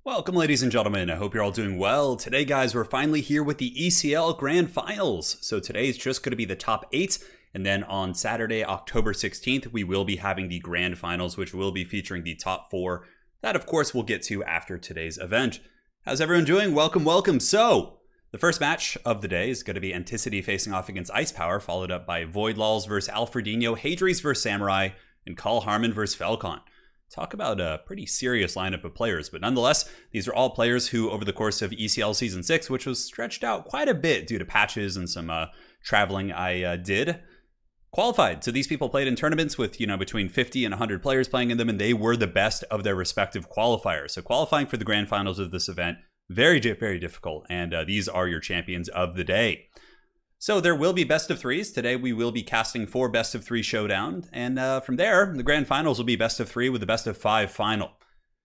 Welcome, ladies and gentlemen. I hope you're all doing well. Today, guys, we're finally here with the ECL Grand Finals. So today is just going to be the top 8. And then on Saturday, October 16th, we will be having the Grand Finals, which will be featuring the top 4. That, of course, we'll get to after today's event. How's everyone doing? Welcome, welcome. So the first match of the day is going to be Enticity facing off against Icepower, followed up by Voidlolz versus Alfredino, Hadries versus Samurai, and Carl Harmon versus Falcon. Talk about a pretty serious lineup of players, but nonetheless, these are all players who, over the course of ECL Season 6, which was stretched out quite a bit due to patches and some traveling I did, qualified. So these people played in tournaments with, between 50 and 100 players playing in them, and they were the best of their respective qualifiers. So qualifying for the grand finals of this event, very, very difficult, and these are your champions of the day. So there will be best of 3s. Today we will be casting 4 best of 3 showdown. And from there, the grand finals will be best of 3 with the best of 5 final.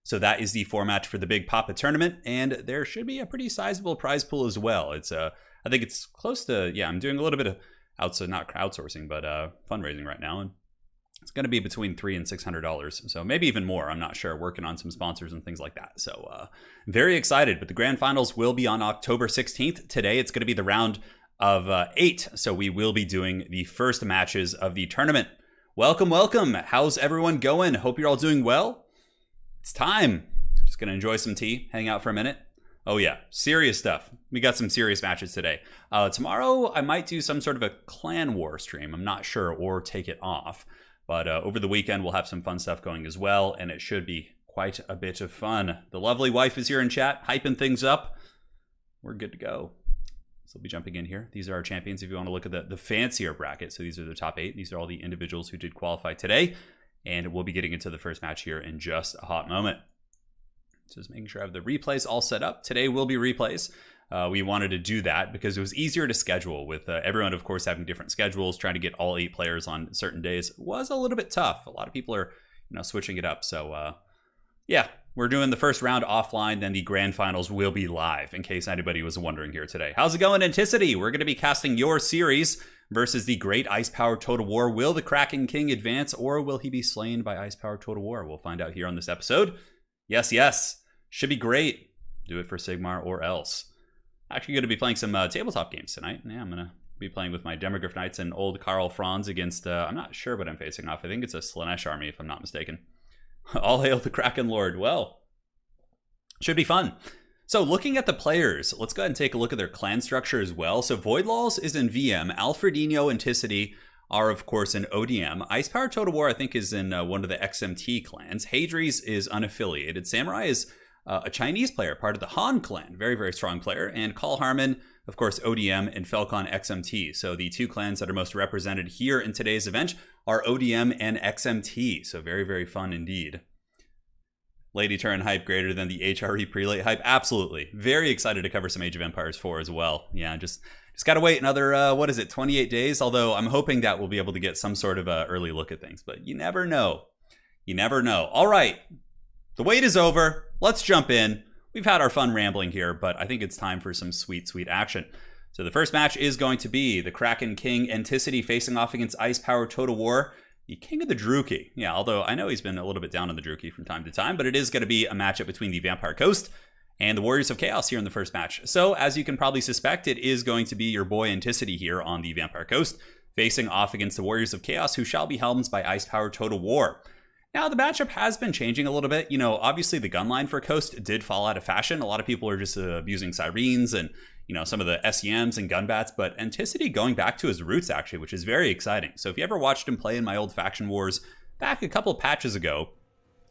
So that is the format for the Big Papa tournament. And there should be a pretty sizable prize pool as well. It's I think it's close to, I'm doing a little bit of not crowdsourcing, but fundraising right now. And it's going to be between $300 and $600. So maybe even more. I'm not sure. Working on some sponsors and things like that. So very excited. But the grand finals will be on October 16th. Today it's going to be the round of 8, so we will be doing the first matches of the tournament. Welcome, welcome. How's everyone going? Hope you're all doing well. It's time. Just gonna enjoy some tea, hang out for a minute. Oh yeah, serious stuff. We got some serious matches today. Tomorrow I might do some sort of a clan war stream. I'm not sure, or take it off. But over the weekend we'll have some fun stuff going as well, and it should be quite a bit of fun. The lovely wife is here in chat, hyping things up. We're good to go. So we'll be jumping in here. These are our champions if you want to look at the fancier bracket. So these are the top 8. These are all the individuals who did qualify today. And we'll be getting into the first match here in just a hot moment. Just making sure I have the replays all set up. Today will be replays. We wanted to do that because it was easier to schedule with everyone, of course, having different schedules. Trying to get all 8 players on certain days was a little bit tough. A lot of people are switching it up. So yeah. We're doing the first round offline, then the grand finals will be live, in case anybody was wondering here today. How's it going, Enticity? We're going to be casting your series versus the great IcepowerTW War. Will the Kraken King advance, or will he be slain by IcepowerTW War? We'll find out here on this episode. Yes, yes. Should be great. Do it for Sigmar or else. Actually going to be playing some tabletop games tonight. Yeah, I'm going to be playing with my Demograph Knights and old Carl Franz against, I'm not sure what I'm facing off. I think it's a Slanesh army, if I'm not mistaken. All hail the Kraken Lord. Well, should be fun. So looking at the players, let's go ahead and take a look at their clan structure as well. So Voidlolz is in VM. Alfredino and Enticity are, of course, in ODM. IcepowerTW War, I think, is in one of the XMT clans. Hadries is unaffiliated. Samurai is a Chinese player, part of the Han clan. Very, very strong player. And Carl Harmon, of course, ODM, and Falcon XMT. So the 2 clans that are most represented here in today's event are ODM and XMT. So very, very fun indeed. Lady Turin hype greater than the HRE prelate hype? Absolutely. Very excited to cover some Age of Empires 4 as well. Yeah, just got to wait another, 28 days? Although I'm hoping that we'll be able to get some sort of early look at things. But you never know. You never know. All right. The wait is over. Let's jump in. We've had our fun rambling here, but I think it's time for some sweet, sweet action. So the first match is going to be the Kraken King Enticity facing off against IcepowerTW War, the King of the Druchii. Yeah, although I know he's been a little bit down on the Druchii from time to time, but it is going to be a matchup between the Vampire Coast and the Warriors of Chaos here in the first match. So as you can probably suspect, it is going to be your boy Enticity here on the Vampire Coast, facing off against the Warriors of Chaos, who shall be helmed by IcepowerTW War. Now, the matchup has been changing a little bit. Obviously the gun line for Coast did fall out of fashion. A lot of people are just abusing Sirens and, some of the SEMs and gun bats, but Enticity going back to his roots, actually, which is very exciting. So if you ever watched him play in my old faction wars back a couple patches ago,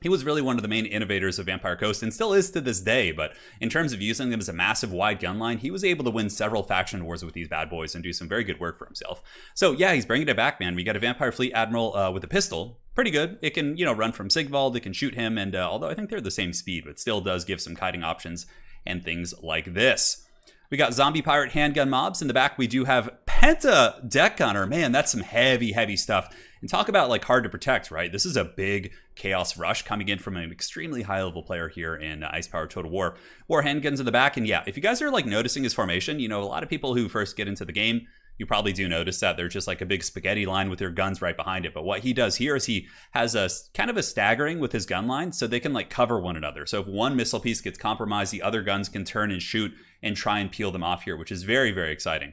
he was really one of the main innovators of Vampire Coast and still is to this day. But in terms of using them as a massive wide gun line, he was able to win several faction wars with these bad boys and do some very good work for himself. So yeah, he's bringing it back, man. We got a Vampire Fleet Admiral with a pistol. Pretty good. It can, run from Sigvald. It can shoot him. And although I think they're the same speed, but still does give some kiting options and things like this. We got Zombie Pirate Handgun Mobs. In the back, we do have Penta Deck Gunner. Man, that's some heavy, heavy stuff. And talk about hard to protect, right? This is a big Chaos Rush coming in from an extremely high level player here in IcepowerTW War. War handguns in the back. And yeah, if you guys are noticing his formation, a lot of people who first get into the game you probably do notice that there's just like a big spaghetti line with your guns right behind it. But what he does here is he has a kind of a staggering with his gun line, so they can like cover one another. So if one missile piece gets compromised, the other guns can turn and shoot and try and peel them off here, which is very, very exciting.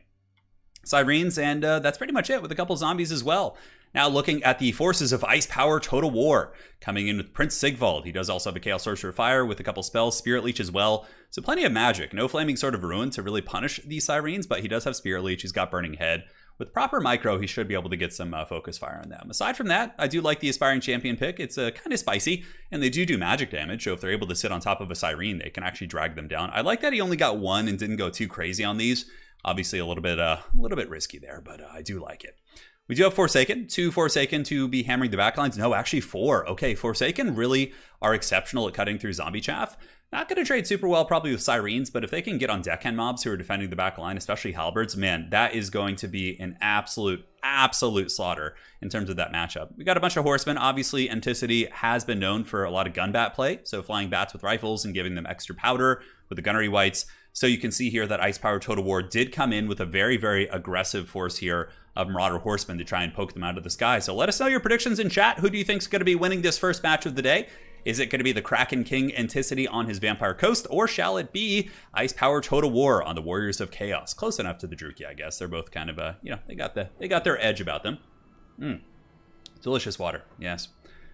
Sirens, and that's pretty much it, with a couple zombies as well. Now looking at the forces of IcepowerTW War, coming in with Prince Sigvald. He does also have a Chaos Sorcerer Fire with a couple spells, Spirit Leech as well. So plenty of magic. No Flaming Sword of Ruin to really punish these Sirens, but he does have Spirit Leech. He's got Burning Head. With proper micro, he should be able to get some Focus Fire on them. Aside from that, I do like the Aspiring Champion pick. It's kind of spicy, and they do magic damage, so if they're able to sit on top of a Siren, they can actually drag them down. I like that he only got one and didn't go too crazy on these. Obviously a little bit risky there, but I do like it. We do have Forsaken, 2 Forsaken to be hammering the backlines. No, actually 4. Okay, Forsaken really are exceptional at cutting through zombie chaff. Not going to trade super well probably with Sirens, but if they can get on deckhand mobs who are defending the back line, especially halberds, man, that is going to be an absolute slaughter in terms of that matchup. We got a bunch of horsemen. Obviously, Enticity has been known for a lot of gun bat play, so flying bats with rifles and giving them extra powder with the gunnery wights. So you can see here that IcepowerTW War did come in with a very, very aggressive force here of Marauder Horsemen to try and poke them out of the sky. So let us know your predictions in chat. Who do you think is going to be winning this first match of the day? Is it going to be the Kraken King Enticity on his Vampire Coast, or shall it be IcepowerTW War on the Warriors of Chaos? Close enough to the Druki, I guess. They're both kind of they got their edge about them. Delicious water, yes.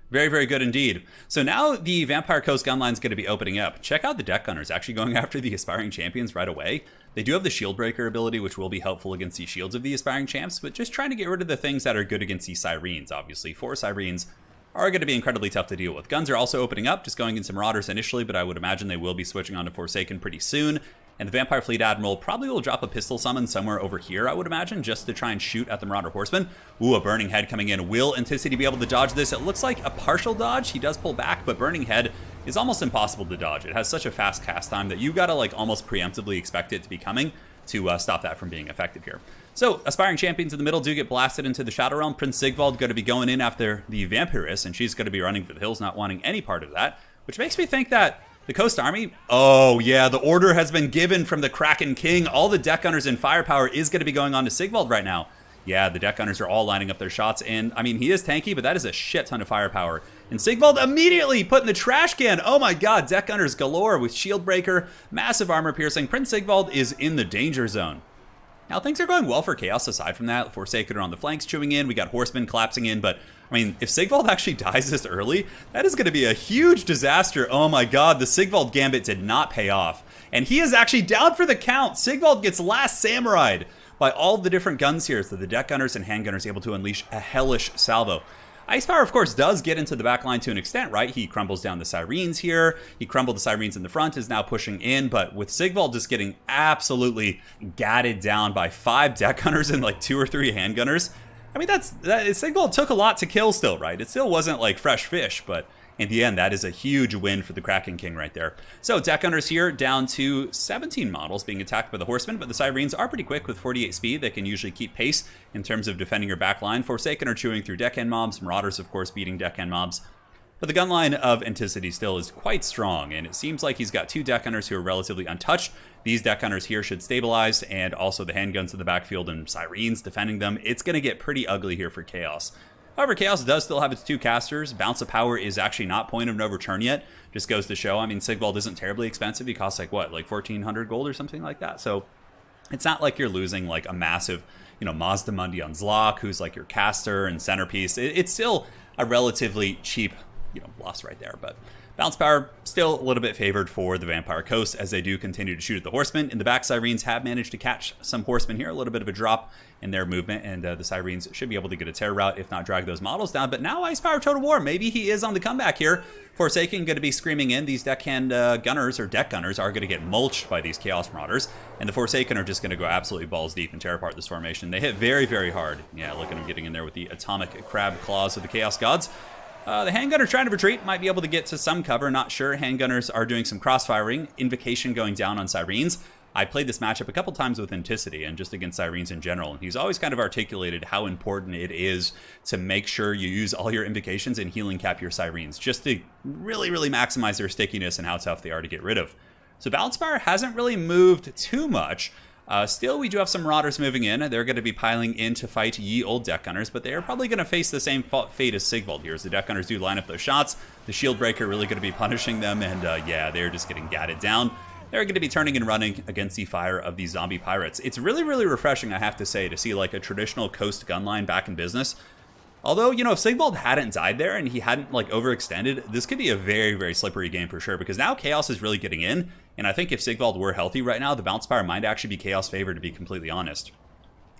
Very, very good indeed. So now the Vampire Coast gunline is going to be opening up. Check out the deck gunners actually going after the Aspiring Champions right away. They do have the Shield Breaker ability, which will be helpful against the shields of the Aspiring Champs, but just trying to get rid of the things that are good against the Sirens. Obviously, 4 Sirens are going to be incredibly tough to deal with. Guns are also opening up, just going in some Marauders initially, but I would imagine they will be switching on to Forsaken pretty soon. And the Vampire Fleet Admiral probably will drop a pistol summon somewhere over here, I would imagine, just to try and shoot at the Marauder Horseman. Ooh, a Burning Head coming in. Will Enticity be able to dodge this? It looks like a partial dodge. He does pull back, but Burning Head is almost impossible to dodge. It has such a fast cast time that you gotta like almost preemptively expect it to be coming to stop that from being effective here. So, Aspiring Champions in the middle do get blasted into the Shadow Realm. Prince Sigvald going to be going in after the Vampiress, and she's going to be running for the hills, not wanting any part of that, which makes me think that the Coast Army, oh yeah, the order has been given from the Kraken King. All the deck gunners and firepower is going to be going on to Sigvald right now. Yeah, the deck gunners are all lining up their shots, and I mean, he is tanky, but that is a shit ton of firepower. And Sigvald immediately put in the trash can. Oh my god, deck gunners galore with Shield Breaker, massive armor piercing. Prince Sigvald is in the danger zone. Now, things are going well for Chaos aside from that. Forsaken are on the flanks chewing in. We got Horsemen collapsing in, but I mean, if Sigvald actually dies this early, that is going to be a huge disaster. Oh my god, the Sigvald Gambit did not pay off. And he is actually down for the count. Sigvald gets last samurai'd by all the different guns here, so the deck gunners and handgunners able to unleash a hellish salvo. Icepower, of course, does get into the back line to an extent, right? He crumbles down the Sirens here. He crumbled the Sirens in the front, is now pushing in, but with Sigvald just getting absolutely gatted down by 5 deck gunners and like 2 or 3 handgunners. I mean, Sigvald took a lot to kill still, right? It still wasn't like fresh fish, but in the end, that is a huge win for the Kraken King right there. So deck gunners here down to 17 models being attacked by the Horsemen, but the Sirens are pretty quick with 48 speed. They can usually keep pace in terms of defending your back line. Forsaken are chewing through deckhand mobs. Marauders, of course, beating deckhand mobs. But the gunline of Enticity still is quite strong, and it seems like he's got 2 deck gunners who are relatively untouched. These deck gunners here should stabilize, and also the handguns in the backfield and Sirens defending them. It's going to get pretty ugly here for Chaos. However, Chaos does still have its 2 casters. Bounce of Power is actually not point of no return yet. Just goes to show. I mean, Sigvald isn't terribly expensive. He costs like, what, like 1,400 gold or something like that. So it's not like you're losing like a massive, Mazda Mundi on Zlok, who's like your caster and centerpiece. It's still a relatively cheap, loss right there. But Bounce Power still a little bit favored for the Vampire Coast as they do continue to shoot at the Horsemen. In the back, Sirens have managed to catch some Horsemen here. A little bit of a drop in their movement, and the Sirens should be able to get a terror route, if not drag those models down. But now IcepowerTW War, maybe he is on the comeback here. Forsaken going to be screaming in. These deckhand gunners, or deck gunners, are going to get mulched by these Chaos Marauders, and the Forsaken are just going to go absolutely balls deep and tear apart this formation. They hit very, very hard. Yeah, look at them getting in there with the atomic crab claws of the Chaos Gods. The handgunner trying to retreat, might be able to get to some cover, not sure. Handgunners are doing some crossfiring, Invocation going down on Sirens. I played this matchup a couple times with Enticity and just against Sirens in general, and he's always kind of articulated how important it is to make sure you use all your Invocations and healing cap your Sirens, just to really, really maximize their stickiness and how tough they are to get rid of. So Balance Power hasn't really moved too much. Still, we do have some Marauders moving in. They're going to be piling in to fight ye old Deck Gunners, but they are probably going to face the same fate as Sigvald here, as the Deck Gunners do line up those shots. The Shield Breaker really going to be punishing them, and yeah, they're just getting gatted down. They're going to be turning and running against the fire of these zombie pirates. It's really, really refreshing, I have to say, to see like a traditional coast gun line back in business. Although, you know, if Sigvald hadn't died there and he hadn't like overextended, this could be a very, very slippery game for sure, because now Chaos is really getting in. And I think if Sigvald were healthy right now, the Bounce Power might actually be Chaos favored, to be completely honest.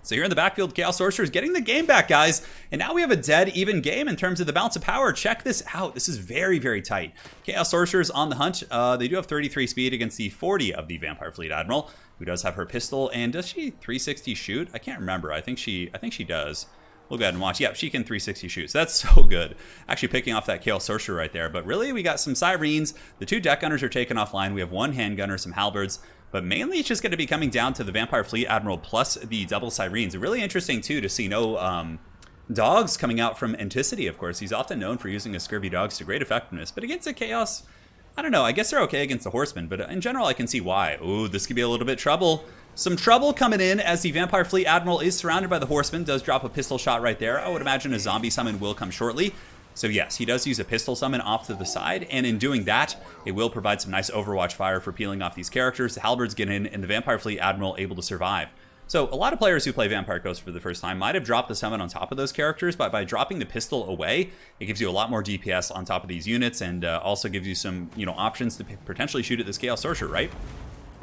So here in the backfield, Chaos Sorcerer is getting the game back, guys. And now we have a dead even game in terms of the Bounce of Power. Check this out. This is very, very tight. Chaos Sorcerer is on the hunt. They do have 33 speed against the 40 of the Vampire Fleet Admiral, who does have her pistol. And does she 360 shoot? I can't remember. I think she does. We'll go ahead and watch. Yep, she can 360 shoot. So that's so good. Actually picking off that Chaos Sorcerer right there. But really, we got some Sirens. The 2 Deck Gunners are taken offline. We have 1 Handgunner, some Halberds. But mainly, it's just going to be coming down to the Vampire Fleet Admiral plus the double Sirens. Really interesting, too, to see no dogs coming out from Enticity, of course. He's often known for using his scurvy dogs to great effectiveness. But against the Chaos, I don't know. I guess they're okay against the Horsemen. But in general, I can see why. Ooh, this could be a little bit trouble. Some trouble coming in as the Vampire Fleet Admiral is surrounded by the Horsemen. Does drop a pistol shot right there. I would imagine a zombie summon will come shortly. So yes, he does use a pistol summon off to the side, and in doing that, it will provide some nice Overwatch fire for peeling off these characters. The Halberds get in, and the Vampire Fleet Admiral able to survive. So a lot of players who play Vampire Ghost for the first time might have dropped the summon on top of those characters, but by dropping the pistol away, it gives you a lot more DPS on top of these units, and also gives you some, you know, options to potentially shoot at this Chaos Sorcerer, right?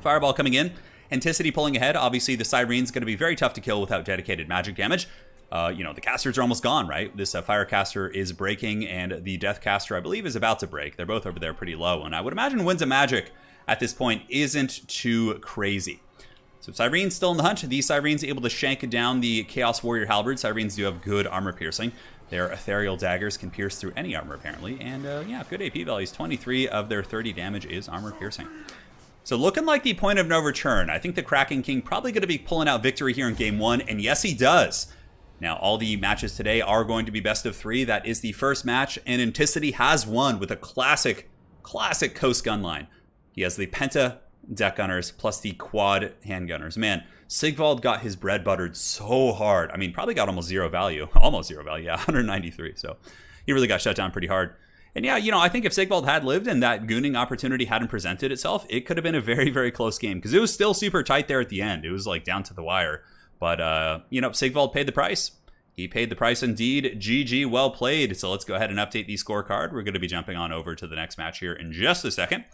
Fireball coming in. Anticity pulling ahead. Obviously, the Sirene's going to be very tough to kill without dedicated magic damage. You know, the casters are almost gone, right? This Firecaster is breaking, and the Deathcaster, I believe, is about to break. They're both over there pretty low, and I would imagine Winds of Magic at this point isn't too crazy. So Sirene's still in the hunt. These Sirenes able to shank down the Chaos Warrior Halberd. Sirenes do have good armor piercing. Their ethereal daggers can pierce through any armor, apparently. And yeah, good AP values. 23 of their 30 damage is armor piercing. So looking like the point of no return. I think the Kraken King probably going to be pulling out victory here in Game 1. And yes, he does. Now, all the matches today are going to be best of 3. That is the first match. And Enticity has won with a classic Coast gun line. He has the Penta Deck Gunners plus the Quad Handgunners. Man, Sigvald got his bread buttered so hard. I mean, probably got almost zero value. Almost zero value, yeah, 193. So he really got shut down pretty hard. And yeah, you know, I think if Sigvald had lived and that gooning opportunity hadn't presented itself, it could have been a very, very close game. Because it was still super tight there at the end. It was like down to the wire. But, you know, Sigvald paid the price. He paid the price indeed. GG, well played. So let's go ahead and update the scorecard. We're going to be jumping on over to the next match here in just a second.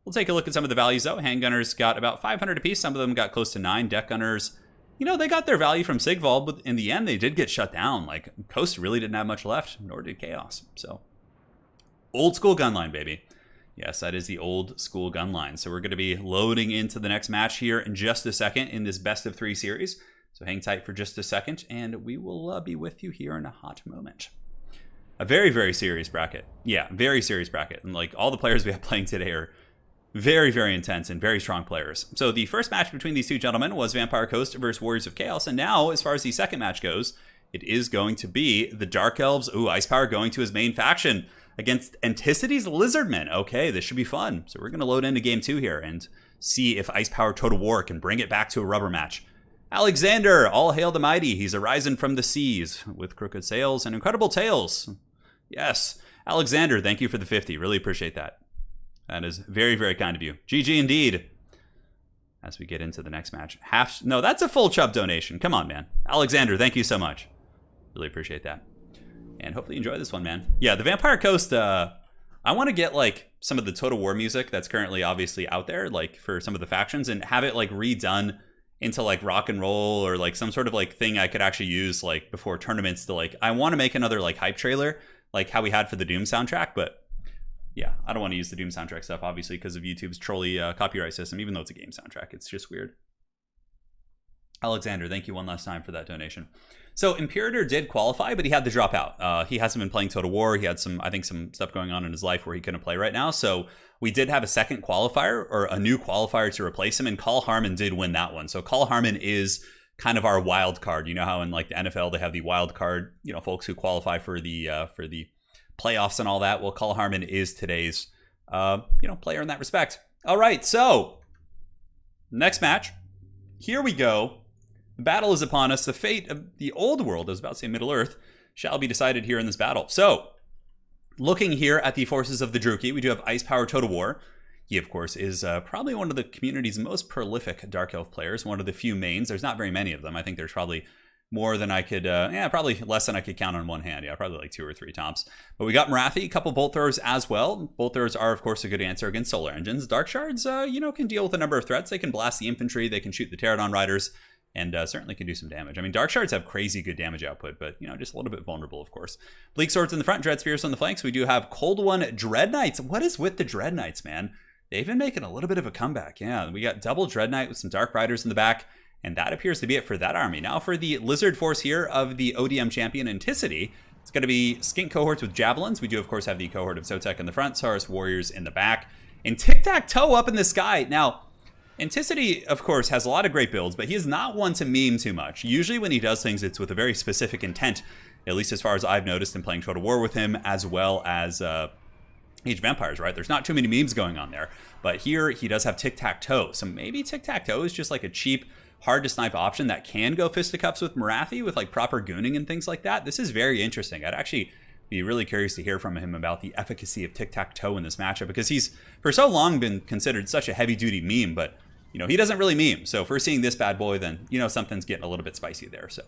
We'll take a look at some of the values, though. Handgunners got about 500 apiece. Some of them got close to 9. Deck Gunners, you know, they got their value from Sigvald, but in the end, they did get shut down. Like, Coast really didn't have much left, nor did Chaos. So, old school gun line, baby. Yes, that is the old school gun line. So we're going to be loading into the next match here in just a second in this best of 3 series. So hang tight for just a second, and we will be with you here in a hot moment. A very, very serious bracket. Yeah, very serious bracket. And like all the players we have playing today are very, very intense and very strong players. So the first match between these two gentlemen was Vampire Coast versus Warriors of Chaos. And now, as far as the second match goes, it is going to be the Dark Elves. Ooh, Ice Power going to his main faction against Anticity's Lizardmen. Okay, this should be fun. So we're going to load into Game 2 here and see if IcepowerTW can bring it back to a rubber match. Alexander, all hail the mighty. He's arisen from the seas with crooked sails and incredible tails. Yes, Alexander, thank you for the 50. Really appreciate that. That is very, very kind of you. GG indeed. As we get into the next match. No, that's a full chub donation. Come on, man. Alexander, thank you so much. Really appreciate that. And hopefully you enjoy this one, man. Yeah, the Vampire Coast, I want to get like some of the Total War music that's currently obviously out there, like for some of the factions, and have it like redone into like rock and roll or like some sort of like thing I could actually use like before tournaments to like, I want to make another like hype trailer like how we had for the Doom soundtrack, but yeah, I don't want to use the Doom soundtrack stuff obviously because of YouTube's trolly copyright system, even though it's a game soundtrack. It's just weird. Alexander, thank you one last time for that donation. So Imperator did qualify, but he had to drop out. He hasn't been playing Total War. He had some, I think, some stuff going on in his life where he couldn't play right now. So we did have a second qualifier or a new qualifier to replace him, and Carl Harmon did win that one. So Carl Harmon is kind of our wild card. You know how in like the NFL they have the wild card, you know, folks who qualify for the playoffs and all that. Well, Carl Harmon is today's you know, player in that respect. All right, so next match. here we go. The battle is upon us. The fate of the old world, I was about to say Middle-earth, shall be decided here in this battle. So, looking here at the forces of the Druchii, we do have IcepowerTW. He, of course, is probably one of the community's most prolific Dark Elf players, one of the few mains. There's not very many of them. I think there's probably more than I could, probably less than I could count on one hand. Yeah, probably like 2 or 3 tops. But we got Morathi, a couple bolt throwers as well. Bolt throwers are, of course, a good answer against solar engines. Dark Shards, can deal with a number of threats. They can blast the infantry, they can shoot the Pterodon Riders, and certainly can do some damage. I mean, Dark Shards have crazy good damage output, but, just a little bit vulnerable, of course. Bleak Swords in the front, Dread Spears on the flanks. We do have Cold One Dread Knights. What is with the Dread Knights, man? They've been making a little bit of a comeback. Yeah, we got double Dread Knight with some Dark Riders in the back. And that appears to be it for that army. Now for the Lizard Force here of the ODM champion Enticity, it's going to be Skink cohorts with Javelins. We do, of course, have the cohort of Zotek in the front, Saurus Warriors in the back, and Tic-Tac-Toe up in the sky. Now, Enticity, of course, has a lot of great builds, but he is not one to meme too much. Usually when he does things, it's with a very specific intent, at least as far as I've noticed in playing Total War with him, as well as Age of Empires, right? There's not too many memes going on there. But here, he does have Tic-Tac-Toe. So maybe Tic-Tac-Toe is just like a cheap, hard to snipe option that can go fisticuffs with Morathi with like proper gooning and things like that. This is very interesting. I'd actually be really curious to hear from him about the efficacy of Tic-Tac-Toe in this matchup, because he's for so long been considered such a heavy duty meme, but he doesn't really meme. So if we're seeing this bad boy, then something's getting a little bit spicy there. So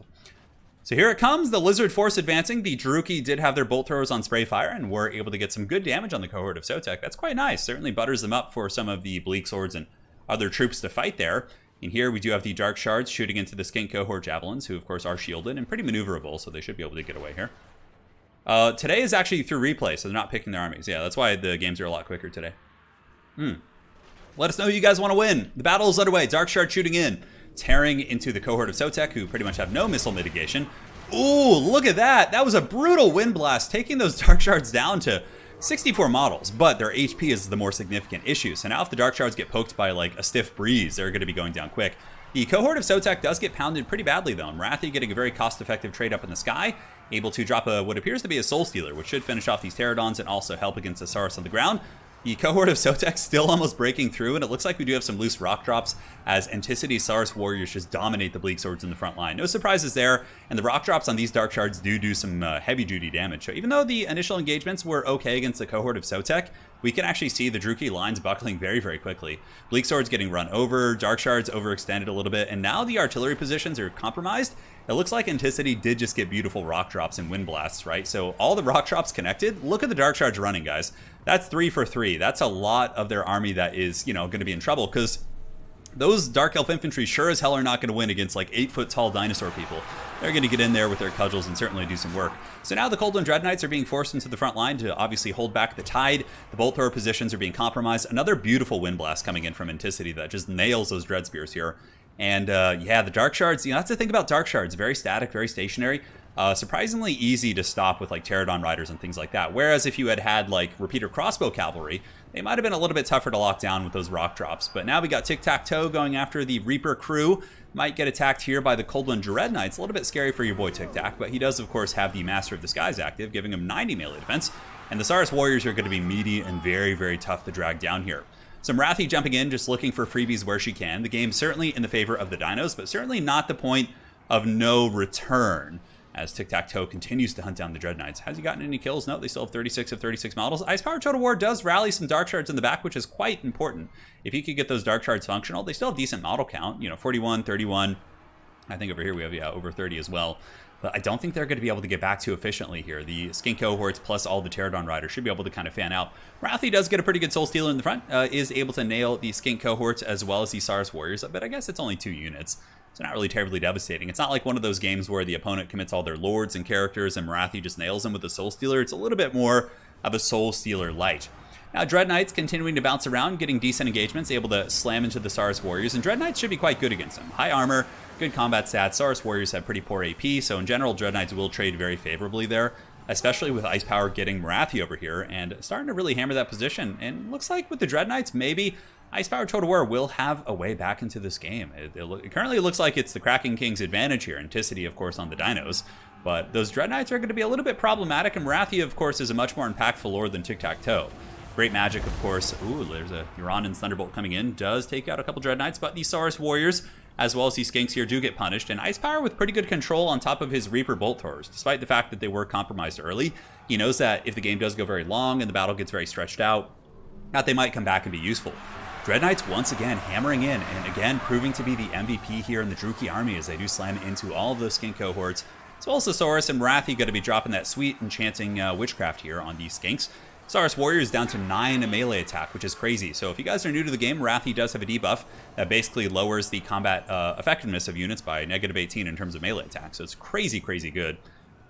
here it comes, the Lizard Force advancing. The Druchii did have their bolt throwers on spray fire and were able to get some good damage on the cohort of Zotek. That's quite nice. Certainly butters them up for some of the Bleak Swords and other troops to fight there. And here we do have the Dark Shards shooting into the Skink cohort Javelins, who of course are shielded and pretty maneuverable, so they should be able to get away here. Today is actually through replay, so they're not picking their armies. Yeah, that's why the games are a lot quicker today. Let us know who you guys want to win. The battle is underway. Dark Shard shooting in, tearing into the cohort of Zotek, who pretty much have no missile mitigation. Ooh, look at that. That was a brutal wind blast, taking those Dark Shards down to 64 models, but their HP is the more significant issue. So now if the Dark Shards get poked by like a stiff breeze, they're going to be going down quick. The cohort of Zotek does get pounded pretty badly though. Morathi getting a very cost-effective trade up in the sky, able to drop what appears to be a Soul Stealer, which should finish off these Pterodons and also help against the Saurus on the ground. The cohort of Zotek still almost breaking through, and it looks like we do have some loose rock drops as Enticity Saurus Warriors just dominate the Bleak Swords in the front line. No surprises there, and the rock drops on these Dark Shards do some heavy-duty damage. So even though the initial engagements were okay against the cohort of Zotek, we can actually see the Druchii lines buckling very, very quickly. Bleak Swords getting run over, Dark Shards overextended a little bit, and now the artillery positions are compromised. It looks like Enticity did just get beautiful rock drops and wind blasts, right? So all the rock drops connected. Look at the Dark Shards running, guys. That's 3 for 3. That's a lot of their army that is, going to be in trouble, because those Dark Elf infantry sure as hell are not going to win against like 8-foot tall dinosaur people. They're going to get in there with their cudgels and certainly do some work. So now the Cold One Dread Knights are being forced into the front line to obviously hold back the tide. The bolt thrower positions are being compromised. Another beautiful wind blast coming in from Enticity that just nails those Dread Spears here. And yeah, the Dark Shards, that's the thing about Dark Shards. Very static, very stationary. Surprisingly easy to stop with like Pterodon Riders and things like that. Whereas if you had like Repeater Crossbow Cavalry, they might have been a little bit tougher to lock down with those rock drops. But now we got Tic-Tac-Toe going after the Reaper crew. Might get attacked here by the Cold One Dread Knights. A little bit scary for your boy Tic-Tac, but he does of course have the Master of Disguise active, giving him 90 melee defense. And the Saurus Warriors are going to be meaty and very, very tough to drag down here. Some Morathi jumping in, just looking for freebies where she can. The game certainly in the favor of the dinos, but certainly not the point of no return, as Tic-Tac-Toe continues to hunt down the Dread Knights. Has he gotten any kills? No, they still have 36 of 36 models. IcepowerTW does rally some Dark Shards in the back, which is quite important. If he could get those Dark Shards functional, they still have decent model count. 41, 31. I think over here we have, over 30 as well. But I don't think they're going to be able to get back too efficiently here. The Skink cohorts plus all the Pterodon Riders should be able to kind of fan out. Morathi does get a pretty good Soul Stealer in the front, is able to nail the Skink cohorts as well as the Saurus Warriors, but I guess it's only 2 units. So not really terribly devastating. It's not like one of those games where the opponent commits all their lords and characters and Morathi just nails them with a Soul Stealer. It's a little bit more of a Soul Stealer light. Now Dread Knights continuing to bounce around, getting decent engagements, able to slam into the Saurus Warriors, and Dread Knights should be quite good against them. High armor, good combat stats. Saurus Warriors have pretty poor AP, so in general Dread Knights will trade very favorably there, especially with Ice Power getting Morathi over here and starting to really hammer that position. And looks like with the Dread Knights, maybe IcepowerTW will have a way back into this game. It currently looks like it's the Kraken King's advantage here. Enticity, of course, on the dinos. But those Dread Knights are going to be a little bit problematic, and Morathi, of course, is a much more impactful lord than Tic-Tac-Toe. Great magic, of course. Ooh, there's a Uranan's Thunderbolt coming in. Does take out a couple Dread Knights, but the Saurus Warriors as well as these skinks here do get punished. And Icepower with pretty good control on top of his Reaper Bolt Throwers, despite the fact that they were compromised early. He knows that if the game does go very long and the battle gets very stretched out, that they might come back and be useful. Dread Knights once again hammering in, and again proving to be the MVP here in the Druchii army as they do slam into all of those skink cohorts, as well as the Saurus and Marathi going to be dropping that sweet enchanting witchcraft here on these skinks. Saurus Warrior is down to 9 melee attack, which is crazy. So if you guys are new to the game, Marathi does have a debuff that basically lowers the combat effectiveness of units by -18 in terms of melee attack. So it's crazy, crazy good.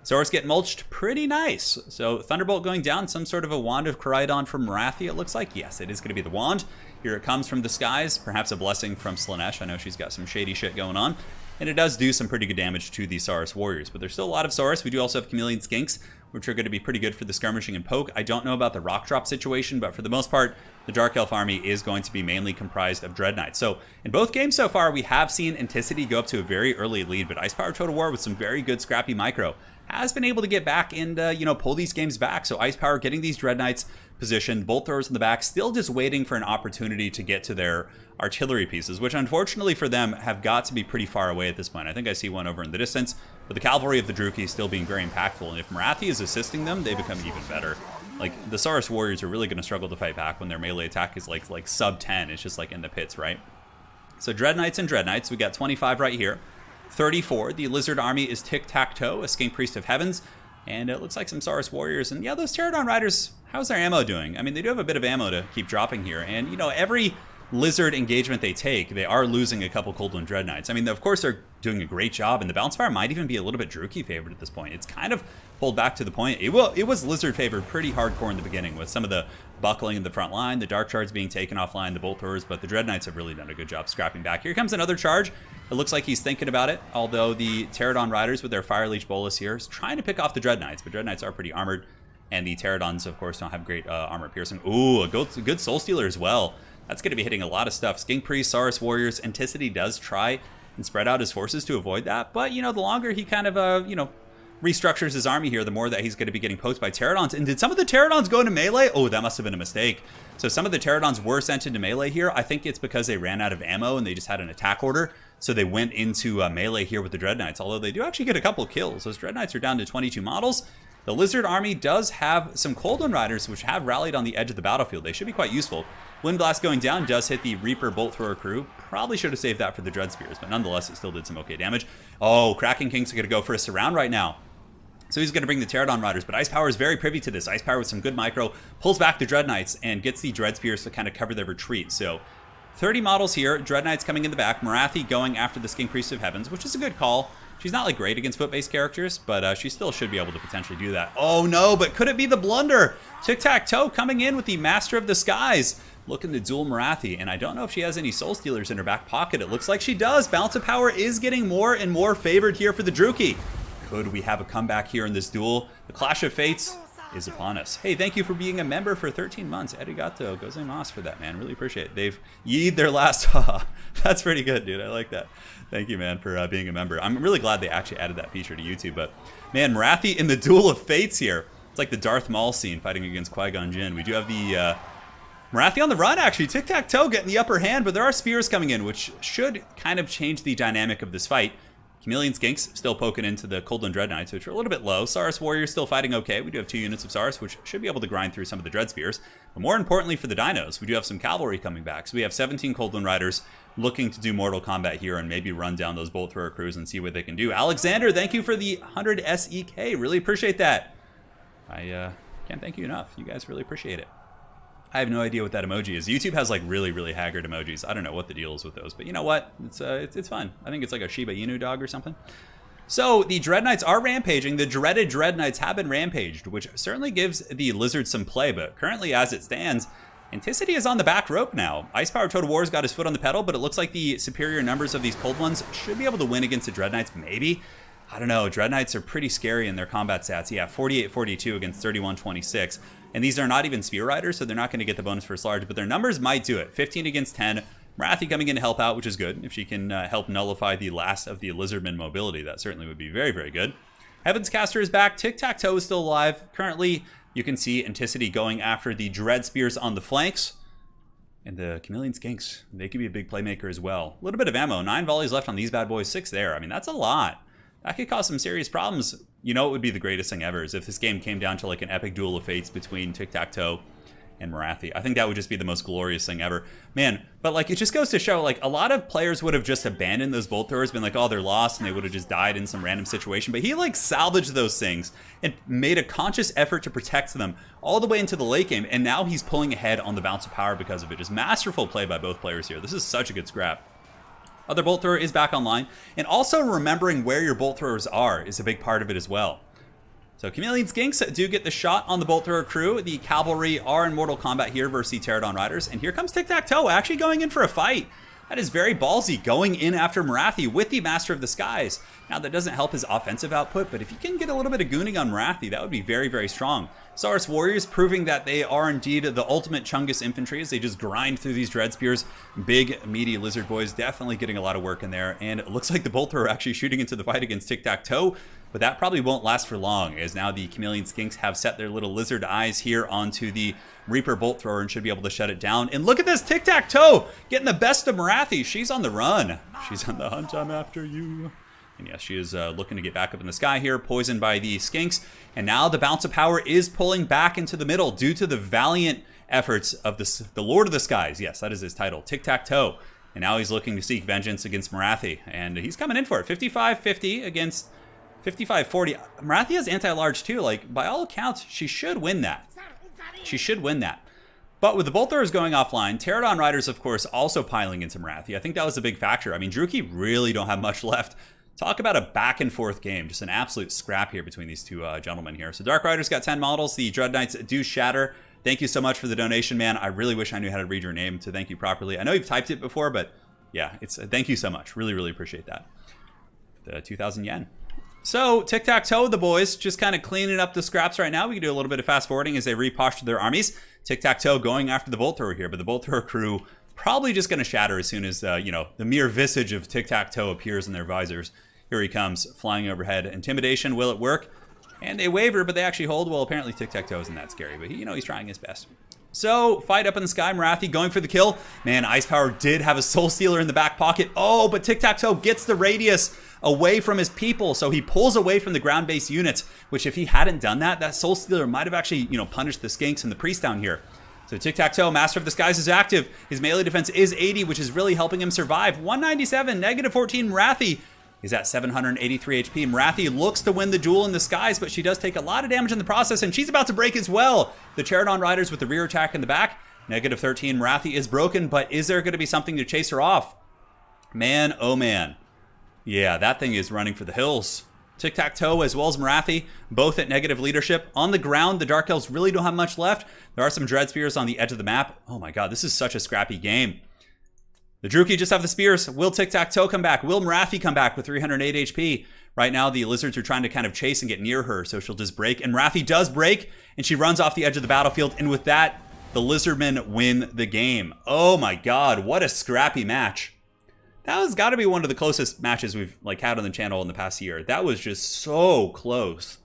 Saurus get mulched pretty nice. So Thunderbolt going down, some sort of a Wand of Koraidon from Marathi, it looks like. Yes, it is going to be the wand. Here it comes from the skies, perhaps a blessing from Slaanesh. I know she's got some shady shit going on. And it does do some pretty good damage to the Saurus Warriors. But there's still a lot of Saurus. We do also have Chameleon Skinks, which are going to be pretty good for the skirmishing and poke. I don't know about the rock drop situation, but for the most part, the Dark Elf army is going to be mainly comprised of Dread Knights. So in both games so far, we have seen Enticity go up to a very early lead, but IcepowerTW with some very good scrappy micro has been able to get back and, pull these games back. So Icepower getting these Dread Knights positioned, bolt throwers in the back, still just waiting for an opportunity to get to their artillery pieces, which unfortunately for them have got to be pretty far away at this point. I think I see one over in the distance, but the cavalry of the Druchii still being very impactful, and if Marathi is assisting them, they become even better. Like, the Saurus Warriors are really going to struggle to fight back when their melee attack is like sub 10. It's just like in the pits, right? So Dread Knights and Dread Knights, we got 25 right here. 34, the Lizard Army is Tic-Tac-Toe, a Skink Priest of Heavens, and it looks like some Saurus Warriors. And yeah, those Pterodon Riders, how's their ammo doing? I mean, they do have a bit of ammo to keep dropping here, and every Lizard engagement they take, they are losing a couple Cold Wind Dread Knights. I mean, of course, they're doing a great job, and the Balance Fire might even be a little bit Druchii favored at this point. It's kind of pulled back to the point. It was Lizard favored pretty hardcore in the beginning with some of the buckling in the front line, the Dark Shards being taken offline, the Bolt Throwers, but the Dread Knights have really done a good job scrapping back. Here comes another charge. It looks like he's thinking about it, although the Pterodon Riders with their Fire Leech Bolus here is trying to pick off the Dread Knights, but Dread Knights are pretty armored, and the Pterodons, of course, don't have great armor piercing. Ooh, a good Soul Stealer as well. That's going to be hitting a lot of stuff. Skink Priest, Saurus Warriors, Enticity does try and spread out his forces to avoid that, but, the longer he kind of, restructures his army here, the more that he's going to be getting poked by Pterodons. And did some of the Pterodons go into melee? Oh, that must have been a mistake. So some of the Pterodons were sent into melee here. I think it's because they ran out of ammo and they just had an attack order. So they went into melee here with the Dread Knights, although they do actually get a couple of kills. Those Dread Knights are down to 22 models. The Lizard Army does have some Cold Wind Riders, which have rallied on the edge of the battlefield. They should be quite useful. Wind Blast going down does hit the Reaper Bolt Thrower crew. Probably should have saved that for the Dread Spears, but nonetheless, it still did some okay damage. Oh, Kraken Kings are going to go for a surround right now. So he's going to bring the Pterodon Riders, but Icepower is very privy to this. Icepower with some good micro pulls back the Dread Knights and gets the Dread Spears to kind of cover their retreat. So 30 models here, Dread Knights coming in the back, Marathi going after the Skink Priest of Heavens, which is a good call. She's not like great against foot-based characters, but she still should be able to potentially do that. Oh no, but could it be the blunder? Tic-Tac-Toe coming in with the Master of the Skies, looking to duel Marathi, and I don't know if she has any Soul Stealers in her back pocket. It looks like she does. Balance of Power is getting more and more favored here for the Druchii. Could we have a comeback here in this duel? The Clash of Fates is upon us. Hey, thank you for being a member for 13 months. Arigato gozaimasu for that, man. Really appreciate it. They've yeed their last... That's pretty good, dude. I like that. Thank you, man, for being a member. I'm really glad they actually added that feature to YouTube. But, man, Marathi in the Duel of Fates here. It's like the Darth Maul scene fighting against Qui-Gon Jinn. We do have the Marathi on the run, actually. Tic-Tac-Toe getting the upper hand, but there are spears coming in, which should kind of change the dynamic of this fight. Chameleon Skinks still poking into the Cold Wind Dread Knights, which are a little bit low. Saurus Warriors still fighting okay. We do have 2 units of Saurus, which should be able to grind through some of the Dread Spears. But more importantly for the Dinos, we do have some cavalry coming back. So we have 17 Cold Wind Riders looking to do Mortal Kombat here and maybe run down those Bolt Thrower crews and see what they can do. Alexander, thank you for the 100 SEK. Really appreciate that. I can't thank you enough. You guys really appreciate it. I have no idea what that emoji is. YouTube has like really, really haggard emojis. I don't know what the deal is with those, but you know what? It's fun. I think it's like a Shiba Inu dog or something. So the Dread Knights are rampaging. The dreaded Dread Knights have been rampaged, which certainly gives the Lizards some play, but currently as it stands, Enticity is on the back rope now. IcepowerTW got his foot on the pedal, but it looks like the superior numbers of these cold ones should be able to win against the Dread Knights, maybe. I don't know. Dread Knights are pretty scary in their combat stats. Yeah, 48-42 against 31-26. And these are not even Spear Riders, so they're not going to get the bonus first large, but their numbers might do it. 15 against 10. Marathi coming in to help out, which is good. If she can help nullify the last of the Lizardman mobility, that certainly would be very, very good. Heaven's Caster is back. Tic-Tac-Toe is still alive. Currently, you can see Enticity going after the Dread Spears on the flanks. And the Chameleon Skinks, they could be a big playmaker as well. A little bit of ammo. 9 volleys left on these bad boys, 6 there. I mean, that's a lot. That could cause some serious problems. You know, it would be the greatest thing ever is if this game came down to like an epic duel of fates between Tic-Tac-Toe and Morathi. I think that would just be the most glorious thing ever. Man, but like it just goes to show like a lot of players would have just abandoned those bolt throwers, been like, oh, they're lost, and they would have just died in some random situation. But he like salvaged those things and made a conscious effort to protect them all the way into the late game. And now he's pulling ahead on the bounce of power because of it. Just masterful play by both players here. This is such a good scrap. Other bolt thrower is back online. And also remembering where your bolt throwers are is a big part of it as well. So Chameleon Skinks do get the shot on the bolt thrower crew. The cavalry are in Mortal Kombat here versus the Pterodon Riders. And here comes Tic-Tac-Toe actually going in for a fight. That is very ballsy, going in after Morathi with the Master of the Skies. Now, that doesn't help his offensive output, but if you can get a little bit of gooning on Morathi, that would be very, very strong. Saurus Warriors proving that they are indeed the ultimate Chungus infantry as they just grind through these Dread Spears. Big, meaty lizard boys definitely getting a lot of work in there. And it looks like the bolt thrower actually shooting into the fight against Tic-Tac-Toe, but that probably won't last for long, as now the Chameleon Skinks have set their little lizard eyes here onto the Reaper bolt thrower and should be able to shut it down. And look at this, Tic-Tac-Toe getting the best of Morathi. She's on the run. She's on the hunt. I'm after you. And yes, she is looking to get back up in the sky here, poisoned by the Skinks. And now the bounce of power is pulling back into the middle due to the valiant efforts of the Lord of the Skies. Yes, that is his title, Tic-Tac-Toe. And now he's looking to seek vengeance against Morathi. And he's coming in for it. 55-50 against 55-40. Morathi has anti-large too. Like, by all accounts, she should win that. She should win that. But with the bolt throwers going offline, Pterodon Riders, of course, also piling into Morathi. I think that was a big factor. I mean, Druchii really don't have much left. Talk about a back and forth game. Just an absolute scrap here between these two gentlemen here. So Dark Riders got 10 models. The Dread Knights do shatter. Thank you so much for the donation, man. I really wish I knew how to read your name to thank you properly. I know you've typed it before, but yeah, it's thank you so much. Really, really appreciate that. The 2,000 yen. So Tic-Tac-Toe, the boys, just kind of cleaning up the scraps right now. We can do a little bit of fast forwarding as they reposture their armies. Tic-Tac-Toe going after the bolt thrower here, but the bolt thrower crew probably just going to shatter as soon as, you know, the mere visage of Tic-Tac-Toe appears in their visors. Here he comes, flying overhead. Intimidation, will it work? And they waver, but they actually hold. Well, apparently Tic-Tac-Toe isn't that scary, but he's trying his best. So, fight up in the sky, Morathi going for the kill. Man, Ice Power did have a Soul Stealer in the back pocket. Oh, but Tic-Tac-Toe gets the radius away from his people, so he pulls away from the ground-based units, which if he hadn't done that, that Soul Stealer might have actually, punished the Skinks and the Priest down here. So Tic-Tac-Toe, Master of the Skies is active. His melee defense is 80, which is really helping him survive. 197, negative 14, Morathi is at 783 HP. Morathi looks to win the duel in the skies, but she does take a lot of damage in the process, and she's about to break as well. The Pterodon Riders with the rear attack in the back. Negative 13, Morathi is broken, but is there going to be something to chase her off? Man, oh man. Yeah, that thing is running for the hills. Tic-Tac-Toe as well as Morathi, both at negative leadership. On the ground, the Dark Elves really don't have much left. There are some Dread Spears on the edge of the map. Oh my god, this is such a scrappy game. The Druchii just have the spears. Will Tic-Tac-Toe come back? Will Morathi come back with 308 HP? Right now, the lizards are trying to kind of chase and get near her, so she'll just break. And Morathi does break, and she runs off the edge of the battlefield. And with that, the lizardmen win the game. Oh my god, what a scrappy match. That has got to be one of the closest matches we've had on the channel in the past year. That was just so close.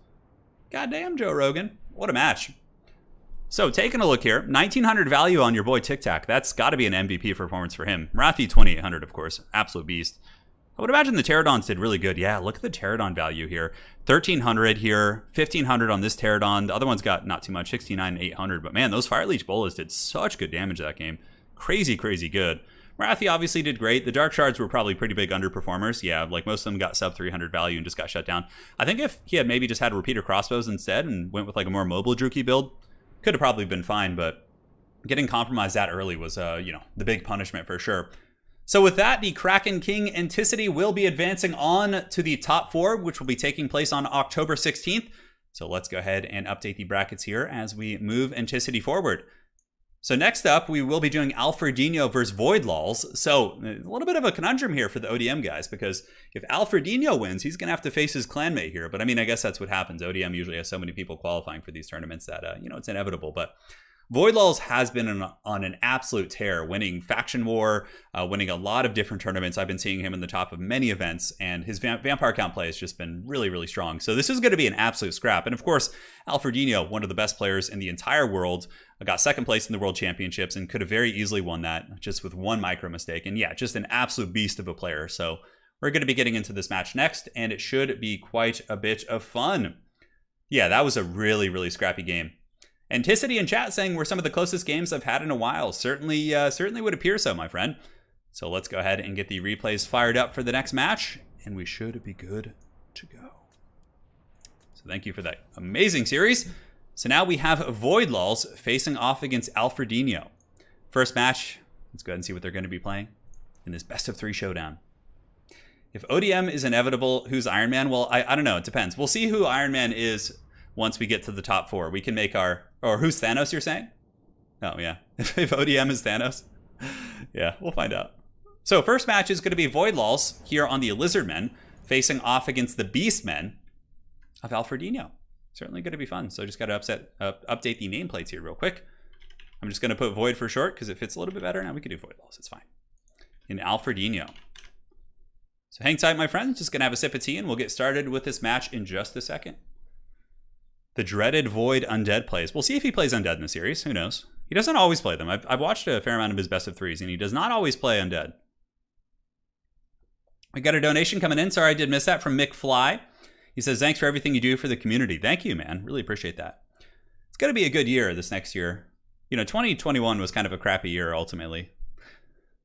Goddamn, Joe Rogan. What a match. So, taking a look here, 1,900 value on your boy Tic-Tac. That's got to be an MVP performance for him. Morathi, 2,800, of course. Absolute beast. I would imagine the Pterodons did really good. Yeah, look at the Pterodon value here. 1,300 here, 1,500 on this Pterodon. The other one's got not too much, 69,800. But man, those Fire Leech Bolas did such good damage that game. Crazy, crazy good. Morathi obviously did great. The Dark Shards were probably pretty big underperformers. Yeah, most of them got sub 300 value and just got shut down. I think if he had maybe just had repeater crossbows instead and went with a more mobile Druchii build, could have probably been fine, but getting compromised that early was, the big punishment for sure. So with that, the Kraken King Enticity will be advancing on to the top 4, which will be taking place on October 16th. So let's go ahead and update the brackets here as we move Enticity forward. So next up, we will be doing Alfredino versus Voidlolz. So a little bit of a conundrum here for the ODM guys, because if Alfredino wins, he's going to have to face his clanmate here. But I mean, I guess that's what happens. ODM usually has so many people qualifying for these tournaments that, it's inevitable. But Voidlolz has been on an absolute tear, winning Faction War, winning a lot of different tournaments. I've been seeing him in the top of many events, and his Vampire count play has just been really, really strong. So this is going to be an absolute scrap. And of course, Alfredino, one of the best players in the entire world, got second place in the World Championships and could have very easily won that just with one micro mistake. And yeah, just an absolute beast of a player. So we're going to be getting into this match next, and it should be quite a bit of fun. Yeah, that was a really, really scrappy game. Enticity in chat saying we're some of the closest games I've had in a while. Certainly would appear so, my friend. So let's go ahead and get the replays fired up for the next match, and we should be good to go. So thank you for that amazing series. So now we have Voidlolz facing off against Alfredino. First match, let's go ahead and see what they're going to be playing in this best of 3 showdown. If ODM is inevitable, who's Iron Man? Well, I don't know. It depends. We'll see who Iron Man is once we get to the top 4. We can make our... Or who's Thanos, you're saying? Oh, yeah. If ODM is Thanos? Yeah, we'll find out. So first match is going to be Voidlolz here on the Lizardmen facing off against the Beastmen of Alfredino. Certainly going to be fun. So just got to update the nameplates here real quick. I'm just going to put Void for short because it fits a little bit better. Now we can do Voidlolz. It's fine. In Alfredino. So hang tight, my friends. Just going to have a sip of tea and we'll get started with this match in just a second. The dreaded Void Undead plays. We'll see if he plays Undead in the series. Who knows? He doesn't always play them. I've watched a fair amount of his best of 3s, and he does not always play Undead. We got a donation coming in. Sorry I did miss that from Mick Fly. He says, thanks for everything you do for the community. Thank you, man. Really appreciate that. It's going to be a good year this next year. You know, 2021 was kind of a crappy year, ultimately.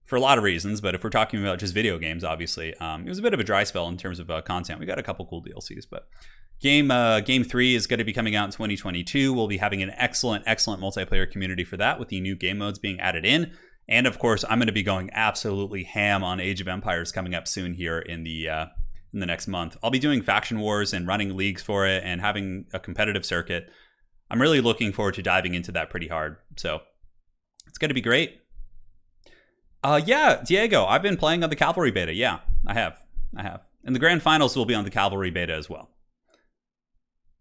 For a lot of reasons, but if we're talking about just video games, obviously, it was a bit of a dry spell in terms of content. We got a couple cool DLCs, but Game 3 is going to be coming out in 2022. We'll be having an excellent multiplayer community for that, with the new game modes being added in. And of course, I'm going to be going absolutely ham on Age of Empires coming up soon here in the next month. I'll be doing faction wars and running leagues for it and having a competitive circuit. I'm really looking forward to diving into that pretty hard. So it's going to be great. Yeah, Diego, I've been playing on the Cavalry beta. Yeah, I have. And the Grand Finals will be on the Cavalry beta as well.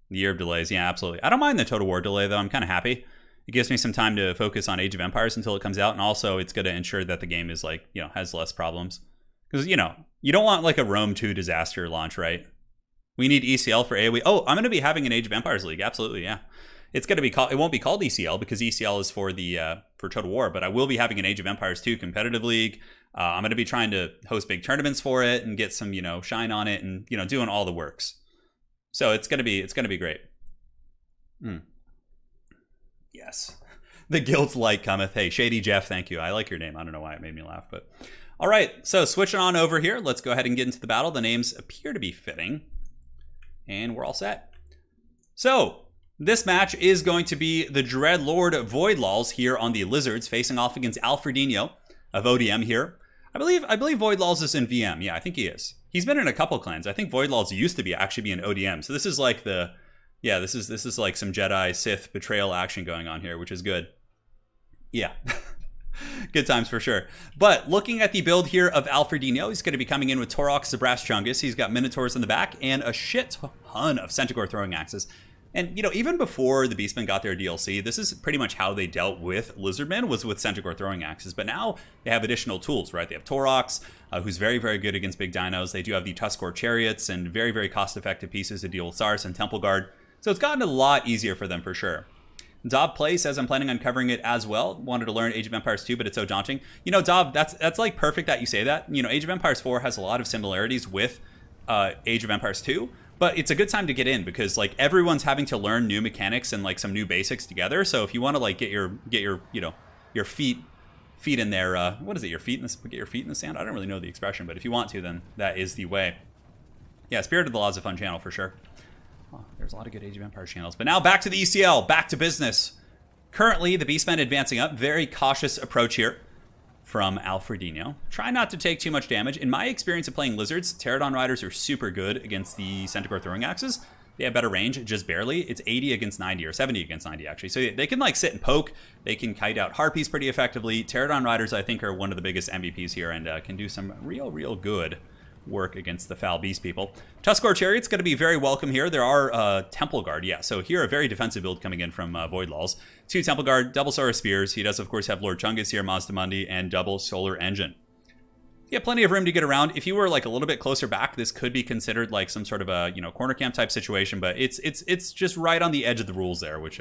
The year of delays, yeah, absolutely. I don't mind the Total War delay, though. I'm kind of happy. It gives me some time to focus on Age of Empires until it comes out, and also it's going to ensure that the game is, like, you know, has less problems. Because, you know, you don't want, like, a Rome 2 disaster launch, right? We need ECL for AoE. Oh, I'm going to be having an Age of Empires League, absolutely, yeah. It's going to be called, it won't be called ECL because ECL is for the for Total War, but I will be having an Age of Empires 2 competitive league. I'm going to be trying to host big tournaments for it and get some, you know, shine on it and, you know, doing all the works. So it's going to be great. Yes. The guild's light cometh. Hey, Shady Jeff, thank you. I like your name. I don't know why it made me laugh, but all right. So switching on over here, let's go ahead and get into the battle. The names appear to be fitting and we're all set. So this match is going to be the Dreadlord Voidlolz here on the Lizards facing off against Alfredino of ODM here. I believe Voidlolz is in VM. Yeah, I think he is. He's been in a couple clans. I think Voidlolz used to actually be in ODM. So this is like this is like some Jedi Sith betrayal action going on here, which is good. Yeah. Good times for sure. But looking at the build here of Alfredino, he's going to be coming in with Taurox the Brass Chungus. He's got Minotaurs in the back and a shit ton of Centaur throwing axes. And, you know, even before the Beastmen got their DLC, this is pretty much how they dealt with Lizardmen, was with Centaur throwing axes. But now they have additional tools, right? They have Taurox, who's very, very good against big dinos. They do have the Tuskor chariots and very, very cost-effective pieces to deal with Sars and Temple Guard. So it's gotten a lot easier for them for sure. Dob Play says, I'm planning on covering it as well. Wanted to learn Age of Empires 2, but it's so daunting. You know, Dob, that's like perfect that you say that. You know, Age of Empires 4 has a lot of similarities with Age of Empires 2. But it's a good time to get in because, like, everyone's having to learn new mechanics and, like, some new basics together. So if you want to, like, get your you know, your feet in there, what is it? Get your feet in the sand? I don't really know the expression, but if you want to, then that is the way. Yeah, Spirit of the Law is a fun channel for sure. Oh, there's a lot of good Age of Empires channels. But now back to the ECL, back to business. Currently, the Beastmen advancing up. Very cautious approach here from Alfredino. Try not to take too much damage. In my experience of playing Lizards, Pterodon Riders are super good against the Centaur throwing axes. They have better range, just barely. It's 80 against 90, or 70 against 90, actually. So they can, like, sit and poke. They can kite out Harpies pretty effectively. Pterodon Riders, I think, are one of the biggest MVPs here and can do some real good work against the Foul Beast people. Tuskor Chariot's going to be very welcome here. There are Temple Guard, yeah. So here, a very defensive build coming in from Voidlolz. 2 Temple Guard, double Solar Spears. He does, of course, have Lord Chungus here, Mazdamundi, and double Solar Engine. Yeah, plenty of room to get around. If you were like a little bit closer back, this could be considered like some sort of a, you know, corner camp type situation, but it's just right on the edge of the rules there, which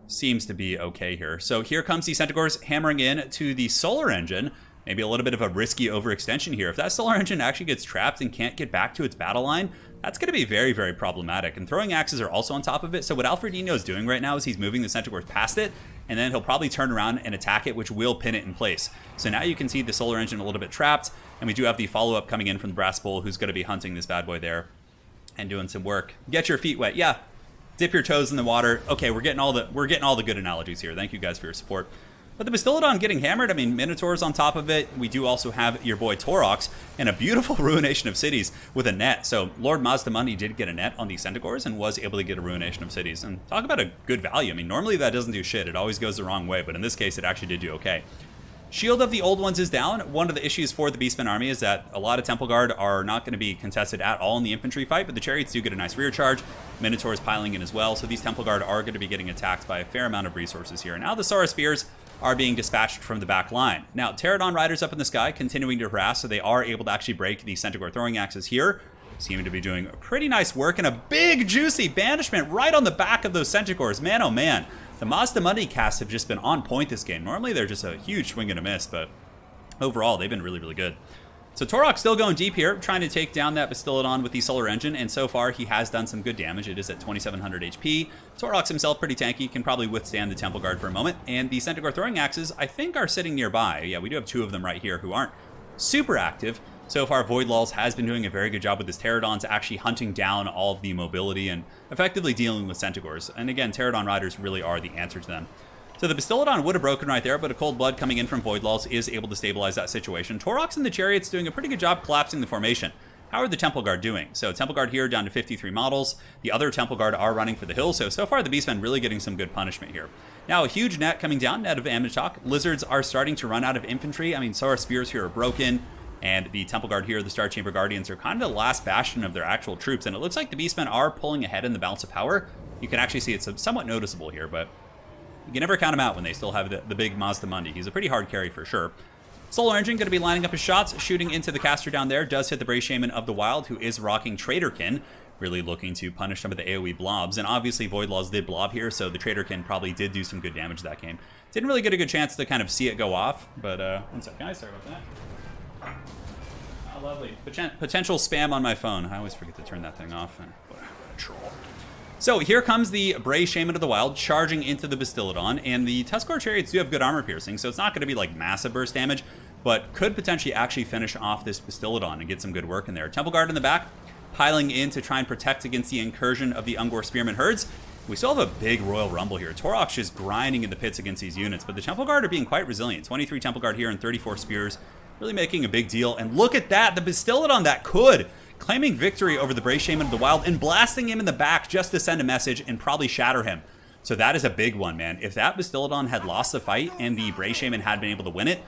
seems to be okay here. So here comes the Centaurs hammering in to the Solar Engine. Maybe a little bit of a risky overextension here. If that Solar Engine actually gets trapped and can't get back to its battle line, that's going to be very, very problematic. And throwing axes are also on top of it. So what Alfredino is doing right now is he's moving the Centaurs past it, and then he'll probably turn around and attack it, which will pin it in place. So now you can see the Solar Engine a little bit trapped, and we do have the follow-up coming in from the Brass Bull, who's going to be hunting this bad boy there and doing some work. Get your feet wet. Yeah, dip your toes in the water. Okay, we're getting all the good analogies here. Thank you guys for your support. But the Bastillodon getting hammered, I mean, Minotaurs on top of it. We do also have your boy Torox and a beautiful Ruination of Cities with a net. So Lord Mazdamundi did get a net on the Centaurs and was able to get a Ruination of Cities. And talk about a good value. I mean, normally that doesn't do shit. It always goes the wrong way. But in this case, it actually did do okay. Shield of the Old Ones is down. One of the issues for the Beastman army is that a lot of Temple Guard are not going to be contested at all in the infantry fight, but the Chariots do get a nice rear charge. Minotaurs piling in as well, so these Temple Guard are going to be getting attacked by a fair amount of resources here. Now the Saurus Spears are being dispatched from the back line. Now, Pterodon Riders up in the sky continuing to harass, so they are able to actually break the Centaur throwing axes here. Seem to be doing pretty nice work, and a big, juicy banishment right on the back of those Centaurs. Man, oh man. The Mazdamundi casts have just been on point this game. Normally, they're just a huge swing and a miss, but overall, they've been really, really good. So Torox still going deep here, trying to take down that Bastillodon with the Solar Engine, and so far he has done some good damage. It is at 2700 HP. Torox himself pretty tanky, can probably withstand the Temple Guard for a moment, and the Centaur throwing axes, I think, are sitting nearby. Yeah, we do have 2 of them right here who aren't super active. So far, Voidlolz has been doing a very good job with his Pterodons, actually hunting down all of the mobility and effectively dealing with Centaurs. And again, Pterodon Riders really are the answer to them. So the Bastillodon would have broken right there, but a Cold Blood coming in from Voidlolz is able to stabilize that situation. Torox and the Chariots doing a pretty good job collapsing the formation. How are the Temple Guard doing? So Temple Guard here down to 53 models. The other Temple Guard are running for the hill, so far the Beastmen really getting some good punishment here. Now a huge net coming down, net of Amnichok. Lizards are starting to run out of infantry. I mean, Saurus Spears here are broken. And the Temple Guard here, the Star Chamber Guardians, are kind of the last bastion of their actual troops. And it looks like the Beastmen are pulling ahead in the balance of power. You can actually see it's somewhat noticeable here, but you can never count them out when they still have the big Mazdamundi. He's a pretty hard carry for sure. Solar Engine going to be lining up his shots, shooting into the caster down there. Does hit the Brave Shaman of the Wild, who is rocking Traderkin, really looking to punish some of the AoE blobs. And obviously Voidlolz did blob here, so the Traderkin probably did do some good damage that game. Didn't really get a good chance to kind of see it go off, but one second, guys, sorry about that. Oh, lovely. Potential spam on my phone. I always forget to turn that thing off. Troll. So here comes the Brave Shaman of the Wild charging into the Bastillodon, and the Tuskor Chariots do have good armor piercing, so it's not going to be like massive burst damage, but could potentially actually finish off this Bastillodon and get some good work in there. Temple Guard in the back, piling in to try and protect against the incursion of the Ungor Spearman herds. We still have a big Royal Rumble here. Torox is grinding in the pits against these units, but the Temple Guard are being quite resilient. 23 Temple Guard here and 34 Spears. Really making a big deal. And look at that, the Bastillodon that could. Claiming victory over the Brave Shaman of the Wild and blasting him in the back just to send a message and probably shatter him. So that is a big one, man. If that Bastillodon had lost the fight and the Brave Shaman had been able to win it,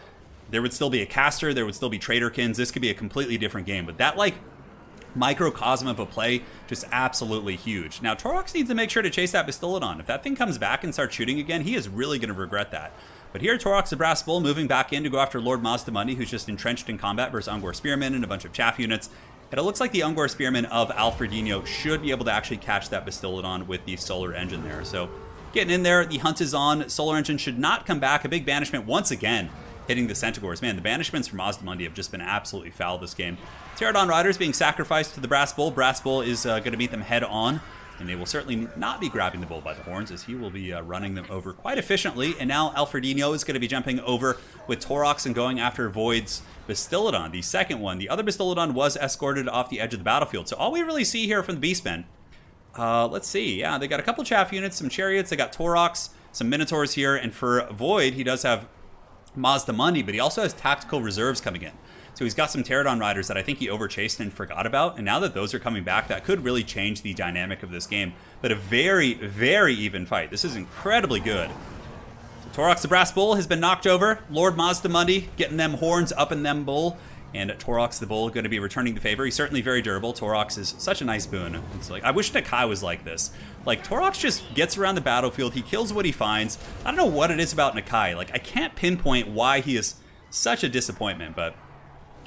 there would still be a caster, there would still be Traderkins. This could be a completely different game. But that, like, microcosm of a play, just absolutely huge. Now, Torox needs to make sure to chase that Bastillodon. If that thing comes back and starts shooting again, he is really going to regret that. But here, Torox the Brass Bull moving back in to go after Lord Mazdamundi, who's just entrenched in combat versus Ungor Spearmen and a bunch of chaff units. And it looks like the Ungor Spearmen of Alfredino should be able to actually catch that Bastillodon with the Solar Engine there. So getting in there, the hunt is on. Solar Engine should not come back. A big banishment once again hitting the Centaurs. Man, the banishments from Mazdamundi have just been absolutely foul this game. Pterodon Riders being sacrificed to the Brass Bull. Brass Bull is going to meet them head on. And they will certainly not be grabbing the bull by the horns, as he will be running them over quite efficiently. And now Alfredino is going to be jumping over with Torox and going after Void's Bastillodon, the second one. The other Bastillodon was escorted off the edge of the battlefield. So all we really see here from the Beastmen, let's see. Yeah, they got a couple chaff units, some chariots. They got Torox, some Minotaurs here. And for Void, he does have Mazdamundi, but he also has tactical reserves coming in. So he's got some Pterodon Riders that I think he overchased and forgot about. And now that those are coming back, that could really change the dynamic of this game. But a very, very even fight. This is incredibly good. So Torox the Brass Bull has been knocked over. Lord Mazdamundi getting them horns up in them bull. And Torox the Bull going to be returning the favor. He's certainly very durable. Torox is such a nice boon. It's like, I wish Nakai was like this. Like, Torox just gets around the battlefield. He kills what he finds. I don't know what it is about Nakai. Like, I can't pinpoint why he is such a disappointment, but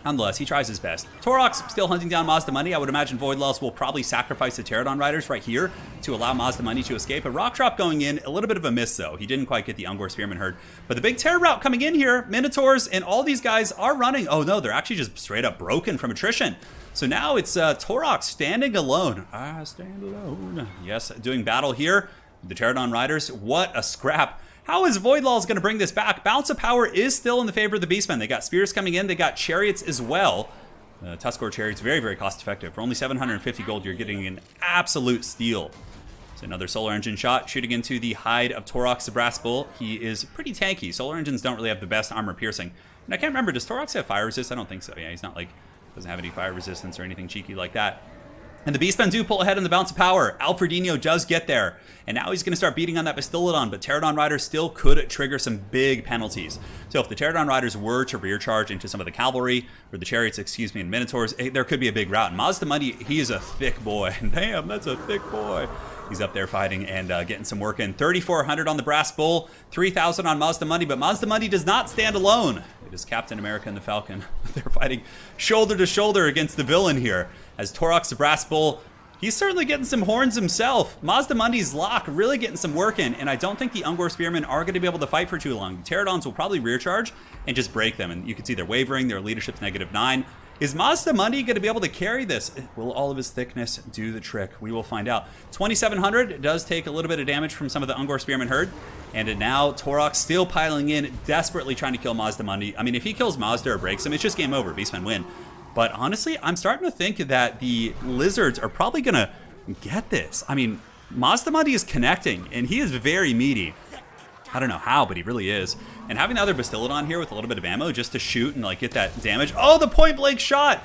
nonetheless, he tries his best. Torox still hunting down Mazda Money. I would imagine Voidlolz will probably sacrifice the Pterodon Riders right here to allow Mazda Money to escape. A Rock Drop going in, a little bit of a miss though. He didn't quite get the Ungor Spearman herd. But the big Terror route coming in here, Minotaurs and all these guys are running. Oh no, they're actually just straight up broken from attrition. So now it's Torox standing alone. I stand alone. Yes, doing battle here. The Pterodon Riders, what a scrap. How is Voidlolz going to bring this back? Balance of power is still in the favor of the Beastmen. They got spears coming in. They got chariots as well. Tuskor chariots, very, very cost effective. For only 750 gold, you're getting an absolute steal. So another solar engine shot shooting into the hide of Torox the Brass Bull. He is pretty tanky. Solar engines don't really have the best armor piercing. And I can't remember, does Torox have fire resist? I don't think so. Yeah, he's not like, doesn't have any fire resistance or anything cheeky like that. And the Beastmen do pull ahead in the Balance of Power. Alfredino does get there. And now he's going to start beating on that Bastillodon, but Pterodon Riders still could trigger some big penalties. So if the Pterodon Riders were to rear charge into some of the cavalry, or the chariots, excuse me, and Minotaurs, there could be a big rout. And Mazda Money, he is a thick boy. Damn, that's a thick boy. He's up there fighting and getting some work in. 3,400 on the Brass Bull, 3,000 on Mazda Money, but Mazda Money does not stand alone. It is Captain America and the Falcon. They're fighting shoulder to shoulder against the villain here. As Torox the Brass Bull, he's certainly getting some horns himself. Mazda Money's lock really getting some work in, and I don't think the Ungor Spearmen are going to be able to fight for too long. The Pterodons will probably rear charge and just break them, and you can see they're wavering. Their leadership's -9. Is Mazda Money going to be able to carry this? Will all of his thickness do the trick? We will find out. 2,700 does take a little bit of damage from some of the Ungor Spearman herd. And now Torox still piling in, desperately trying to kill Mazda Money. I mean, if he kills Mazda or breaks him, it's just game over. Beastmen win. But honestly, I'm starting to think that the Lizards are probably going to get this. I mean, Mazda Money is connecting, and he is very meaty. I don't know how, but he really is. And having the other Bastillodon here with a little bit of ammo just to shoot and like get that damage. Oh, the point blank shot!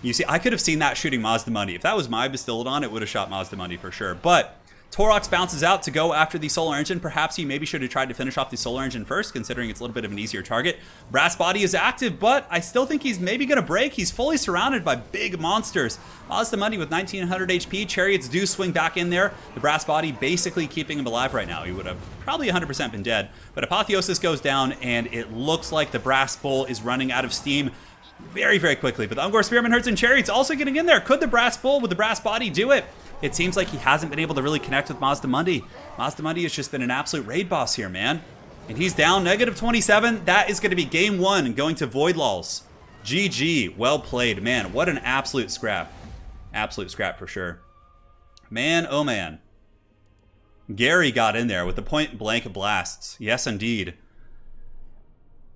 You see, I could have seen that shooting Mazda Money. If that was my Bastillodon, it would have shot Mazda Money for sure. But Torox bounces out to go after the Solar Engine. Perhaps he maybe should have tried to finish off the Solar Engine first, considering it's a little bit of an easier target. Brass Body is active, but I still think he's maybe going to break. He's fully surrounded by big monsters. Mazda Money with 1,900 HP. Chariots do swing back in there. The Brass Body basically keeping him alive right now. He would have probably 100% been dead. But Apotheosis goes down, and it looks like the Brass Bull is running out of steam very, very quickly. But the Ungor Spearman herds and Chariots also getting in there. Could the Brass Bull with the Brass Body do it? It seems like he hasn't been able to really connect with Mazda Money. Mazda Money has just been an absolute raid boss here, man. And he's down -27. That is going to be game 1 going to Voidlolz. GG. Well played. Man, what an absolute scrap. Absolute scrap for sure. Man, oh man. Gary got in there with the point blank blasts. Yes, indeed.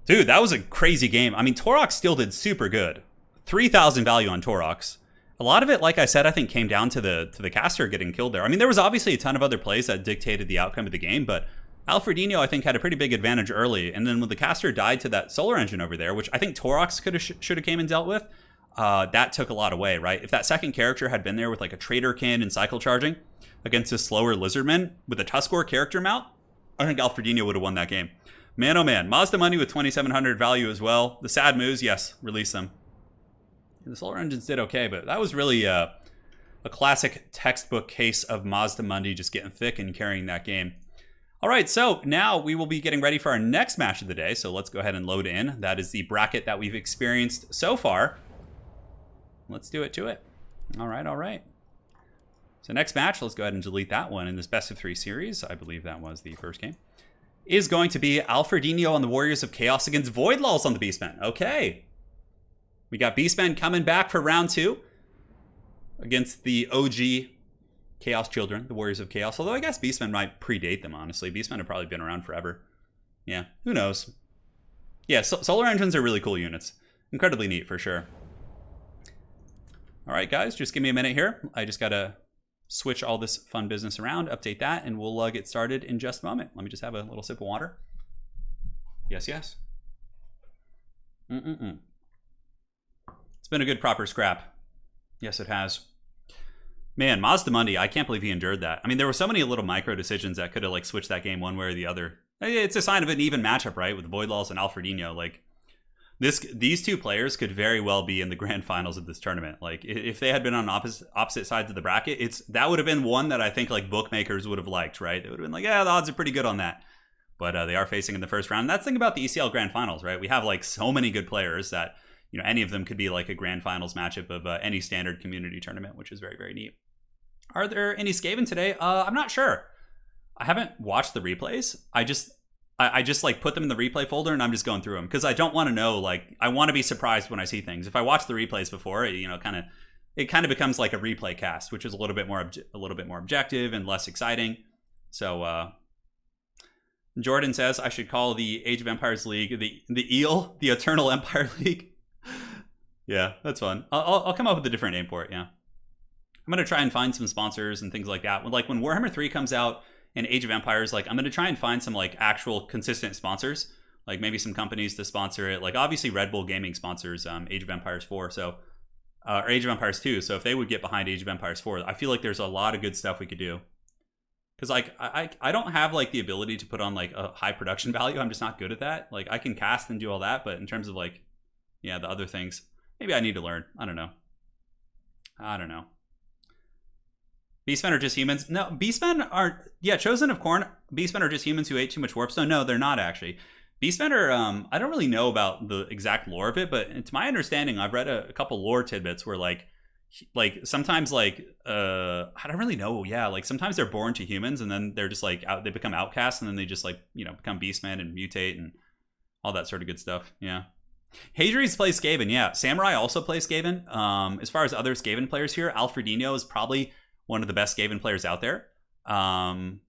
Dude, that was a crazy game. I mean, Torox still did super good. 3,000 value on Torox. A lot of it, like I said, I think came down to the caster getting killed there. I mean, there was obviously a ton of other plays that dictated the outcome of the game, but Alfredino, I think, had a pretty big advantage early. And then when the caster died to that Solar Engine over there, which I think Torox should have came and dealt with, that took a lot away, right? If that second character had been there with like a Trader Can and Cycle Charging against a slower Lizardman with a Tuskor character mount, I think Alfredino would have won that game. Man, oh man. Mazda Money with 2,700 value as well. The sad moves, yes, release them. The Solar Engines did okay, but that was really a classic textbook case of Mazda Money just getting thick and carrying that game. All right, so now we will be getting ready for our next match of the day. So let's go ahead and load in. That is the bracket that we've experienced so far. Let's do it to it. All right, all right. So next match, let's go ahead and delete that one in this best of 3 series. I believe that was the first game. Is going to be Alfredino on the Warriors of Chaos against Voidlolz on the Beastmen. Okay. We got Beastmen coming back for round 2 against the OG Chaos Children, the Warriors of Chaos. Although I guess Beastmen might predate them, honestly. Beastmen have probably been around forever. Yeah, who knows? Yeah, Solar Engines are really cool units. Incredibly neat for sure. All right, guys, just give me a minute here. I just got to switch all this fun business around, update that, and we'll get started in just a moment. Let me just have a little sip of water. Yes, yes. It's been a good proper scrap. Yes, it has. Man, Mazda Money, I can't believe he endured that. I mean, there were so many little micro decisions that could have like switched that game one way or the other. It's a sign of an even matchup, right? With Voidlolz and Alfredino. Like, these two players could very well be in the grand finals of this tournament. Like if they had been on opposite sides of the bracket, that would have been one that I think like bookmakers would have liked, right? They would have been like, yeah, the odds are pretty good on that. But they are facing in the first round. And that's the thing about the ECL grand finals, right? We have like so many good players that, you know, any of them could be like a grand finals matchup of any standard community tournament, which is very, very neat. Are there any Skaven today? I'm not sure. I haven't watched the replays. I just like put them in the replay folder and I'm just going through them because I don't want to know, like, I want to be surprised when I see things. If I watch the replays before, you know, it kind of becomes like a replay cast, which is a little bit more objective and less exciting. So Jordan says I should call the Age of Empires League the EEL, the Eternal Empire League. Yeah, that's fun. I'll come up with a different name for it. Yeah, I'm gonna try and find some sponsors and things like that. Like when Warhammer 3 comes out and Age of Empires, like I'm gonna try and find some like actual consistent sponsors, like maybe some companies to sponsor it. Like obviously Red Bull Gaming sponsors Age of Empires 4, so or Age of Empires 2. So if they would get behind Age of Empires 4, I feel like there's a lot of good stuff we could do. Because like I don't have like the ability to put on like a high production value. I'm just not good at that. Like I can cast and do all that, but in terms of like, yeah, the other things, maybe I need to learn. I don't know. Beastmen are just humans. No, Beastmen aren't. Yeah, Chosen of Corn. Beastmen are just humans who ate too much warpstone. No, they're not actually. Beastmen are. I don't really know about the exact lore of it, but it's my understanding. I've read a couple lore tidbits where like sometimes like I don't really know. Yeah, like sometimes they're born to humans and then they're just like they become outcasts and then they just like, you know, become Beastmen and mutate and all that sort of good stuff. Yeah. Hadries plays Skaven. Yeah, Samurai also plays Skaven. As far as other Skaven players here, Alfredino is probably one of the best Skaven players out there. Falcon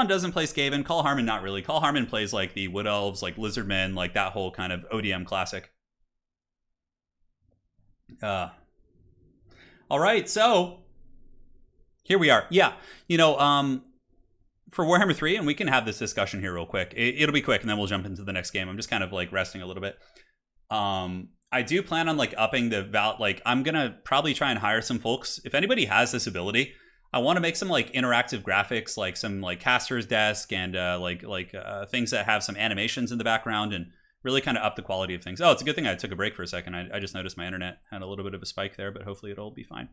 doesn't play Skaven. Carl Harmon, not really. Carl Harmon plays like the Wood Elves, like Lizardmen, like that whole kind of ODM classic. All right, so here we are. Yeah, you know, for Warhammer 3, and we can have this discussion here real quick. It'll be quick, and then we'll jump into the next game. I'm just kind of like resting a little bit. I do plan on like upping the like I'm gonna probably try and hire some folks. If anybody has this ability, I want to make some like interactive graphics, like some like caster's desk and things that have some animations in the background and really kind of up the quality of things. Oh, it's a good thing I took a break for a second. I just noticed my internet had a little bit of a spike there, but hopefully it'll be fine.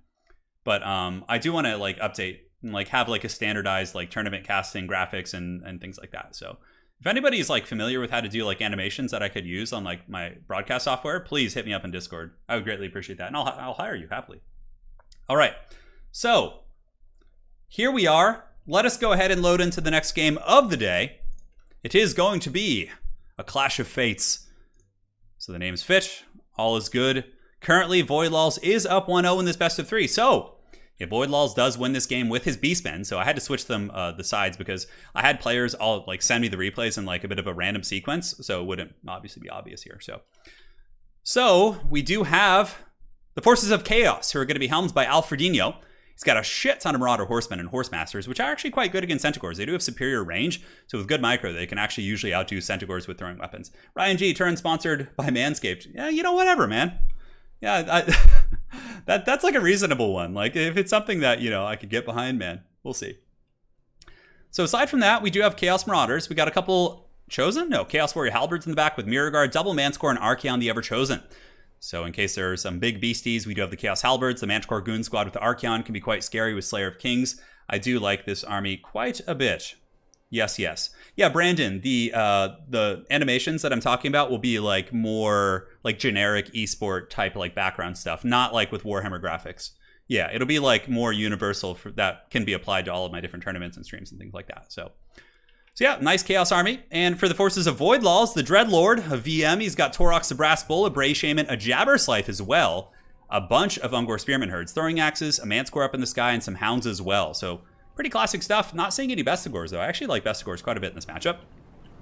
But I do want to like update and like have like a standardized like tournament casting graphics and things like that. So if anybody's like familiar with how to do like animations that I could use on like my broadcast software, please hit me up in Discord. I would greatly appreciate that. And I'll hire you happily. All right. So here we are. Let us go ahead and load into the next game of the day. It is going to be a Clash of Fates. So the name's fit. All is good. Currently, Voidlolz is up 1-0 in this best of 3. So if Voidlolz does win this game with his Beastmen, so I had to switch them the sides because I had players all like send me the replays in like a bit of a random sequence, so it wouldn't obviously be obvious here. So we do have the Forces of Chaos, who are going to be helmed by Alfredino. He's got a shit ton of Marauder Horsemen and Horsemasters, which are actually quite good against Centaurs. They do have superior range, so with good micro, they can actually usually outdo Centaurs with throwing weapons. Ryan G, Turin sponsored by Manscaped. Yeah, you know, whatever, man. Yeah, that's like a reasonable one. Like, if it's something that, you know, I could get behind, man, we'll see. So aside from that, we do have Chaos Marauders. We got a couple Chosen? No, Chaos Warrior Halberds in the back with Mirror Guard, Double Manscore, and Archaon the Ever Chosen. So in case there are some big beasties, we do have the Chaos Halberds. The Manticore Goon Squad with the Archaon can be quite scary with Slayer of Kings. I do like this army quite a bit. Yes, yes. Yeah, Brandon, the animations that I'm talking about will be like more like generic esport type like background stuff, not like with Warhammer graphics. Yeah, it'll be like more universal that can be applied to all of my different tournaments and streams and things like that. So yeah, nice Chaos Army. And for the Forces of Voidlolz, the Dreadlord of VM, he's got Torox the Brass Bull, a Bray Shaman, a Jabberslythe as well, a bunch of Ungor Spearman Herds, Throwing Axes, a Manscore up in the sky, and some Hounds as well. So pretty classic stuff. Not seeing any Bestigors, though. I actually like Bestigors quite a bit in this matchup.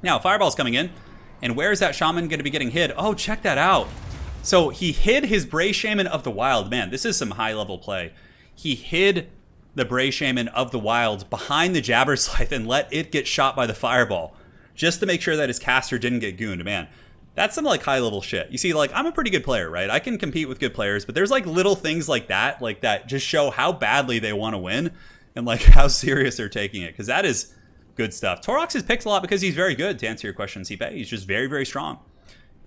Now, Fireball's coming in. And where is that Shaman going to be getting hid? Oh, check that out. So he hid his Bray Shaman of the Wild. Man, this is some high-level play. He hid the Bray Shaman of the Wild behind the Jabberslythe and let it get shot by the Fireball, just to make sure that his caster didn't get gooned. Man, that's some like high-level shit. You see, like, I'm a pretty good player, right? I can compete with good players, but there's like little things like that just show how badly they want to win and like how serious they're taking it, because that is good stuff. Torox is picked a lot because he's very good, to answer your question, Cipe. He's just very, very strong.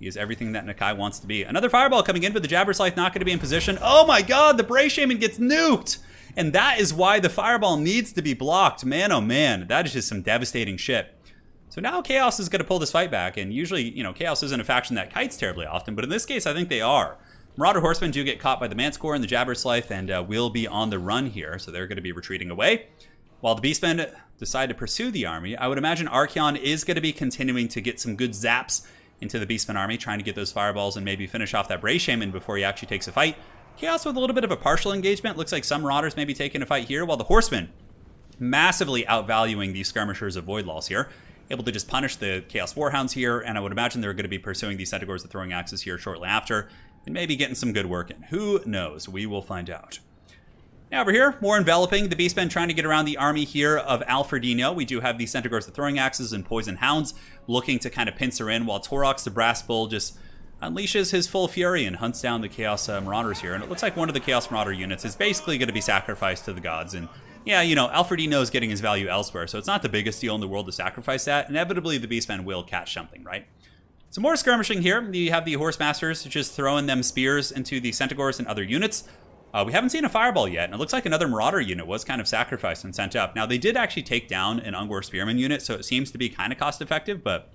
He is everything that Nakai wants to be. Another fireball coming in, but the Jabberslith not going to be in position. Oh my god, the Bray Shaman gets nuked! And that is why the fireball needs to be blocked. Man, oh man, that is just some devastating shit. So now Chaos is going to pull this fight back, and usually, you know, Chaos isn't a faction that kites terribly often, but in this case, I think they are. Marauder Horsemen do get caught by the Manticore and the Jabberslith, and will be on the run here, so they're going to be retreating away. While the Beastmen decide to pursue the army, I would imagine Archaon is going to be continuing to get some good zaps into the Beastman army, trying to get those fireballs and maybe finish off that Bray Shaman before he actually takes a fight. Chaos with a little bit of a partial engagement. Looks like some Marauders may be taking a fight here, while the Horsemen massively outvaluing the Skirmishers of Voidlolz here. Able to just punish the Chaos Warhounds here, and I would imagine they're going to be pursuing the Centaurs, the Throwing Axes here shortly after, and maybe getting some good work in. Who knows? We will find out. Now over here, more enveloping. The Beastmen trying to get around the army here of Alfredino. We do have the Centaurs, the Throwing Axes, and Poison Hounds looking to kind of pincer in, while Torox, the Brass Bull, just unleashes his full fury and hunts down the Chaos Marauders here. And it looks like one of the Chaos Marauder units is basically going to be sacrificed to the gods. And yeah, you know, Alfredino is getting his value elsewhere, so it's not the biggest deal in the world to sacrifice that. Inevitably, the Beastmen will catch something, right? Some more skirmishing here. You have the Horsemasters just throwing them spears into the Centaurs and other units. We haven't seen a fireball yet, and it looks like another Marauder unit was kind of sacrificed and sent up. Now, they did actually take down an Ungor Spearman unit, so it seems to be kind of cost-effective, but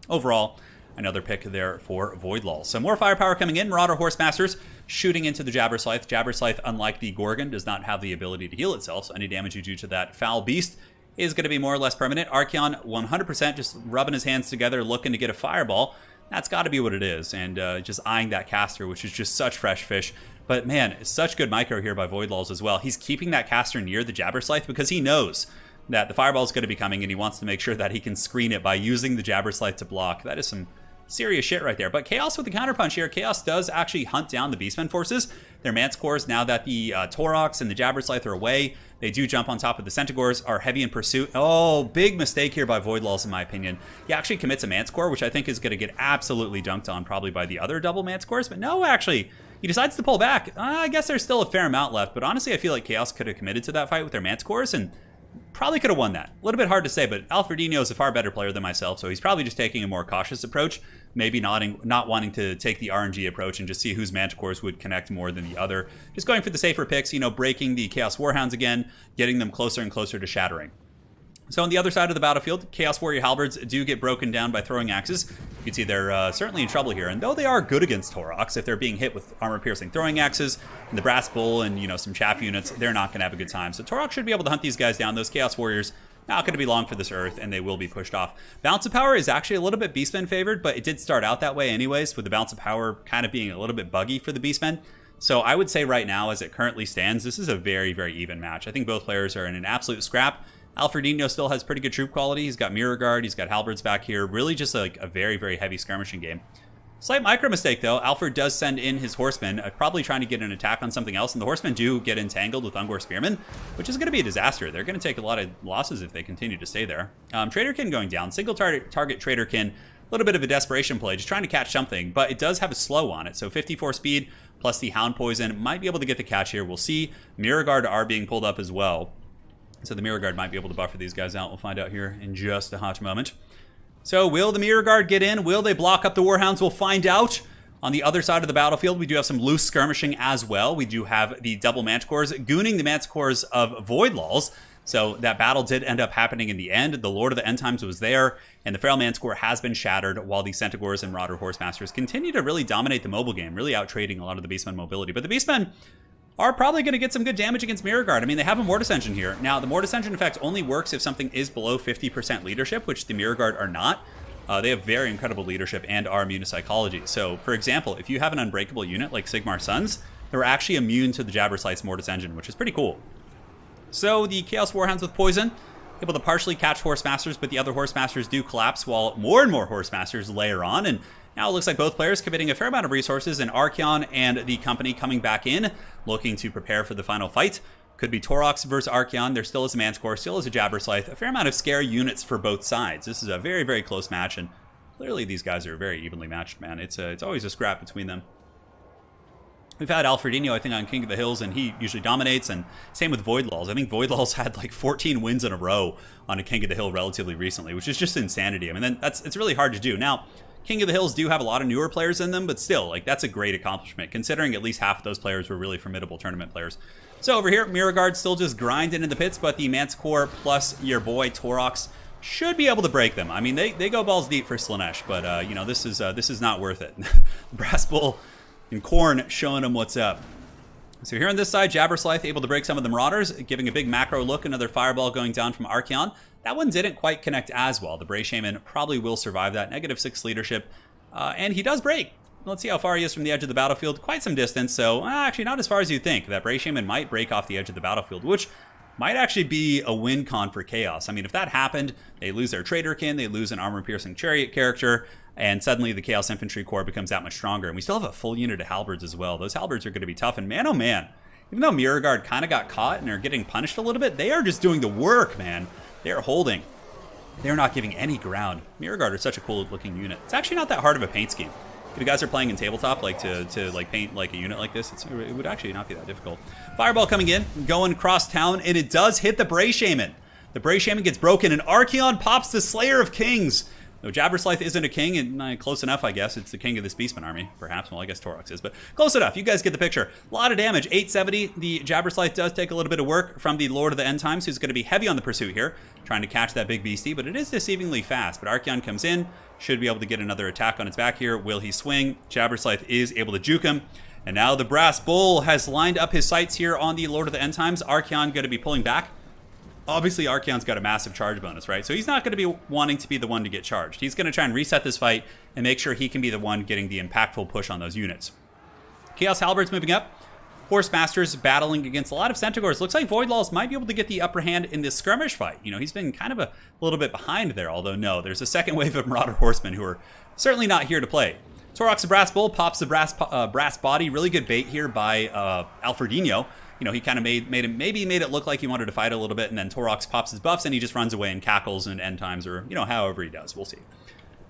overall, another pick there for Voidlolz. So more firepower coming in. Marauder Horsemasters shooting into the Jabberslith. Jabberslith, unlike the Gorgon, does not have the ability to heal itself, so any damage you do to that foul beast is going to be more or less permanent. Archaon, 100% just rubbing his hands together, looking to get a fireball. That's got to be what it is, and just eyeing that caster, which is just such fresh fish. But man, such good micro here by Voidlolz as well. He's keeping that caster near the Jabberslith because he knows that the fireball is going to be coming, and he wants to make sure that he can screen it by using the Jabberslith to block. That is some serious shit right there. But Chaos with the counterpunch here. Chaos does actually hunt down the Beastmen forces. Their Manticores, now that the Torox and the Jabberslith are away, they do jump on top of the Centaurs, are heavy in pursuit. Oh, big mistake here by Voidlolz, in my opinion. He actually commits a Manticore, which I think is going to get absolutely dunked on probably by the other double Manticores. But no, actually, he decides to pull back. I guess there's still a fair amount left, but honestly, I feel like Chaos could have committed to that fight with their Manticores and probably could have won that. A little bit hard to say, but Alfredino is a far better player than myself, so he's probably just taking a more cautious approach, maybe not wanting to take the RNG approach and just see whose Manticores would connect more than the other. Just going for the safer picks, you know, breaking the Chaos Warhounds again, getting them closer and closer to shattering. So on the other side of the battlefield, Chaos Warrior Halberds do get broken down by throwing axes. You can see they're certainly in trouble here, and though they are good against Torox, if they're being hit with armor-piercing throwing axes, and the Brass Bull and, you know, some chaff units, they're not going to have a good time. So Torox should be able to hunt these guys down. Those Chaos Warriors not going to be long for this earth, and they will be pushed off. Balance of Power is actually a little bit Beastmen favored, but it did start out that way anyways, with the Balance of Power kind of being a little bit buggy for the Beastmen. So I would say right now, as it currently stands, this is a very, very even match. I think both players are in an absolute scrap. Alfredino still has pretty good troop quality. He's got Mirror Guard, he's got Halberds back here. Really just like a very, very heavy skirmishing game. Slight micro mistake though. Alfred does send in his Horsemen, probably trying to get an attack on something else, and the Horsemen do get entangled with Ungor Spearmen, which is going to be a disaster. They're going to take a lot of losses if they continue to stay there. Traderkin going down. Single target Traderkin. A little bit of a desperation play, just trying to catch something, but it does have a slow on it, so 54 speed plus the Hound Poison might be able to get the catch here. We'll see. Mirror Guard are being pulled up as well. So the Mirror Guard might be able to buffer these guys out. We'll find out here in just a hot moment. So will the Mirror Guard get in? Will they block up the Warhounds? We'll find out. On the other side of the battlefield, we do have some loose skirmishing as well. We do have the double Manticores gooning the Manticores of Voidlolz. So that battle did end up happening in the end. The Lord of the End Times was there, and the Feral Manticore has been shattered, while the Centaurs and Marauder Horsemasters continue to really dominate the mobile game, really out-trading a lot of the Beastmen mobility. But the Beastmen are probably going to get some good damage against Mirror Guard. I mean, they have a Mortis Engine here. Now, the Mortis Engine effect only works if something is below 50% leadership, which the Mirror Guard are not. They have very incredible leadership and are immune to psychology. So, for example, if you have an unbreakable unit like Sigmar Suns, they're actually immune to the Jabberslith's Mortis Engine, which is pretty cool. So, the Chaos Warhounds with Poison, able to partially catch Horsemasters, but the other Horsemasters do collapse while more and more Horsemasters layer on, and now it looks like both players committing a fair amount of resources, and Archaon and the company coming back in, looking to prepare for the final fight. Could be Torox versus Archaon. There still is a Manticore, still is a Jabberslith. A fair amount of scare units for both sides. This is a very, very close match, and clearly these guys are very evenly matched, man. It's always a scrap between them. We've had Alfredino, I think, on King of the Hills, and he usually dominates, and same with Voidlolz. I think Voidlolz had like 14 wins in a row on a King of the Hill relatively recently, which is just insanity. I mean, it's really hard to do. Now, King of the Hills do have a lot of newer players in them, but still, like, that's a great accomplishment, considering at least half of those players were really formidable tournament players. So over here, Mirrorguard still just grinding in the pits, but the Manticore plus your boy Torox should be able to break them. I mean, they go balls deep for Slaanesh, but, you know, this is not worth it. Brass Bull and Korn showing them what's up. So here on this side, Jabberslythe able to break some of the Marauders, giving a big macro look, another Fireball going down from Archaon. That one didn't quite connect as well. The Bray Shaman probably will survive that. -6 leadership, and he does break. Let's see how far he is from the edge of the battlefield. Quite some distance, so actually not as far as you think. That Bray Shaman might break off the edge of the battlefield, which might actually be a win con for Chaos. I mean, if that happened, they lose their Traderkin, they lose an armor-piercing Chariot character, and suddenly the Chaos Infantry Corps becomes that much stronger. And we still have a full unit of Halberds as well. Those Halberds are going to be tough, and man, oh man, even though Mirrorguard kind of got caught and are getting punished a little bit, they are just doing the work, man. They are holding. They're not giving any ground. Mirrorguard are such a cool-looking unit. It's actually not that hard of a paint scheme. If you guys are playing in tabletop, like to like paint like a unit like this, it would actually not be that difficult. Fireball coming in, going across town, and it does hit the Bray Shaman. The Bray Shaman gets broken, and Archaon pops the Slayer of Kings. No, Jabberslythe isn't a king, and close enough, I guess. It's the king of this Beastman army, perhaps. Well, I guess Torox is, but close enough. You guys get the picture. A lot of damage. 870. The Jabberslythe does take a little bit of work from the Lord of the End Times, who's going to be heavy on the pursuit here, trying to catch that big beastie, but it is deceivingly fast. But Archaon comes in, should be able to get another attack on its back here. Will he swing? Jabberslythe is able to juke him. And now the Brass Bull has lined up his sights here on the Lord of the End Times. Archaon going to be pulling back. Obviously, Archaon's got a massive charge bonus, right? So he's not going to be wanting to be the one to get charged. He's going to try and reset this fight and make sure he can be the one getting the impactful push on those units. Chaos Halberds moving up. Horse Masters battling against a lot of Centaurs. Looks like Voidlolz might be able to get the upper hand in this skirmish fight. You know, he's been kind of a little bit behind there, although no, there's a second wave of Marauder Horsemen who are certainly not here to play. Torox the Brass Bull pops the brass body. Really good bait here by Alfredino. You know, he kind of made it look like he wanted to fight a little bit, and then Torox pops his buffs, and he just runs away and cackles in end times, or, you know, however he does. We'll see.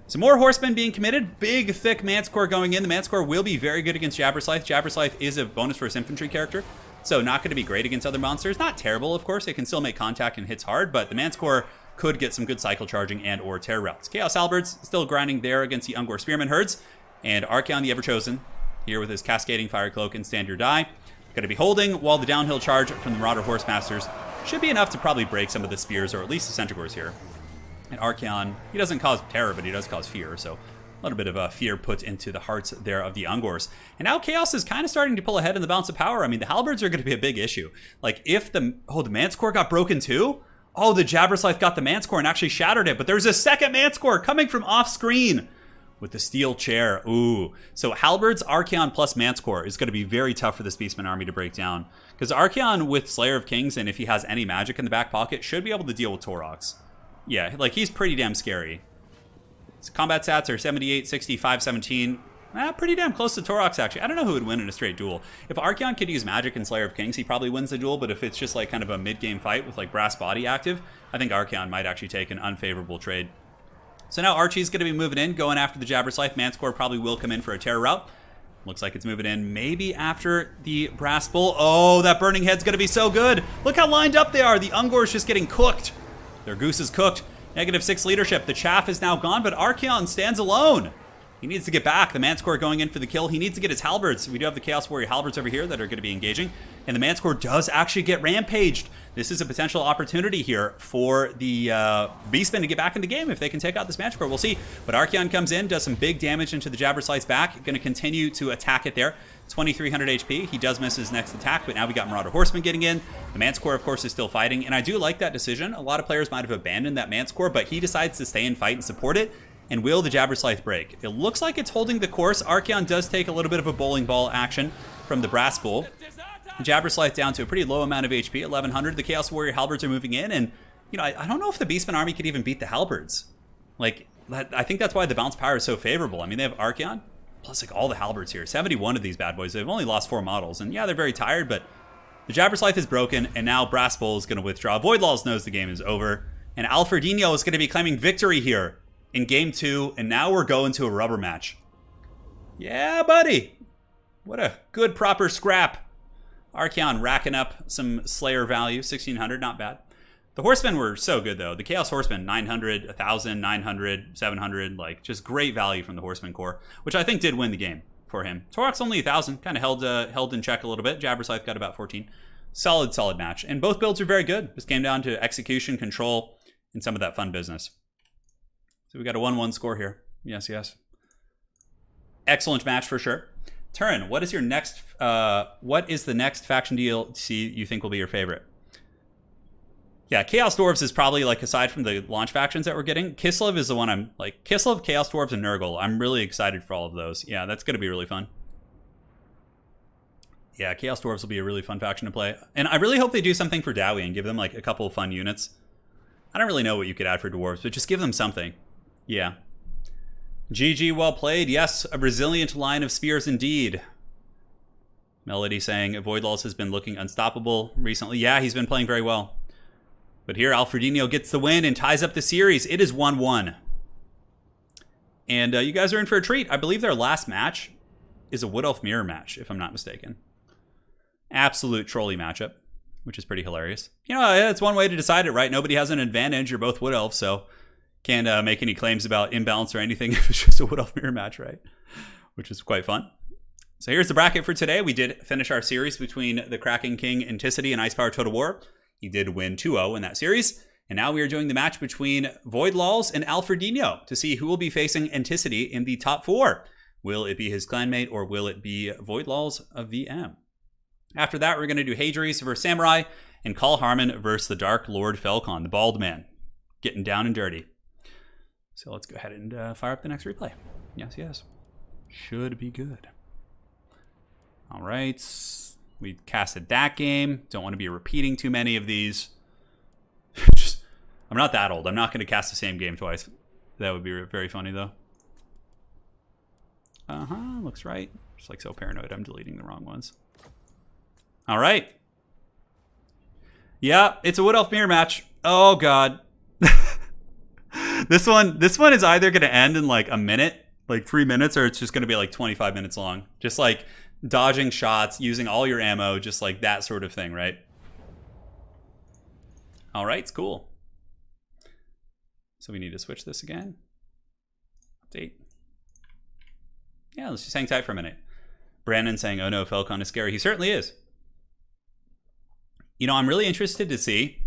Some more Horsemen being committed. Big, thick Manticore going in. The Manticore will be very good against Jabberslythe. Jabberslythe is a bonus for his infantry character, so not going to be great against other monsters. Not terrible, of course. It can still make contact and hits hard, but the Manticore could get some good cycle charging and or terror routes. Chaos Halberds still grinding there against the Ungor Spearman herds, and Archaon the Everchosen here with his Cascading Fire Cloak and Stand Your Die. Going to be holding, while the downhill charge from the Marauder Horsemasters should be enough to probably break some of the spears, or at least the Centaurs here. And Archaon, he doesn't cause terror, but he does cause fear, so a little bit of fear put into the hearts there of the Ungors. And now Chaos is kind of starting to pull ahead in the balance of power. I mean, the Halberds are going to be a big issue. Like, if the Manticore got broken too? Oh, the Jabberslythe got the Manticore and actually shattered it, but there's a second Manticore coming from off-screen with the steel chair. Ooh. So Halberds, Archaon plus Manticore is going to be very tough for this Beastman army to break down. Because Archaon with Slayer of Kings, and if he has any magic in the back pocket, should be able to deal with Torox. Yeah, like, he's pretty damn scary. His combat stats are 78, 65, 17. Pretty damn close to Torox, actually. I don't know who would win in a straight duel. If Archaon could use magic and Slayer of Kings, he probably wins the duel, but if it's just like kind of a mid-game fight with like Brass Body active, I think Archaon might actually take an unfavorable trade. So now Archie's going to be moving in, going after the Jabberslythe. Manticore probably will come in for a terror route. Looks like it's moving in maybe after the Brass Bull. Oh, that Burning Head's going to be so good. Look how lined up they are. The Ungor's just getting cooked. Their goose is cooked. -6 leadership. The chaff is now gone, but Archaon stands alone. He needs to get back. The Manticore going in for the kill. He needs to get his Halberds. We do have the Chaos Warrior Halberds over here that are going to be engaging. And the Manticore does actually get rampaged. This is a potential opportunity here for the Beastmen to get back in the game if they can take out this Manticore. We'll see. But Archaon comes in, does some big damage into the Jabberslythe's back. Going to continue to attack it there. 2,300 HP. He does miss his next attack, but now we got Marauder Horseman getting in. The Manticore, of course, is still fighting. And I do like that decision. A lot of players might have abandoned that Manticore, but he decides to stay and fight and support it. And will the Jabberslythe break? It looks like it's holding the course. Archaon does take a little bit of a bowling ball action from the Brass Bull. Jabberslythe down to a pretty low amount of HP, 1,100. The Chaos Warrior Halberds are moving in, and you know, I don't know if the Beastman army could even beat the Halberds. Like, I think that's why the bounce power is so favorable. I mean, they have Archaon, plus like all the Halberds here. 71 of these bad boys. They've only lost 4 models, and yeah, they're very tired, but the Jabberslythe is broken, and now Brass Bull is going to withdraw. Voidlolz knows the game is over, and Alfredino is going to be claiming victory here in Game 2, and now we're going to a rubber match. Yeah, buddy. What a good proper scrap. Archeon racking up some Slayer value, 1600, not bad. The Horsemen were so good, though. The Chaos Horsemen, 900, 1,000, 900, 700, like, just great value from the Horseman core, which I think did win the game for him. Torok's only 1,000, kind of held in check a little bit. Jabberscythe got about 14. Solid match. And both builds are very good. Just came down to execution, control, and some of that fun business. So we got a 1-1 score here. Yes. Excellent match for sure. Turin, what is your next? What is the next faction DLC you think will be your favorite? Yeah, Chaos Dwarves is probably, like, aside from the launch factions that we're getting, Kislev is the one I'm, like, Kislev, Chaos Dwarves, and Nurgle. I'm really excited for all of those. Yeah, that's going to be really fun. Yeah, Chaos Dwarves will be a really fun faction to play. And I really hope they do something for Dowie and give them, like, a couple of fun units. I don't really know what you could add for Dwarves, but just give them something. Yeah. GG, well played. Yes, a resilient line of spears indeed. Melody saying Voidlolz has been looking unstoppable recently. Yeah, he's been playing very well. But here, Alfredino gets the win and ties up the series. It is 1-1. And you guys are in for a treat. I believe their last match is a Wood Elf Mirror match, if I'm not mistaken. Absolute trolley matchup, which is pretty hilarious. You know, that's one way to decide it, right? Nobody has an advantage. You're both Wood Elves, so can't make any claims about imbalance or anything. It's just a Wood Elf Mirror match, right? Which is quite fun. So here's the bracket for today. We did finish our series between the Kraken King, Enticity, and IcepowerTW. He did win 2-0 in that series. And now we are doing the match between Voidlolz and Alfredino to see who will be facing Enticity in the top 4. Will it be his clanmate or will it be Voidlolz of VM? After that, we're going to do Hadries versus Samurai and Carl Harmon versus the Dark Lord Falcon, the bald man, getting down and dirty. So let's go ahead and fire up the next replay. Yes. Should be good. All right. We casted that game. Don't want to be repeating too many of these. I'm not that old. I'm not going to cast the same game twice. That would be very funny, though. Looks right. Just like so paranoid, I'm deleting the wrong ones. All right. Yeah, it's a Wood Elf Mirror match. Oh, God. This one is either going to end in like a minute, like 3 minutes, or it's just going to be like 25 minutes long. Just like dodging shots, using all your ammo, just like that sort of thing, right? All right, it's cool. So we need to switch this again. Update. Yeah, let's just hang tight for a minute. Brandon saying, oh no, Falcon is scary. He certainly is. You know, I'm really interested to see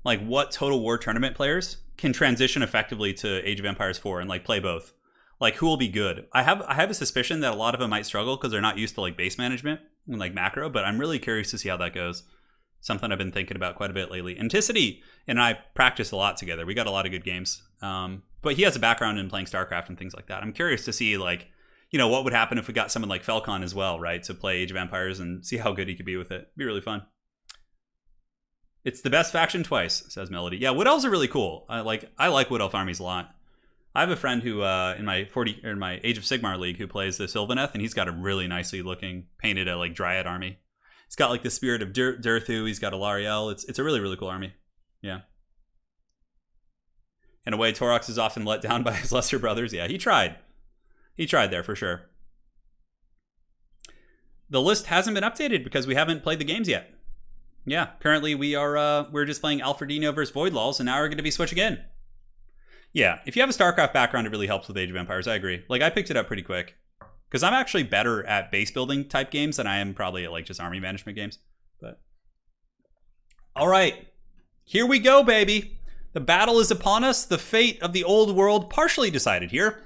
like what Total War tournament players can transition effectively to Age of Empires 4 and like play both. Like who will be good? I have a suspicion that a lot of them might struggle because they're not used to like base management and like macro, but I'm really curious to see how that goes. Something I've been thinking about quite a bit lately. Enticity and I practice a lot together. We got a lot of good games. But he has a background in playing StarCraft and things like that. I'm curious to see like, you know, what would happen if we got someone like Falcon as well, right? To play Age of Empires and see how good he could be with it. It'd be really fun. It's the best faction twice, says Melody. Yeah, Wood Elves are really cool. I like Wood Elf armies a lot. I have a friend who in my Age of Sigmar league who plays the Sylvaneth, and he's got a really nicely looking painted like Dryad army. He's got like the Spirit of Durthu. He's got a Lariel. It's a really, really cool army. Yeah. In a way, Torox is often let down by his lesser brothers. Yeah, he tried. He tried there for sure. The list hasn't been updated because we haven't played the games yet. Yeah, currently we're just playing Alfredino versus Voidlolz, and now we're going to be switching in. Yeah, if you have a StarCraft background, it really helps with Age of Empires. I agree. Like I picked it up pretty quick because I'm actually better at base building type games than I am probably at like just army management games. But all right, here we go, baby. The battle is upon us. The fate of the old world partially decided here.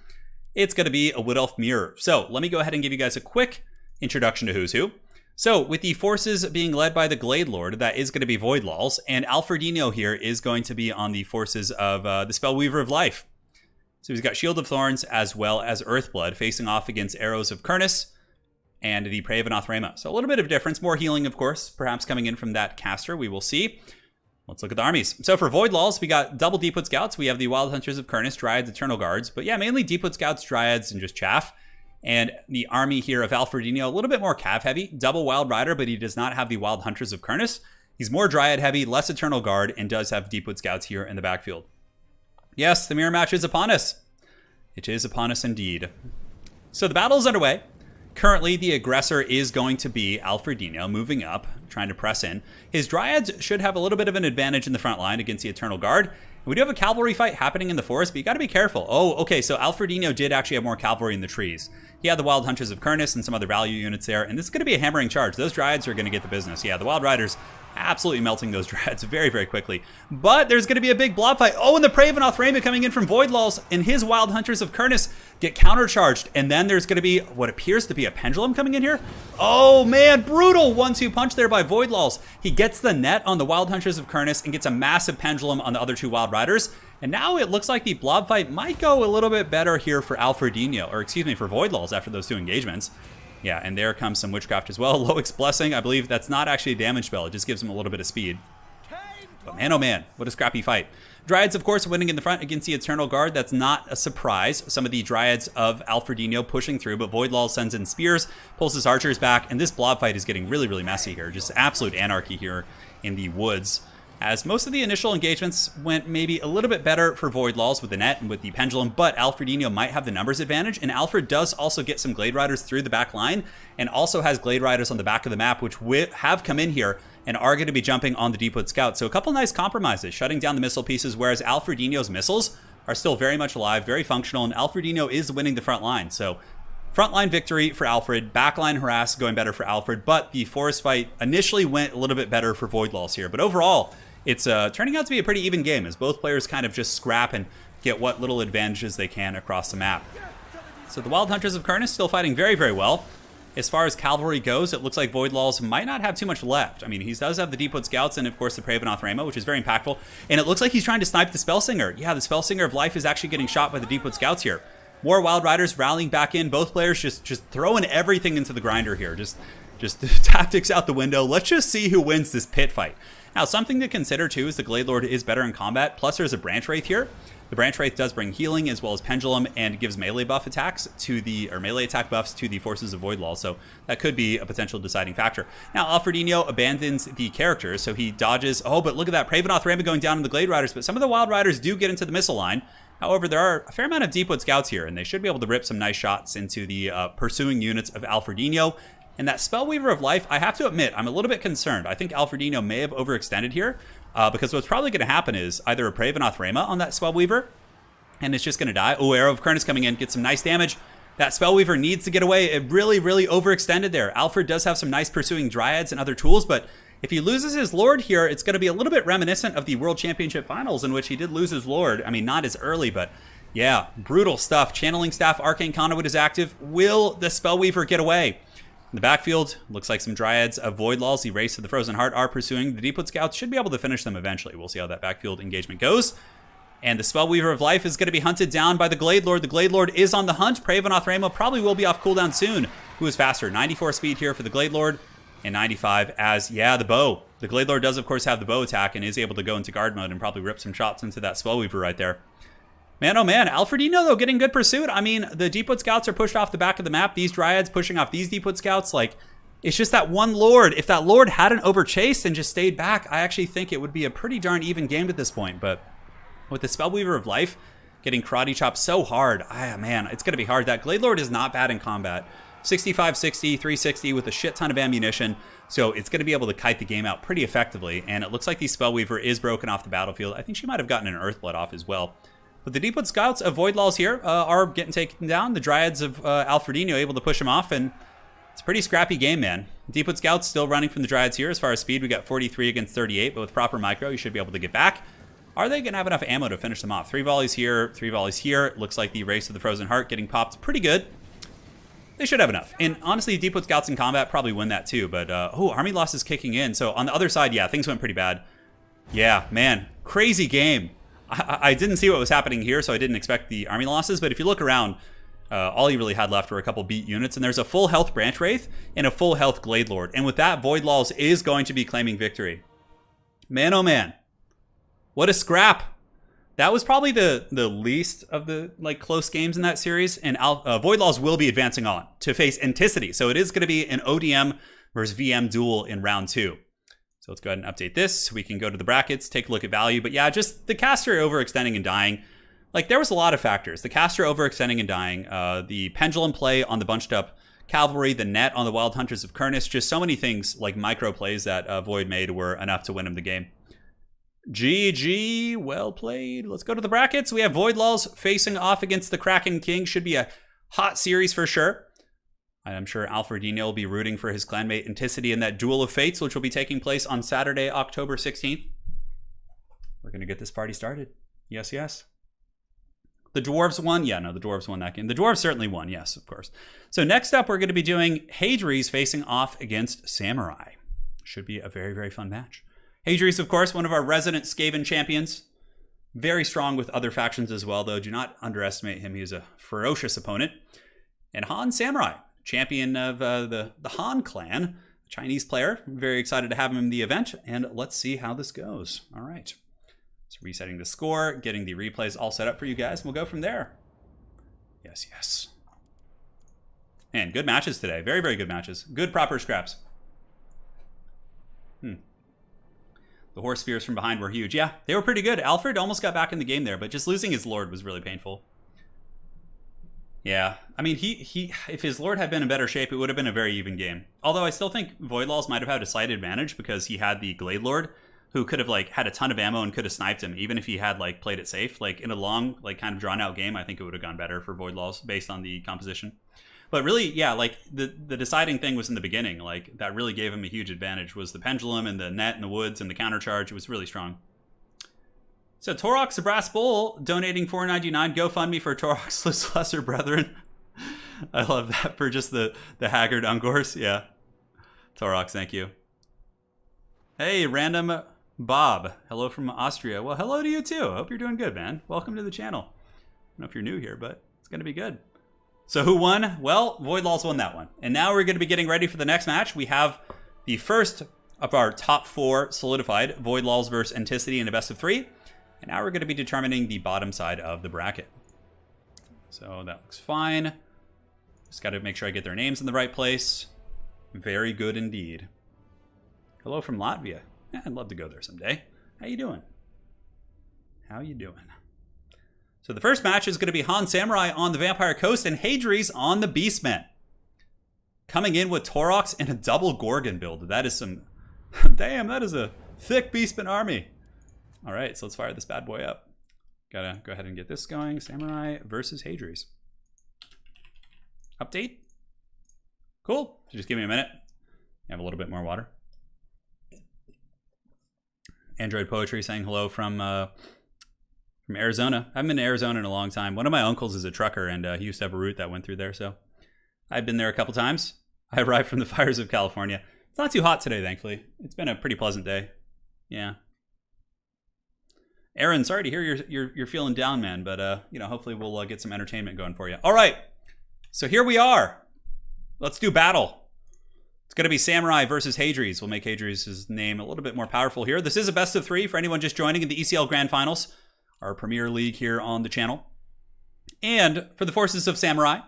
It's going to be a Wood Elf Mirror. So let me go ahead and give you guys a quick introduction to who's who. So with the forces being led by the Glade Lord, that is going to be Voidlolz, and Alfredino here is going to be on the forces of the Spellweaver of Life. So he's got Shield of Thorns as well as Earthblood facing off against Arrows of Kurnus and the Prey of Anathrema. So a little bit of difference, more healing of course, perhaps coming in from that caster, we will see. Let's look at the armies. So for Voidlolz, we got double Deepwood Scouts. We have the Wild Hunters of Kurnus, Dryads, Eternal Guards, but yeah, mainly Deepwood Scouts, Dryads, and just Chaff. And the army here of Alfredino, a little bit more Cav heavy, double Wild Rider, but he does not have the Wild Hunters of Kurnus. He's more Dryad heavy, less Eternal Guard, and does have Deepwood Scouts here in the backfield. Yes, the mirror match is upon us. It is upon us indeed. So the battle is underway. Currently, the aggressor is going to be Alfredino, moving up, trying to press in. His Dryads should have a little bit of an advantage in the front line against the Eternal Guard. We do have a cavalry fight happening in the forest, but you got to be careful. Oh, okay, so Alfredino did actually have more cavalry in the trees. He had the Wild Hunters of Kurnus and some other value units there, and this is going to be a hammering charge. Those Dryads are going to get the business. Yeah, the Wild Riders absolutely melting those Dryads very, very quickly. But there's going to be a big blob fight. Oh, and the Pravenoth Raymond coming in from Voidlolz, and his Wild Hunters of Kurnus get countercharged. And then there's going to be what appears to be a pendulum coming in here. Oh, man, brutal 1-2 punch there by Voidlolz. He gets the net on the Wild Hunters of Kurnus and gets a massive pendulum on the other two Wild Riders. And now it looks like the blob fight might go a little bit better here for Alfredino, or excuse me, for Voidlolz after those two engagements. Yeah, and there comes some Witchcraft as well. Loic's Blessing, I believe that's not actually a damage spell. It just gives him a little bit of speed. But man, oh man, what a scrappy fight. Dryads, of course, winning in the front against the Eternal Guard. That's not a surprise. Some of the Dryads of Alfredino pushing through, but Voidlolz sends in spears, pulls his archers back, and this blob fight is getting really, really messy here. Just absolute anarchy here in the woods. As most of the initial engagements went maybe a little bit better for Voidlolz with the net and with the pendulum, but Alfredino might have the numbers advantage, and Alfred does also get some Glade Riders through the back line, and also has Glade Riders on the back of the map, which have come in here and are going to be jumping on the Deepwood Scout. So a couple nice compromises, shutting down the missile pieces, whereas Alfredino's missiles are still very much alive, very functional, and Alfredino is winning the front line. So frontline victory for Alfred, backline harass going better for Alfred, but the forest fight initially went a little bit better for Voidlolz here. But overall, it's turning out to be a pretty even game as both players kind of just scrap and get what little advantages they can across the map. So the Wild Hunters of Kurnus still fighting very, very well. As far as cavalry goes, it looks like Voidlolz might not have too much left. I mean, he does have the Deepwood Scouts and, of course, the Pravenoth Rainbow, which is very impactful. And it looks like he's trying to snipe the Spellsinger. Yeah, the Spellsinger of Life is actually getting shot by the Deepwood Scouts here. More Wild Riders rallying back in. Both players just throwing everything into the grinder here. Just tactics out the window. Let's just see who wins this pit fight. Now, something to consider, too, is the Glade Lord is better in combat. Plus, there's a Branch Wraith here. The Branch Wraith does bring healing as well as Pendulum and gives melee buff attacks melee attack buffs to the forces of Voidlolz. So that could be a potential deciding factor. Now, Alfredino abandons the characters, so he dodges. Oh, but look at that. Pravenoth Rainbow going down in the Glade Riders, but some of the Wild Riders do get into the missile line. However, there are a fair amount of Deepwood Scouts here, and they should be able to rip some nice shots into the pursuing units of Alfredino. And that Spellweaver of Life, I have to admit, I'm a little bit concerned. I think Alfredino may have overextended here, because what's probably going to happen is either a Pravenoth Rama on that Spellweaver, and it's just going to die. Oh, Arrow of Kurnus coming in, gets some nice damage. That Spellweaver needs to get away. It really, really overextended there. Alfred does have some nice pursuing Dryads and other tools, but if he loses his Lord here, it's going to be a little bit reminiscent of the World Championship Finals, in which he did lose his Lord. I mean, not as early, but yeah, brutal stuff. Channeling Staff, Arcane Conduit is active. Will the Spellweaver get away? In the backfield, looks like some Dryads of Voidlolz, the Race of the Frozen Heart, are pursuing. The Deepwood Scouts should be able to finish them eventually. We'll see how that backfield engagement goes. And the Spellweaver of Life is going to be hunted down by the Glade Lord. The Glade Lord is on the hunt. Pravenoth Rama probably will be off cooldown soon. Who is faster? 94 speed here for the Glade Lord, and 95 as, yeah, the bow. The Glade Lord does, of course, have the bow attack and is able to go into guard mode and probably rip some shots into that Spellweaver right there. Man, oh man, Alfredino, though, getting good pursuit. I mean, the Deepwood Scouts are pushed off the back of the map. These Dryads pushing off these Deepwood Scouts, like, it's just that one Lord. If that Lord hadn't overchased and just stayed back, I actually think it would be a pretty darn even game at this point. But with the Spellweaver of Life getting karate chopped so hard, man, it's going to be hard. That Glade Lord is not bad in combat. 65, 60, 360 with a shit ton of ammunition. So it's going to be able to kite the game out pretty effectively. And it looks like the Spellweaver is broken off the battlefield. I think she might have gotten an Earthblood off as well. But the Deepwood Scouts of Voidlolz here are getting taken down. The Dryads of Alfredino able to push them off, and it's a pretty scrappy game, man. Deepwood Scouts still running from the Dryads here. As far as speed, we got 43 against 38, but with proper micro, you should be able to get back. Are they going to have enough ammo to finish them off? 3 volleys here, 3 volleys here. It looks like the Race of the Frozen Heart getting popped pretty good. They should have enough. And honestly, Deepwood Scouts in combat probably win that too. But, Army loss is kicking in. So on the other side, yeah, things went pretty bad. Yeah, man, crazy game. I didn't see what was happening here, so I didn't expect the Army losses. But if you look around, all he really had left were a couple beat units. And there's a full health Branch Wraith and a full health Glade Lord. And with that, Voidlolz is going to be claiming victory. Man, oh man. What a scrap. That was probably the least of the close games in that series. And Voidlolz will be advancing on to face Enticity. So it is going to be an ODM versus VM duel in round 2. So let's go ahead and update this. We can go to the brackets, take a look at value. But yeah, just the caster overextending and dying. Like, there was a lot of factors. The caster overextending and dying, the pendulum play on the bunched up Cavalry, the net on the Wild Hunters of Kurnus. Just so many things, like micro plays that Void made were enough to win him the game. GG, well played. Let's go to the brackets. We have Voidlolz facing off against the Kraken King. Should be a hot series for sure. I'm sure Alfredino will be rooting for his clanmate Enticity in that Duel of Fates, which will be taking place on Saturday, October 16th. We're going to get this party started. Yes, yes. The Dwarves won? Yeah, no, the Dwarves won that game. The Dwarves certainly won, yes, of course. So next up, we're going to be doing Hadries facing off against Samurai. Should be a very, very fun match. Hadries, of course, one of our resident Skaven champions. Very strong with other factions as well, though. Do not underestimate him. He is a ferocious opponent. And Han Samurai, champion of the Han clan, Chinese player. Very excited to have him in the event, and let's see how this goes. All right. So resetting the score, getting the replays all set up for you guys, and we'll go from there. Yes, yes. And good matches today. Very, very good matches. Good proper scraps. The horse spears from behind were huge. Yeah, they were pretty good. Alfred almost got back in the game there, but just losing his lord was really painful. Yeah, I mean, if his lord had been in better shape, it would have been a very even game. Although I still think Voidlolz might have had a slight advantage because he had the Glade Lord, who could have like had a ton of ammo and could have sniped him, even if he had like played it safe. Like in a long, like kind of drawn out game, I think it would have gone better for Voidlolz based on the composition. But really, yeah, like the deciding thing was in the beginning. Like that really gave him a huge advantage was the pendulum and the net and the woods and the countercharge. It was really strong. So Torox the Brass Bull donating $4.99 GoFundMe for Torox's lesser brethren. I love that for just the haggard Ungors. Yeah, Torox, thank you. Hey, random Bob. Hello from Austria. Well, hello to you too. I hope you're doing good, man. Welcome to the channel. I don't know if you're new here, but it's gonna be good. So who won? Well, Voidlolz won that one. And now we're going to be getting ready for the next match. We have the first of our top 4 solidified, Voidlolz versus Enticity in a best of 3. And now we're going to be determining the bottom side of the bracket. So that looks fine. Just got to make sure I get their names in the right place. Very good indeed. Hello from Latvia. Yeah, I'd love to go there someday. How you doing? How you doing? So the first match is going to be Han Samurai on the Vampire Coast and Hadries on the Beastmen. Coming in with Torox and a double Gorgon build. That is some... Damn, that is a thick Beastmen army. All right, so let's fire this bad boy up. Gotta go ahead and get this going. Samurai versus Hadries. Update. Cool. So just give me a minute. Have a little bit more water. Android Poetry saying hello from Arizona. I haven't been to Arizona in a long time. One of my uncles is a trucker, and he used to have a route that went through there, so I've been there a couple times. I arrived from the fires of California. It's not too hot today, thankfully. It's been a pretty pleasant day. Yeah. Aaron, sorry to hear you're feeling down, man, but you know, hopefully we'll get some entertainment going for you. All right, so here we are. Let's do battle. It's going to be Samurai versus Hadries. We'll make Hadries' name a little bit more powerful here. This is a best of 3 for anyone just joining in the ECL Grand Finals, our premier league here on the channel. And for the forces of Samurai,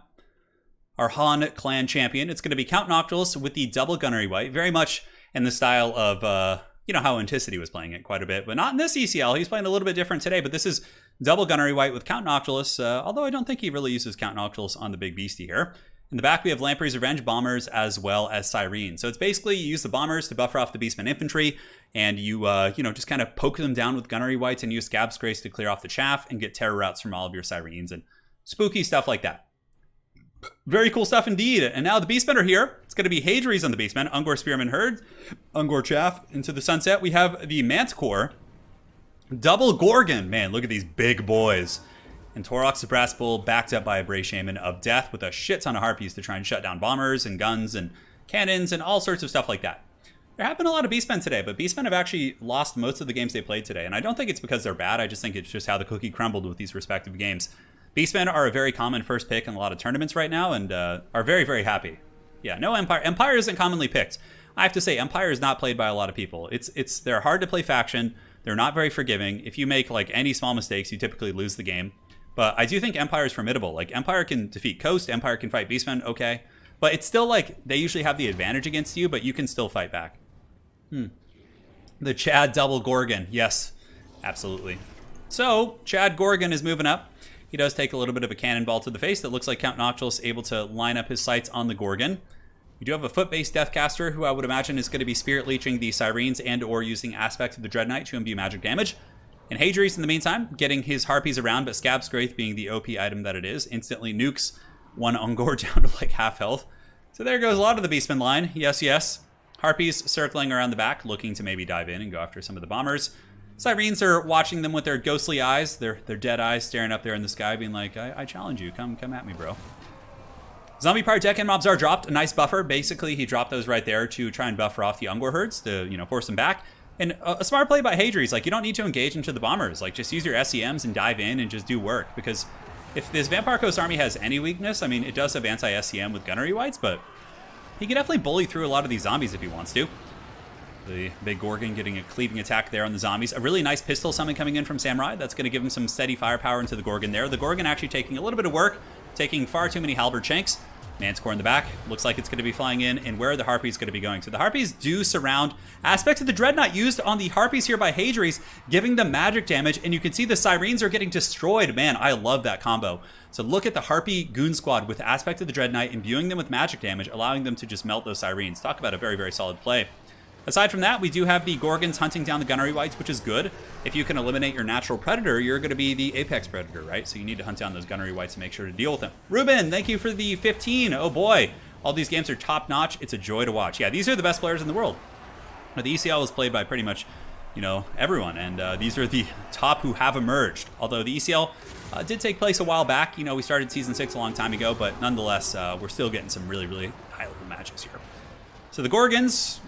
our Han clan champion, it's going to be Count Noctilus with the double gunnery white, very much in the style of, you know, how Enticity was playing it quite a bit, but not in this ECL. He's playing a little bit different today, but this is double gunnery white with Count Noctilus, although I don't think he really uses Count Noctilus on the big beastie here. In the back, we have Lamprey's Revenge bombers as well as Cyrene. So it's basically you use the bombers to buffer off the Beastmen infantry, and you know, just kind of poke them down with gunnery whites and use Scab's Grace to clear off the chaff and get terror routes from all of your Cyrenes and spooky stuff like that. Very cool stuff indeed. And now the Beastmen are here. It's going to be Hadries on the Beastmen, Ungor Spearman Herd, Ungor Chaff into the sunset. We have the Manticore, double Gorgon. Man, look at these big boys. And Torox the Brass Bull backed up by a Bray Shaman of Death with a shit ton of Harpies to try and shut down bombers and guns and cannons and all sorts of stuff like that. There have been a lot of Beastmen today, but Beastmen have actually lost most of the games they played today. And I don't think it's because they're bad. I just think it's just how the cookie crumbled with these respective games. Beastmen are a very common first pick in a lot of tournaments right now and are very, very happy. Yeah, no Empire. Empire isn't commonly picked. I have to say, Empire is not played by a lot of people. They're hard to play faction. They're not very forgiving. If you make like any small mistakes, you typically lose the game. But I do think Empire is formidable. Like, Empire can defeat Coast, Empire can fight Beastmen, okay. But it's still like, they usually have the advantage against you, but you can still fight back. The Chad double Gorgon, yes, absolutely. So, Chad Gorgon is moving up. He does take a little bit of a cannonball to the face. That looks like Count Noctilus able to line up his sights on the Gorgon. We do have a foot-based Deathcaster who I would imagine is going to be Spirit Leeching the Sirens and or using aspects of the Dread Knight to imbue magic damage. And Hadries, in the meantime, getting his Harpies around, but Scab Scraith, being the OP item that it is, instantly nukes one Ungor down to like half health. So there goes a lot of the Beastman line. Yes, yes. Harpies circling around the back, looking to maybe dive in and go after some of the bombers. Sirens are watching them with their ghostly eyes, their dead eyes staring up there in the sky, being like, I challenge you. Come at me, bro. Zombie Pirate Deck and Mobs are dropped. A nice buffer. Basically, he dropped those right there to try and buffer off the Ungor herds to, force them back. And a smart play by Hadries. Like, you don't need to engage into the bombers. Like, just use your SEMs and dive in and just do work. Because if this Vampire Coast army has any weakness, I mean, it does have anti-SEM with Gunnery Whites, but he can definitely bully through a lot of these zombies if he wants to. The big Gorgon getting a cleaving attack there on the zombies. A really nice pistol summon coming in from Samurai. That's going to give him some steady firepower into the Gorgon there. The Gorgon actually taking a little bit of work, taking far too many halberd shanks. Manticore in the back. Looks like it's going to be flying in. And where are the Harpies going to be going? So the Harpies do surround aspects of the Dreadnought used on the Harpies here by Hadries, giving them magic damage. And you can see the Sirens are getting destroyed. Man, I love that combo. So look at the Harpy Goon Squad with aspect of the Dread Knight, imbuing them with magic damage, allowing them to just melt those Sirens. Talk about a very, very solid play. Aside from that, we do have the Gorgons hunting down the Gunnery Whites, which is good. If you can eliminate your natural predator, you're going to be the apex predator, right? So you need to hunt down those Gunnery Whites and make sure to deal with them. Ruben, thank you for the 15. Oh boy, all these games are top-notch. It's a joy to watch. Yeah, these are the best players in the world. The ECL is played by pretty much, everyone, and these are the top who have emerged. Although the ECL did take place a while back. We started Season 6 a long time ago, but nonetheless, we're still getting some really, really high-level matches here. So the Gorgons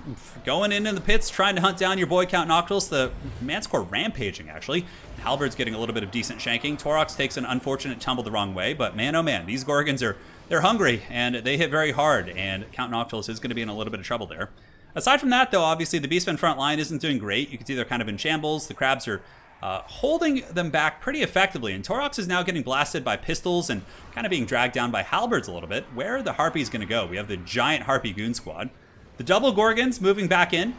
going into the pits, trying to hunt down your boy Count Noctilus. The Manticore rampaging, actually. Halberd's getting a little bit of decent shanking. Torox takes an unfortunate tumble the wrong way, but man, oh man, these Gorgons they're hungry, and they hit very hard, and Count Noctilus is going to be in a little bit of trouble there. Aside from that, though, obviously the Beastmen front line isn't doing great. You can see they're kind of in shambles. The Crabs are holding them back pretty effectively, and Torox is now getting blasted by pistols and kind of being dragged down by halberds a little bit. Where are the Harpies going to go? We have the giant Harpy Goon Squad. The double Gorgons moving back in,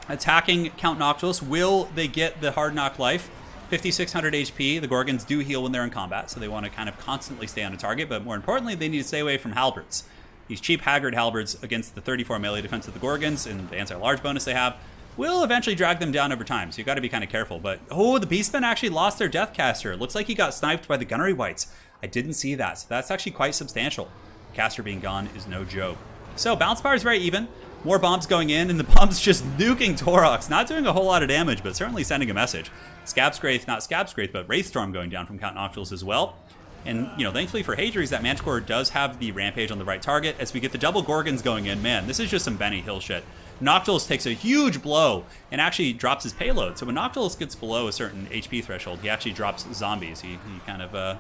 attacking Count Noctilus. Will they get the hard knock life? 5,600 HP. The Gorgons do heal when they're in combat, so they want to kind of constantly stay on a target, but more importantly, they need to stay away from halberds. These cheap Haggard halberds against the 34 melee defense of the Gorgons and the anti-large bonus they have will eventually drag them down over time, so you got to be kind of careful. But, oh, the Beastmen actually lost their Deathcaster. It looks like he got sniped by the Gunnery Whites. I didn't see that, so that's actually quite substantial. Caster being gone is no joke. So, bounce power is very even. More bombs going in, and the bombs just nuking Torox. Not doing a whole lot of damage, but certainly sending a message. Scab Scraith, not Scab Scraith, but Wraithstorm going down from Count Noctilus as well. And, thankfully for Hadries, that Manticore does have the Rampage on the right target. As we get the double Gorgons going in, man, this is just some Benny Hill shit. Noctilus takes a huge blow and actually drops his payload. So when Noctilus gets below a certain HP threshold, he actually drops zombies. He kind of,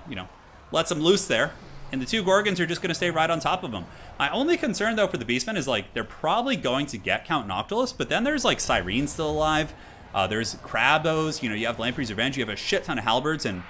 lets them loose there. And the two Gorgons are just going to stay right on top of him. My only concern, though, for the Beastmen is, they're probably going to get Count Noctilus, but then there's, Sirene still alive. There's Crabos, you have Lamprey's Revenge, you have a shit ton of halberds, and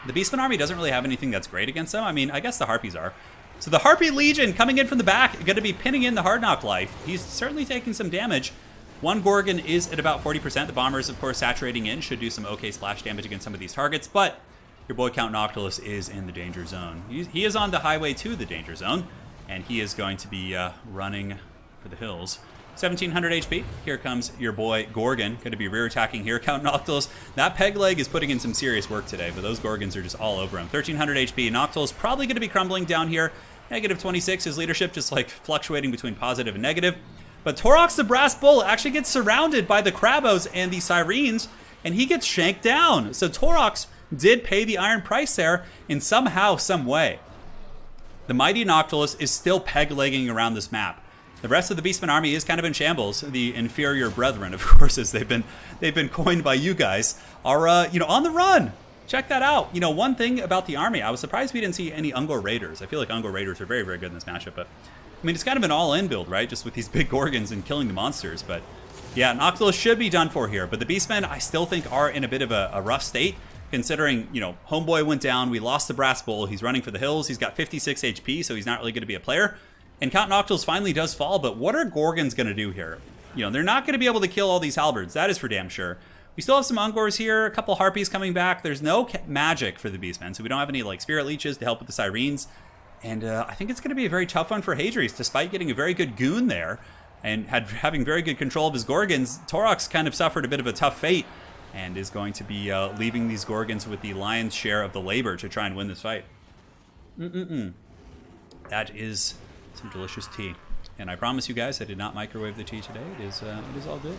the Beastman army doesn't really have anything that's great against them. I mean, I guess the Harpies are. So the Harpy Legion coming in from the back, going to be pinning in the Hard Knock Life. He's certainly taking some damage. One Gorgon is at about 40%. The Bombers, of course, saturating in, should do some okay splash damage against some of these targets, but your boy Count Noctilus is in the danger zone. He is on the highway to the danger zone, and he is going to be running for the hills. 1,700 HP. Here comes your boy Gorgon, going to be rear attacking here. Count Noctilus, that peg leg is putting in some serious work today, but those Gorgons are just all over him. 1,300 HP. Noctilus probably going to be crumbling down here. Negative 26. His leadership just fluctuating between positive and negative. But Torox the Brass Bull actually gets surrounded by the Crabos and the Sirens, and he gets shanked down. So Torox did pay the iron price there in somehow, some way. The mighty Noctilus is still peg-legging around this map. The rest of the Beastman army is kind of in shambles. The inferior brethren, of course, as they've been coined by you guys, are on the run. Check that out. One thing about the army, I was surprised we didn't see any Ungor Raiders. I feel like Ungor Raiders are very, very good in this matchup, but I mean, it's kind of an all-in build, right? Just with these big Gorgons and killing the monsters. But yeah, Noctilus should be done for here. But the Beastmen, I still think, are in a bit of a rough state, considering, Homeboy went down. We lost the Brass Bull. He's running for the hills. He's got 56 HP, so he's not really going to be a player. And Count Noctilus finally does fall, but what are Gorgons going to do here? They're not going to be able to kill all these halberds. That is for damn sure. We still have some Ungors here, a couple Harpies coming back. There's no magic for the Beastmen, so we don't have any like Spirit Leeches to help with the Sirens. And I think it's going to be a very tough one for Hadries, despite getting a very good Goon there and having very good control of his Gorgons. Torox kind of suffered a bit of a tough fate and is going to be leaving these Gorgons with the lion's share of the labor to try and win this fight. That is some delicious tea. And I promise you guys I did not microwave the tea today. It is all good.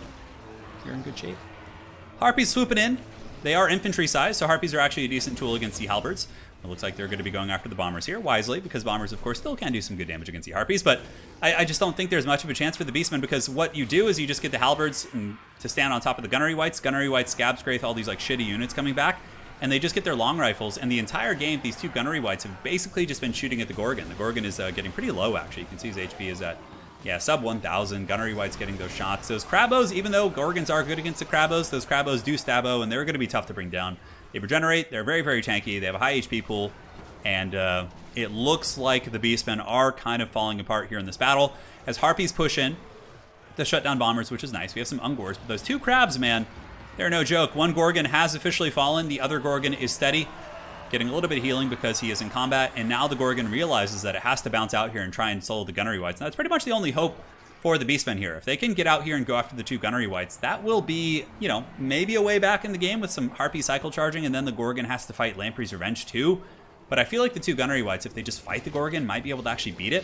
You're in good shape. Harpies swooping in. They are infantry size, so Harpies are actually a decent tool against the Halberds. It looks like they're going to be going after the Bombers here, wisely, because Bombers, of course, still can do some good damage against the Harpies, but I just don't think there's much of a chance for the Beastmen, because what you do is you just get the Halberds to stand on top of the Gunnery Wights, Scab Scraith, all these like shitty units coming back, and they just get their long rifles, and the entire game, these two Gunnery Wights have basically just been shooting at the Gorgon. The Gorgon is getting pretty low, actually. You can see his HP is at, yeah, sub 1,000. Gunnery Wights getting those shots. Those Krabos, even though Gorgons are good against the Krabos, those Krabos do stabbo, and they're going to be tough to bring down. They regenerate, they're very, very tanky, they have a high HP pool, and it looks like the Beastmen are kind of falling apart here in this battle as Harpies push in to shut down Bombers, which is nice. We have some Ungors, but those two Crabs, man, they're no joke. One Gorgon has officially fallen, the other Gorgon is steady, getting a little bit of healing because he is in combat, and now the Gorgon realizes that it has to bounce out here and try and solo the Gunnery Wights. And that's pretty much the only hope for the Beastmen here. If they can get out here and go after the two Gunnery Wights, that will be, you know, maybe a way back in the game with some Harpy cycle charging, and then the Gorgon has to fight Lamprey's Revenge too. But I feel like the two Gunnery Wights, if they just fight the Gorgon, might be able to actually beat it.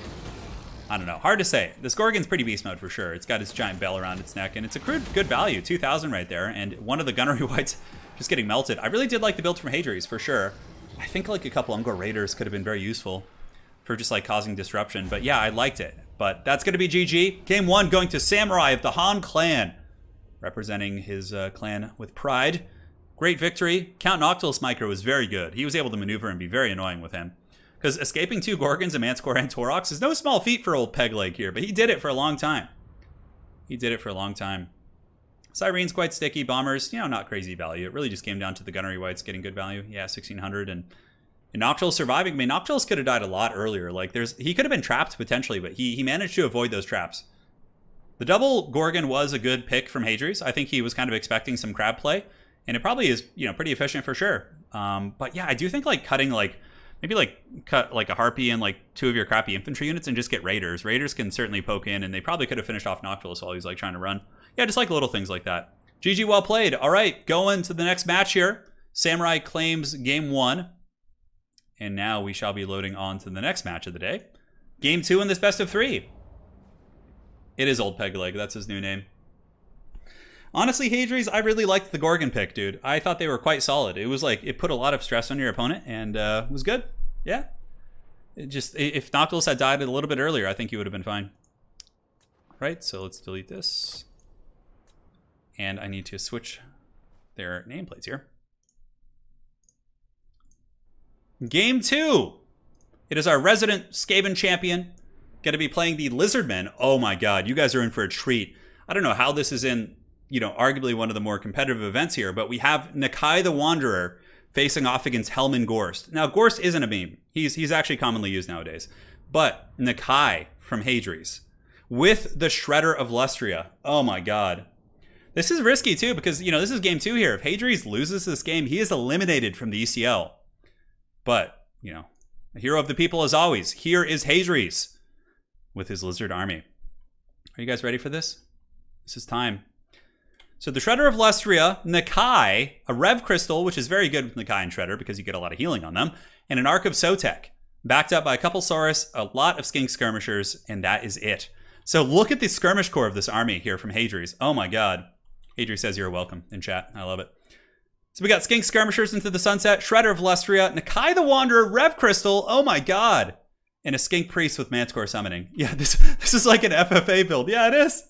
I don't know. Hard to say. This Gorgon's pretty beast mode for sure. It's got its giant bell around its neck, and it's accrued good value, 2,000 right there, and one of the Gunnery Wights just getting melted. I really did like the build from Hadries, for sure. I think like a couple Ungor Raiders could have been very useful for just like causing disruption, but yeah, I liked it. But that's going to be GG. Game 1 going to Samurai of the Han clan, representing his clan with pride. Great victory. Count Noctilus Micro was very good. He was able to maneuver and be very annoying with him. Because escaping two Gorgons, a Manticore, and Torox is no small feat for old Pegleg here, but he did it for a long time. He did it for a long time. Sirene's quite sticky. Bombers, you know, not crazy value. It really just came down to the Gunnery Wights getting good value. Yeah, 1,600. And Noctilus surviving. I mean, Noctilus could have died a lot earlier. Like, he could have been trapped potentially, but he managed to avoid those traps. The double Gorgon was a good pick from Hadries. I think he was kind of expecting some crab play, and it probably is, you know, pretty efficient for sure. But yeah, I do think like cutting like, maybe like cut like a Harpy and like two of your crappy infantry units and just get Raiders. Raiders can certainly poke in, and they probably could have finished off Noctilus while he was like trying to run. Yeah, just like little things like that. GG, well played. All right, going to the next match here. Samurai claims game 1. And now we shall be loading on to the next match of the day. Game 2 in this best of 3. It is Old Pegleg, that's his new name. Honestly, Hadries, I really liked the Gorgon pick, dude. I thought they were quite solid. It was like, it put a lot of stress on your opponent, and was good. Yeah. It just, if Noctilus had died a little bit earlier, I think he would have been fine. Right, so let's delete this. And I need to switch their nameplates here. Game 2. It is our resident Skaven champion. Going to be playing the Lizardmen. Oh my god, you guys are in for a treat. I don't know how this is in, you know, arguably one of the more competitive events here, but we have Nakai the Wanderer facing off against Helman Gorst. Now, Gorst isn't a meme. He's actually commonly used nowadays. But Nakai from Hadries with the Shredder of Lustria. Oh my god. This is risky too, because, you know, this is game 2 here. If Hadries loses this game, he is eliminated from the ECL. But, you know, a hero of the people as always. Here is Hadries with his lizard army. Are you guys ready for this? This is time. So the Shredder of Lustria, Nakai, a Rev Crystal, which is very good with Nakai and Shredder because you get a lot of healing on them, and an Ark of Sotek, backed up by a couple Saurus, a lot of Skink Skirmishers, and that is it. So look at the skirmish core of this army here from Hadries. Oh my god. Hadries says you're welcome in chat. I love it. So we got Skink Skirmishers into the sunset, Shredder of Lustria, Nakai the Wanderer, Rev Crystal, oh my god, and a Skink Priest with Manticore summoning. Yeah, this is like an FFA build. Yeah, it is.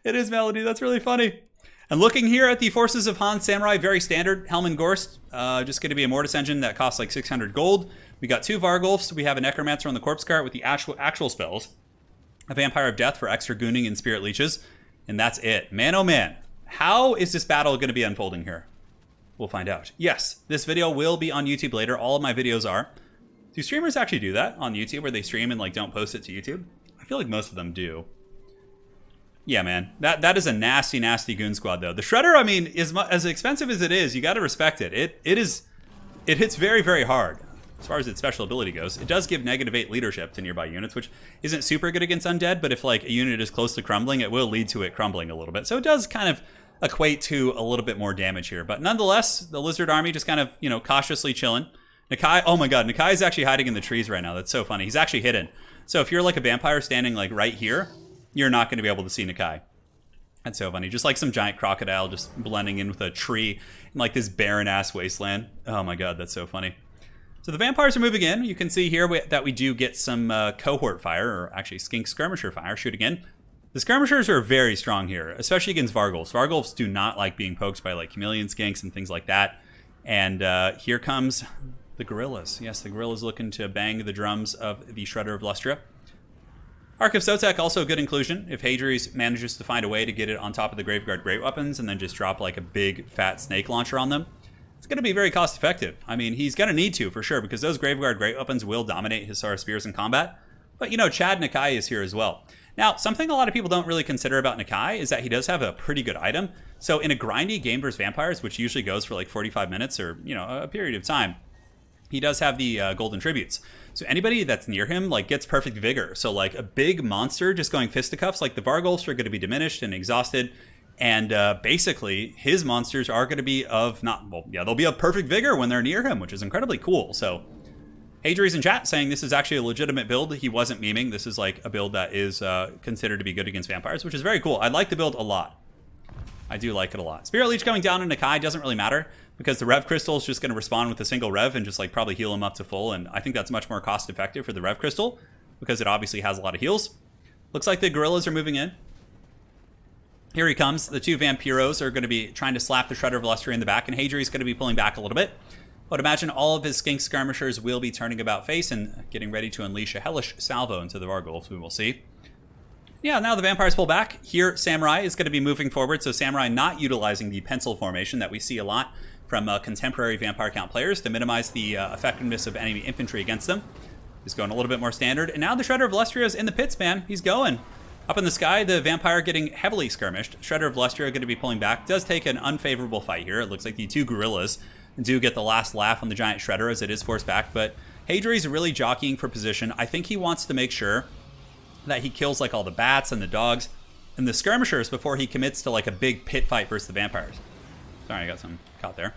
It is, Melody. That's really funny. And looking here at the forces of Han Samurai, very standard. Helman Gorst, just going to be a Mortis engine that costs like 600 gold. We got 2 Vargulfs. We have a Necromancer on the Corpse Cart with the actual spells. A Vampire of Death for extra gooning and Spirit Leeches. And that's it. Man, oh man. How is this battle going to be unfolding here? We'll find out. Yes, this video will be on YouTube later. All of my videos are. Do streamers actually do that on YouTube where they stream and like don't post it to YouTube? I feel like most of them do. Yeah, man. That is a nasty, nasty goon squad, though. The Shredder, I mean, as expensive as it is, you got to respect it. It hits very, very hard. As far as its special ability goes, it does give -8 leadership to nearby units, which isn't super good against undead, but if like a unit is close to crumbling, it will lead to it crumbling a little bit. So it does kind of equate to a little bit more damage here. But nonetheless, the lizard army just kind of, you know, cautiously chilling. Nakai, oh my god, Nakai is actually hiding in the trees right now. That's so funny. He's actually hidden. So if you're like a vampire standing like right here, you're not going to be able to see Nakai. That's so funny. Just like some giant crocodile just blending in with a tree in like this barren-ass wasteland. Oh my god, that's so funny. So the vampires are moving in. You can see here that we do get some cohort fire, or actually skink skirmisher fire shooting in. The skirmishers are very strong here, especially against Vargulfs. Vargulfs do not like being poked by like chameleon skinks and things like that. And here comes the gorillas. Yes, the gorillas looking to bang the drums of the Shredder of Lustria. Ark of Sotek, also a good inclusion. If Hadries manages to find a way to get it on top of the Graveguard Great Weapons and then just drop like a big fat snake launcher on them, it's going to be very cost effective. I mean, he's going to need to for sure, because those Graveguard Great Weapons will dominate Hussar Spears in combat. But you know, Chad Nakai is here as well. Now, something a lot of people don't really consider about Nakai is that he does have a pretty good item. So in a grindy game versus vampires, which usually goes for like 45 minutes or, you know, a period of time, he does have the golden tributes. So anybody that's near him like gets perfect vigor. So like a big monster just going fisticuffs, like the Vargulfs are going to be diminished and exhausted. And basically his monsters are going to be of they'll be of perfect vigor when they're near him, which is incredibly cool. So Hadries in chat saying this is actually a legitimate build. He wasn't memeing. This is like a build that is considered to be good against vampires, which is very cool. I like the build a lot. I do like it a lot. Spirit Leech going down in Nakai doesn't really matter, because the Rev Crystal is just going to respond with a single Rev and just like probably heal him up to full. And I think that's much more cost effective for the Rev Crystal, because it obviously has a lot of heals. Looks like the gorillas are moving in. Here he comes. The two Vampiros are going to be trying to slap the Shredder of Lustria in the back, and Hadries is going to be pulling back a little bit. I would imagine all of his skink skirmishers will be turning about face and getting ready to unleash a hellish salvo into the Vargulfs, we will see. Yeah, now the vampires pull back. Here, Samurai is going to be moving forward, so Samurai not utilizing the pencil formation that we see a lot from contemporary vampire count players to minimize the effectiveness of enemy infantry against them. He's going a little bit more standard. And now the Shredder of Lustria is in the pits, man. He's going. Up in the sky, the vampire getting heavily skirmished. Shredder of Lustria going to be pulling back. Does take an unfavorable fight here. It looks like the two gorillas do get the last laugh on the giant Shredder as it is forced back. But Hadries really jockeying for position. I think he wants to make sure that he kills like all the bats and the dogs and the skirmishers before he commits to like a big pit fight versus the vampires. Sorry, I got some caught there.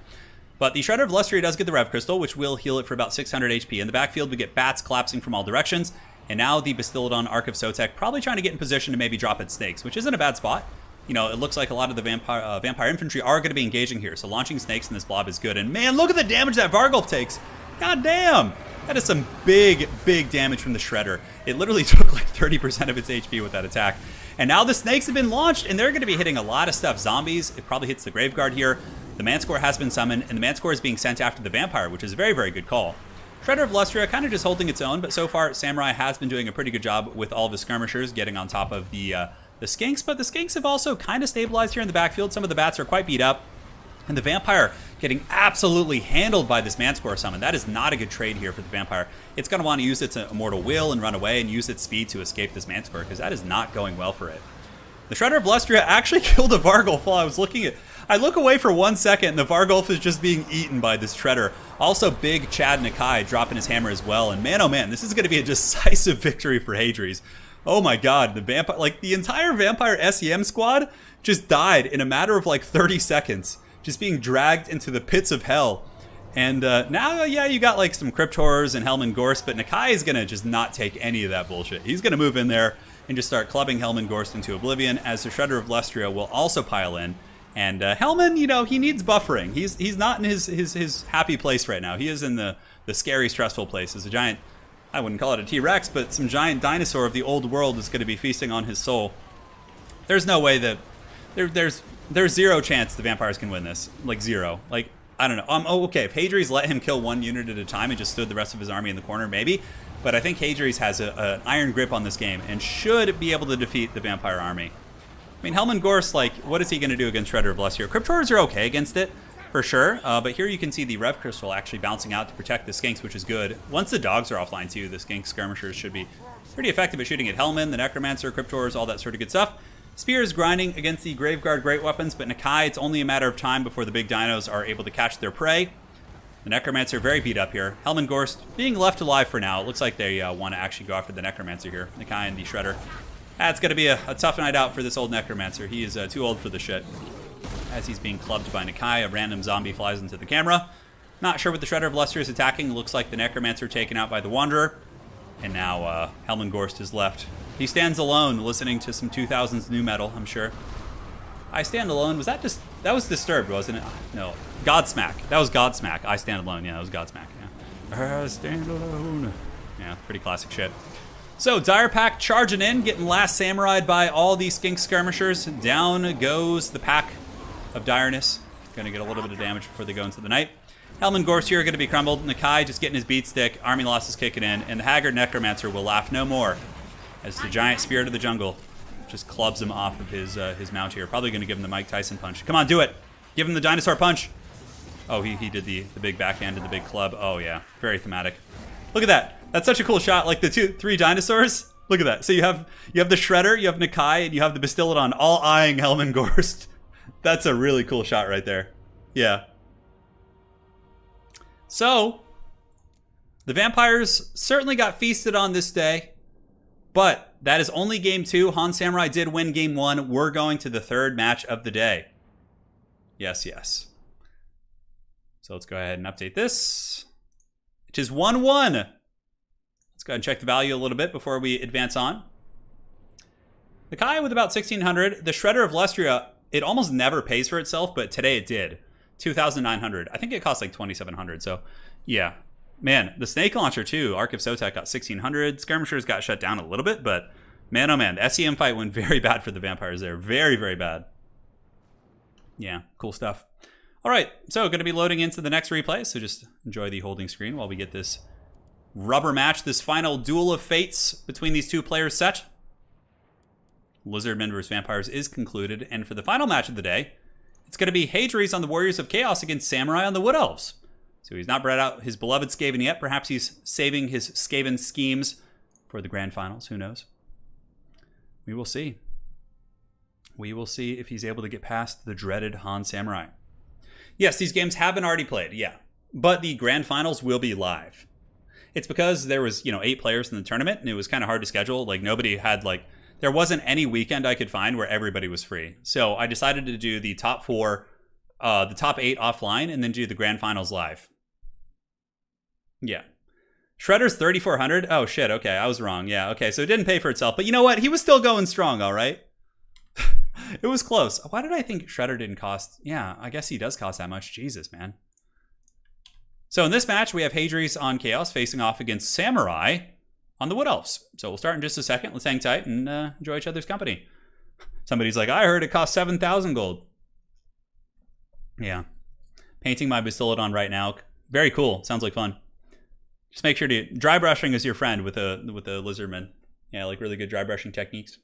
But the Shredder of Lustria does get the Rev Crystal, which will heal it for about 600 HP. In the backfield, we get bats collapsing from all directions. And now the Bastillodon Ark of Sotek probably trying to get in position to maybe drop its snakes, which isn't a bad spot. You know, it looks like a lot of the vampire infantry are going to be engaging here. So launching snakes in this blob is good. And man, look at the damage that Vargulf takes. God damn. That is some big, big damage from the Shredder. It literally took like 30% of its HP with that attack. And now the snakes have been launched, and they're going to be hitting a lot of stuff. Zombies, it probably hits the Graveguard here. The Manscore has been summoned, and the Manscore is being sent after the Vampire, which is a very, very good call. Shredder of Lustria kind of just holding its own, but so far Samurai has been doing a pretty good job with all of the skirmishers getting on top of the skinks, but the skinks have also kind of stabilized here in the backfield. Some of the bats are quite beat up. And the Vampire getting absolutely handled by this Manscore summon. That is not a good trade here for the Vampire. It's going to want to use its Immortal Will and run away and use its speed to escape this Manscore, because that is not going well for it. The Shredder of Lustria actually killed a Vargulf while I was looking at... I look away for 1 second and the Vargulf is just being eaten by this Shredder. Also big Chad Nakai dropping his hammer as well. And man, oh man, this is going to be a decisive victory for Hadries. Oh my god, the Vampire... Like, the entire Vampire SEM squad just died in a matter of like 30 seconds. Just being dragged into the pits of hell. And now, yeah, you got like some Crypt Horrors and Helman Gorst, but Nakai is going to just not take any of that bullshit. He's going to move in there and just start clubbing Helman Gorst into oblivion, as the Shredder of Lustria will also pile in. And Helman, you know, he needs buffering. He's not in his happy place right now. He is in the scary, stressful place. As a giant, I wouldn't call it a T-Rex, but some giant dinosaur of the old world is going to be feasting on his soul. There's no way that... There's zero chance the vampires can win this. Like, zero. Like, I don't know. Oh, okay. If Hadries let him kill one unit at a time and just stood the rest of his army in the corner, maybe. But I think Hadries has an iron grip on this game and should be able to defeat the vampire army. I mean, Helman Gorst, like, what is he going to do against Shredder of Lustria? Crypt Horrors are okay against it, for sure. But here you can see the Rev Crystal actually bouncing out to protect the skinks, which is good. Once the dogs are offline, too, the skink skirmishers should be pretty effective at shooting at Helman, the Necromancer, Crypt Horrors, all that sort of good stuff. Spear is grinding against the Graveguard Great Weapons, but Nakai, it's only a matter of time before the big dinos are able to catch their prey. The Necromancer very beat up here. Helmengorst being left alive for now. It looks like they want to actually go after the Necromancer here. Nakai and the Shredder. That's going to be a tough night out for this old Necromancer. He is too old for the shit. As he's being clubbed by Nakai, a random zombie flies into the camera. Not sure what the Shredder of Luster is attacking. Looks like the Necromancer taken out by the Wanderer. And now Helmengorst is left. He stands alone, listening to some 2000s new metal, I'm sure. I Stand Alone, was that just... That was Disturbed, wasn't it? No. Godsmack. That was Godsmack. I Stand Alone. Yeah, that was Godsmack. Yeah. I Stand Alone. Yeah, pretty classic shit. So, Dire Pack charging in, getting last samurai'd by all these skink skirmishers. Down goes the pack of Direness. Gonna get a little bit of damage before they go into the night. Helmengorst here are gonna be crumbled. Nakai just getting his beat stick. Army loss is kicking in. And the Haggard Necromancer will laugh no more as the giant Spirit of the Jungle just clubs him off of his mount here. Probably gonna give him the Mike Tyson punch. Come on, do it. Give him the dinosaur punch. Oh, he did the big backhand and the big club. Oh yeah, very thematic. Look at that. That's such a cool shot. Like the 3 dinosaurs. Look at that. So you have the Shredder, you have Nakai, and you have the Bastillodon all eyeing Helmengorst. That's a really cool shot right there. Yeah. So the vampires certainly got feasted on this day, but that is only game 2. Han Samurai did win game 1. We're going to the 3rd match of the day. Yes, yes. So let's go ahead and update this, which is 1-1. Let's go ahead and check the value a little bit before we advance on. The Kai with about 1,600. The Shredder of Lustria, it almost never pays for itself, but today it did. 2,900. I think it cost like 2,700. So, yeah. Man, the Snake Launcher too. Ark of Sotek got 1,600. Skirmishers got shut down a little bit, but man, oh man, the SEM fight went very bad for the vampires there. Very, very bad. Yeah, cool stuff. All right, so going to be loading into the next replay, so just enjoy the holding screen while we get this rubber match, this final duel of fates between these two players set. Lizardmen vs. Vampires is concluded, and for the final match of the day, it's going to be Hadries on the Warriors of Chaos against Samurai on the Wood Elves. So he's not brought out his beloved Skaven yet. Perhaps he's saving his Skaven schemes for the grand finals. Who knows? We will see. We will see if he's able to get past the dreaded Han Samurai. Yes, these games have been already played, yeah. But the grand finals will be live. It's because there was, 8 players in the tournament, and it was kind of hard to schedule. Like, nobody had, there wasn't any weekend I could find where everybody was free. So I decided to do the top 4, the top 8 offline, and then do the grand finals live. Yeah. Shredder's 3,400? Oh, shit, okay, I was wrong. Yeah, okay, so it didn't pay for itself. But you know what? He was still going strong, all right? It was close. Why did I think Shredder didn't cost? Yeah, I guess he does cost that much. Jesus, man. So in this match, we have Hadries on Chaos facing off against Samurai on the Wood Elves. So we'll start in just a second. Let's hang tight and enjoy each other's company. Somebody's like, I heard it cost 7,000 gold. Yeah. Painting my Bastillodon right now. Very cool. Sounds like fun. Just make sure to... Dry brushing is your friend with a Lizardman. Yeah, like really good dry brushing techniques.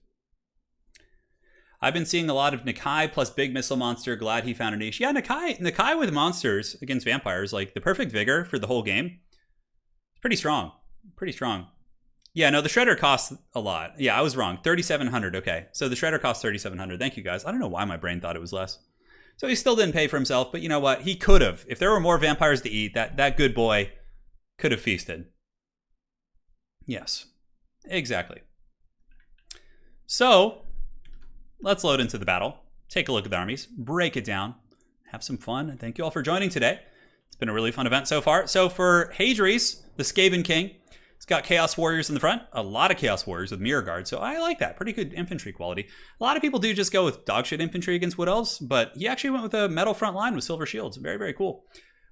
I've been seeing a lot of Nakai plus Big Missile Monster. Glad he found a niche. Yeah, Nakai with monsters against vampires. Like, the perfect vigor for the whole game. Pretty strong. Pretty strong. Yeah, no, the Shredder costs a lot. Yeah, I was wrong. 3,700. Okay, so the Shredder costs 3,700. Thank you, guys. I don't know why my brain thought it was less. So he still didn't pay for himself, but you know what? He could have. If there were more vampires to eat, that good boy could have feasted. Yes, exactly. So... let's load into the battle, take a look at the armies, break it down, have some fun. Thank you all for joining today. It's been a really fun event so far. So for Hadries, the Skaven King, he's got Chaos Warriors in the front, a lot of Chaos Warriors with Mirror Guard, so I like that. Pretty good infantry quality. A lot of people do just go with dogshit infantry against Wood Elves, but he actually went with a metal front line with silver shields. Very, very cool.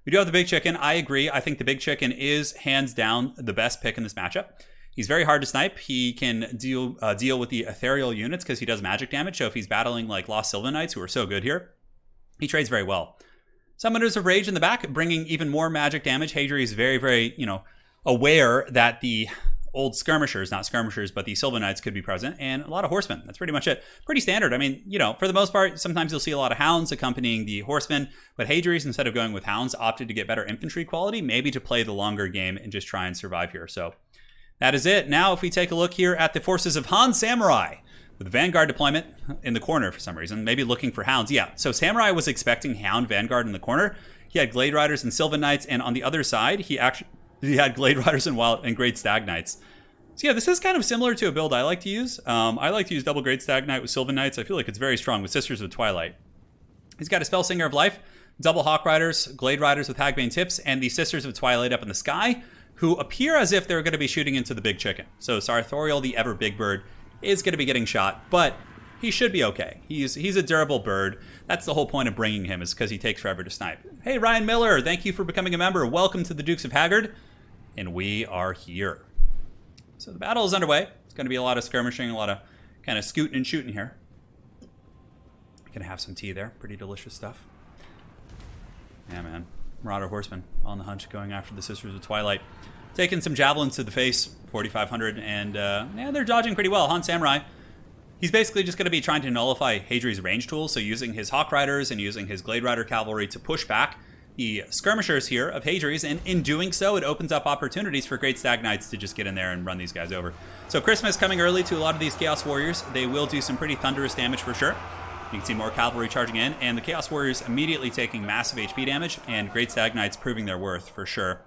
We do have the Big Chicken. I agree. I think the Big Chicken is hands down the best pick in this matchup. He's very hard to snipe. He can deal with the ethereal units because he does magic damage. So if he's battling like Lost Sylvan Knights, who are so good here, he trades very well. Summoners of Rage in the back, bringing even more magic damage. Hadries is very, very, aware that the old skirmishers, not skirmishers, but the Sylvan Knights could be present, and a lot of horsemen. That's pretty much it. Pretty standard. I mean, for the most part, sometimes you'll see a lot of hounds accompanying the horsemen, but Hadries, instead of going with hounds, opted to get better infantry quality, maybe to play the longer game and just try and survive here. So that is it. Now, if we take a look here at the forces of Han Samurai, with Vanguard deployment in the corner for some reason, maybe looking for Hounds. Yeah, so Samurai was expecting Hound Vanguard in the corner. He had Glade Riders and Sylvan Knights, and on the other side, he had Glade Riders and Great Stag Knights. So yeah, this is kind of similar to a build I like to use. I like to use double Great Stag Knight with Sylvan Knights. I feel like it's very strong with Sisters of Twilight. He's got a Spellsinger of Life, double Hawk Riders, Glade Riders with Hagbane Tips, and the Sisters of Twilight up in the sky, who appear as if they're going to be shooting into the big chicken. So Sartorial, the ever big bird, is going to be getting shot, but he should be okay. He's a durable bird. That's the whole point of bringing him, is because he takes forever to snipe. Hey, Ryan Miller, thank you for becoming a member. Welcome to the Dukes of Haggard, and we are here. So the battle is underway. It's going to be a lot of skirmishing, a lot of kind of scooting and shooting here. Gonna have some tea there. Pretty delicious stuff. Yeah, man. Marauder Horseman on the hunt, going after the Sisters of Twilight. Taking some javelins to the face, 4,500, and yeah, they're dodging pretty well. Han Samurai, he's basically just going to be trying to nullify Hadries' range tools, so using his Hawk Riders and using his Glade Rider cavalry to push back the skirmishers here of Hadries, and in doing so, it opens up opportunities for Great Stag Knights to just get in there and run these guys over. So Christmas coming early to a lot of these Chaos Warriors. They will do some pretty thunderous damage for sure. You can see more cavalry charging in, and the Chaos Warriors immediately taking massive HP damage, and Great Stag Knights proving their worth for sure.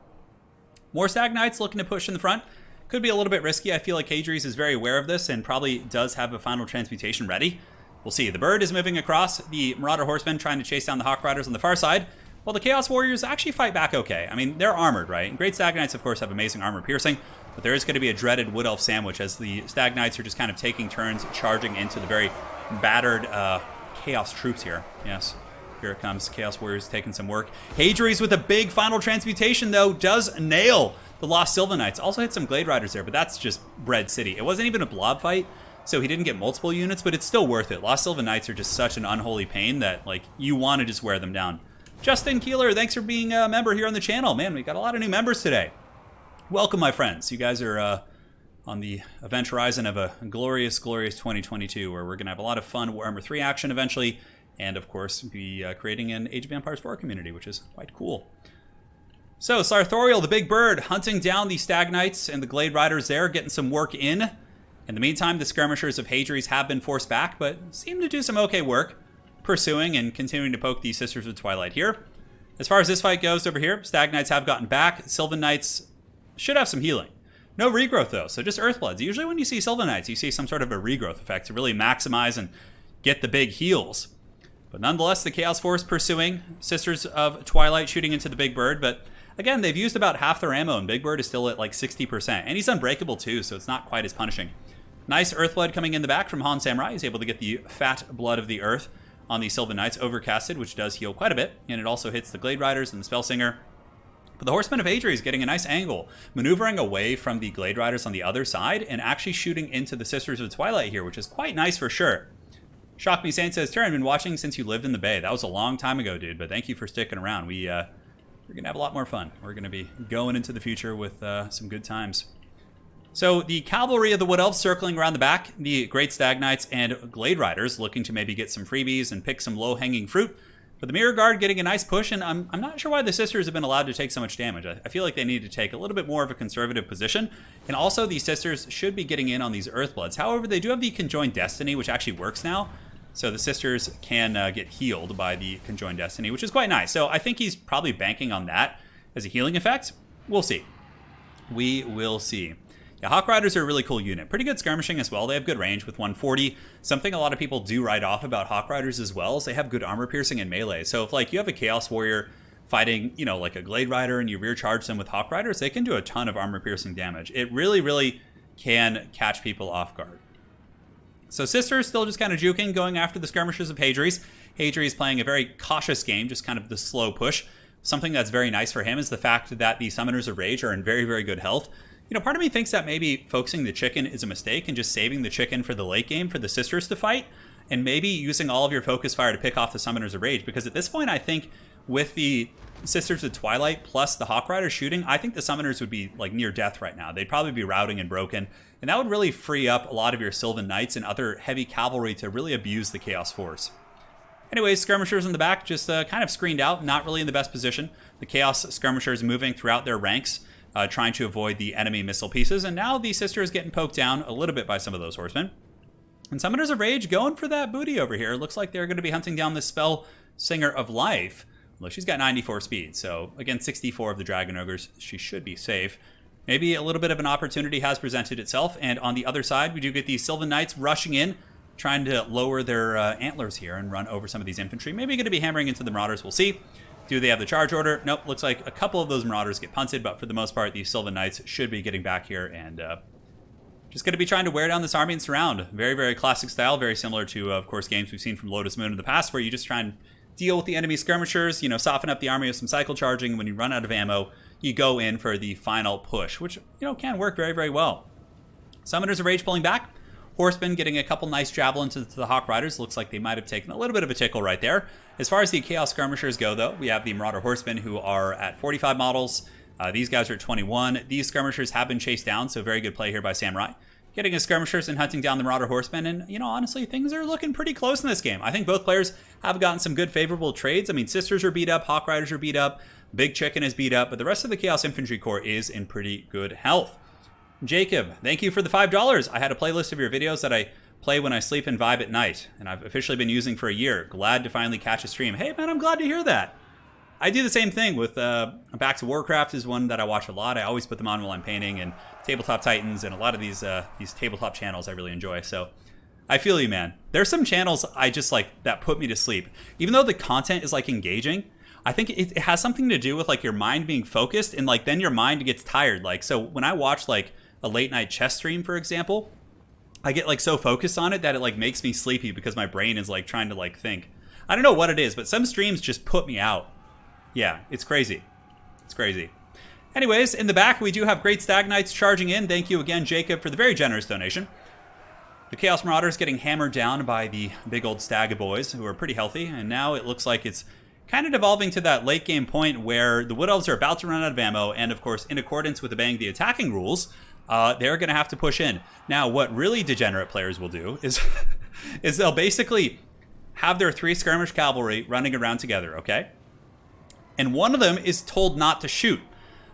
More Stag Knights looking to push in the front. Could be a little bit risky. I feel like Hadries is very aware of this and probably does have a final transmutation ready. We'll see. The bird is moving across. The Marauder Horsemen trying to chase down the Hawk Riders on the far side, while the Chaos Warriors actually fight back okay. I mean, they're armored, right? And Great Stag Knights, of course, have amazing armor piercing, but there is going to be a dreaded Wood Elf sandwich as the Stag Knights are just kind of taking turns charging into the very battered Chaos troops here. Yes. Here it comes. Chaos Warriors taking some work. Hadries with a big final transmutation, though, does nail the Lost Sylvan Knights. Also hit some Glade Riders there, but that's just Bread City. It wasn't even a blob fight, so he didn't get multiple units, but it's still worth it. Lost Sylvan Knights are just such an unholy pain that, like, you want to just wear them down. Justin Keeler, thanks for being a member here on the channel. Man, we got a lot of new members today. Welcome, my friends. You guys are on the event horizon of a glorious, glorious 2022, where we're going to have a lot of fun Warhammer 3 action eventually, and of course be creating an Age of Empires 4 community, which is quite cool. So Sartorial, the big bird, hunting down the Stag Knights and the Glade Riders there, getting some work in. In the meantime, the skirmishers of Hadries have been forced back, but seem to do some okay work, pursuing and continuing to poke the Sisters of Twilight here. As far as this fight goes over here, Stag Knights have gotten back. Sylvan Knights should have some healing. No regrowth though, so just Earthbloods. Usually when you see Sylvan Knights, you see some sort of a regrowth effect to really maximize and get the big heals. But nonetheless, the Chaos Force pursuing. Sisters of Twilight shooting into the big bird, but again, they've used about half their ammo, and Big Bird is still at like 60%. And he's unbreakable too, so it's not quite as punishing. Nice Earthblood coming in the back from Han Samurai. He's able to get the fat blood of the earth on the Sylvan Knights overcasted, which does heal quite a bit. And it also hits the Glade Riders and the Spellsinger. But the Horsemen of Hadries getting a nice angle, maneuvering away from the Glade Riders on the other side, and actually shooting into the Sisters of Twilight here, which is quite nice for sure. Shock Me Saint says, Turin, been watching since you lived in the Bay. That was a long time ago, dude, but thank you for sticking around. We're going to have a lot more fun. We're going to be going into the future with some good times. So the cavalry of the Wood Elves circling around the back, the Great Stag Knights and Glade Riders looking to maybe get some freebies and pick some low-hanging fruit. But the Mirror Guard getting a nice push, and I'm not sure why the Sisters have been allowed to take so much damage. I feel like they need to take a little bit more of a conservative position. And also, these Sisters should be getting in on these Earthbloods. However, they do have the Conjoined Destiny, which actually works now. So the Sisters can get healed by the Conjoined Destiny, which is quite nice. So I think he's probably banking on that as a healing effect. We'll see. We will see. Yeah, Hawk Riders are a really cool unit. Pretty good skirmishing as well. They have good range with 140. Something a lot of people do write off about Hawk Riders as well is they have good armor piercing and melee. So if like you have a Chaos Warrior fighting, you know, like a Glade Rider and you rear charge them with Hawk Riders, they can do a ton of armor piercing damage. It really, really can catch people off guard. So Sisters still just kind of juking, going after the skirmishers of Hadries. Hadries playing a very cautious game, just kind of the slow push. Something that's very nice for him is the fact that the Summoners of Rage are in very, very good health. You know, part of me thinks that maybe focusing the chicken is a mistake and just saving the chicken for the late game for the Sisters to fight, and maybe using all of your focus fire to pick off the Summoners of Rage, because at this point I think with the Sisters of Twilight plus the Hawk Rider shooting, I think the Summoners would be like near death right now. They'd probably be routing and broken, and that would really free up a lot of your Sylvan Knights and other heavy cavalry to really abuse the Chaos Force. Anyways, skirmishers in the back just kind of screened out, not really in the best position. The Chaos skirmishers moving throughout their ranks, trying to avoid the enemy missile pieces, and now the Sister is getting poked down a little bit by some of those horsemen. And Summoners of Rage going for that booty over here. Looks like they're going to be hunting down this Spell Singer of Life. Look, she's got 94 speed, so again, 64 of the Dragon Ogres. She should be safe. Maybe a little bit of an opportunity has presented itself, and on the other side, we do get these Sylvan Knights rushing in, trying to lower their antlers here and run over some of these infantry. Maybe going to be hammering into the Marauders, we'll see. Do they have the charge order? Nope, looks like a couple of those Marauders get punted, but for the most part, these Sylvan Knights should be getting back here and just going to be trying to wear down this army and surround. Very, very classic style, very similar to, of course, games we've seen from Lotus Moon in the past, where you just try and deal with the enemy skirmishers, you know, soften up the army with some cycle charging, and when you run out of ammo, you go in for the final push, which, you know, can work very, very well. Summoners of Rage pulling back. Horsemen getting a couple nice javelins into the Hawk Riders. Looks like they might have taken a little bit of a tickle right there. As far as the Chaos Skirmishers go, though, we have the Marauder Horsemen who are at 45 models. These guys are at 21. These Skirmishers have been chased down, so very good play here by Samurai. Getting his Skirmishers and hunting down the Marauder Horsemen, and, you know, honestly, things are looking pretty close in this game. I think both players have gotten some good favorable trades. I mean, Sisters are beat up, Hawk Riders are beat up, Big Chicken is beat up, but the rest of the Chaos Infantry Corps is in pretty good health. Jacob, thank you for the $5. I had a playlist of your videos that I play when I sleep and vibe at night, and I've officially been using for a year. Glad to finally catch a stream. Hey, man, I'm glad to hear that. I do the same thing with Back to Warcraft is one that I watch a lot. I always put them on while I'm painting, and Tabletop Titans and a lot of these tabletop channels I really enjoy. So I feel you, man. There's some channels I just like that put me to sleep. Even though the content is like engaging, I think it has something to do with like your mind being focused, and like then your mind gets tired. Like, so when I watch like a late night chess stream, for example, I get like so focused on it that it like makes me sleepy because my brain is like trying to like think. I don't know what it is, but some streams just put me out. Yeah, it's crazy. It's crazy. Anyways, in the back, we do have Great Stag Knights charging in. Thank you again, Jacob, for the very generous donation. The Chaos Marauders getting hammered down by the big old Stag Boys, who are pretty healthy. And now it looks like it's kind of devolving to that late game point where the Wood Elves are about to run out of ammo. And of course, in accordance with the Bang the Attacking rules, they're going to have to push in. Now, what really degenerate players will do is, is they'll basically have their 3 skirmish cavalry running around together, okay? And one of them is told not to shoot.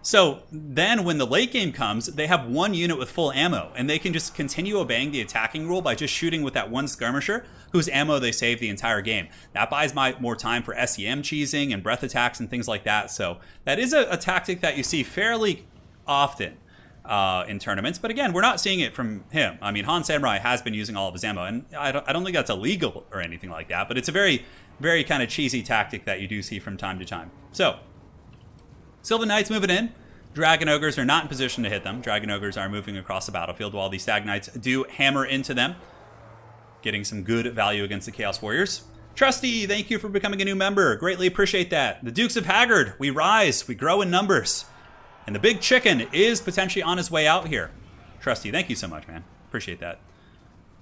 So then when the late game comes, they have one unit with full ammo, and they can just continue obeying the attacking rule by just shooting with that one skirmisher whose ammo they save the entire game. That buys more time for SEM cheesing and breath attacks and things like that. So that is a tactic that you see fairly often in tournaments. But again, we're not seeing it from him. I mean, Han Samurai has been using all of his ammo, and I don't think that's illegal or anything like that, but it's a very, very kind of cheesy tactic that you do see from time to time. So Sylvan Knights moving in. Dragon Ogres are not in position to hit them. Dragon Ogres are moving across the battlefield while the Stag Knights do hammer into them. Getting some good value against the Chaos Warriors. Trusty, thank you for becoming a new member. Greatly appreciate that. The Dukes of Haggard, we rise, we grow in numbers. And the Big Chicken is potentially on his way out here. Trusty, thank you so much, man. Appreciate that.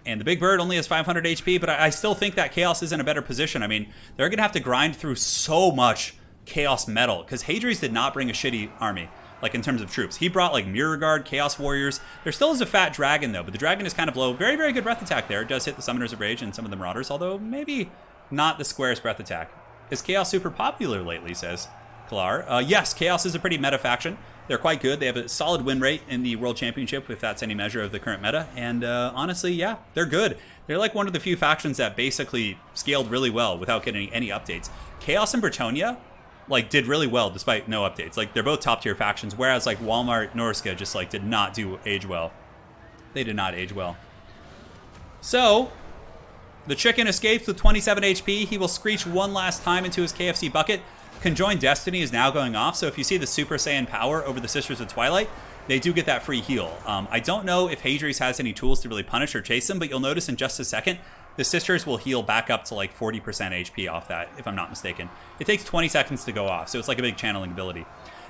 And the Big Bird only has 500 HP, but I still think that Chaos is in a better position. I mean, they're going to have to grind through so much Chaos metal, because Hadries did not bring a shitty army, like in terms of troops. He brought like Mirror Guard, Chaos Warriors. There still is a fat dragon though, but the dragon is kind of low. Very, very good breath attack there. It does hit the Summoners of Rage and some of the Marauders, although maybe not the squarest breath attack. Is Chaos super popular lately, says Kalar. Yes, Chaos is a pretty meta faction. They're quite good. They have a solid win rate in the World Championship, if that's any measure of the current meta. And honestly, yeah, they're good. They're like one of the few factions that basically scaled really well without getting any updates. Chaos and Bretonia like did really well despite no updates. Like they're both top tier factions, whereas like Walmart Norska just like did not age well. They did not age well. So the chicken escapes with 27 HP. He will screech one last time into his KFC bucket. Conjoined Destiny is now going off, so if you see the Super Saiyan power over the Sisters of Twilight, they do get that free heal. I don't know if Hadries has any tools to really punish or chase them, but you'll notice in just a second, the Sisters will heal back up to like 40% HP off that, if I'm not mistaken. It takes 20 seconds to go off, so it's like a big channeling ability.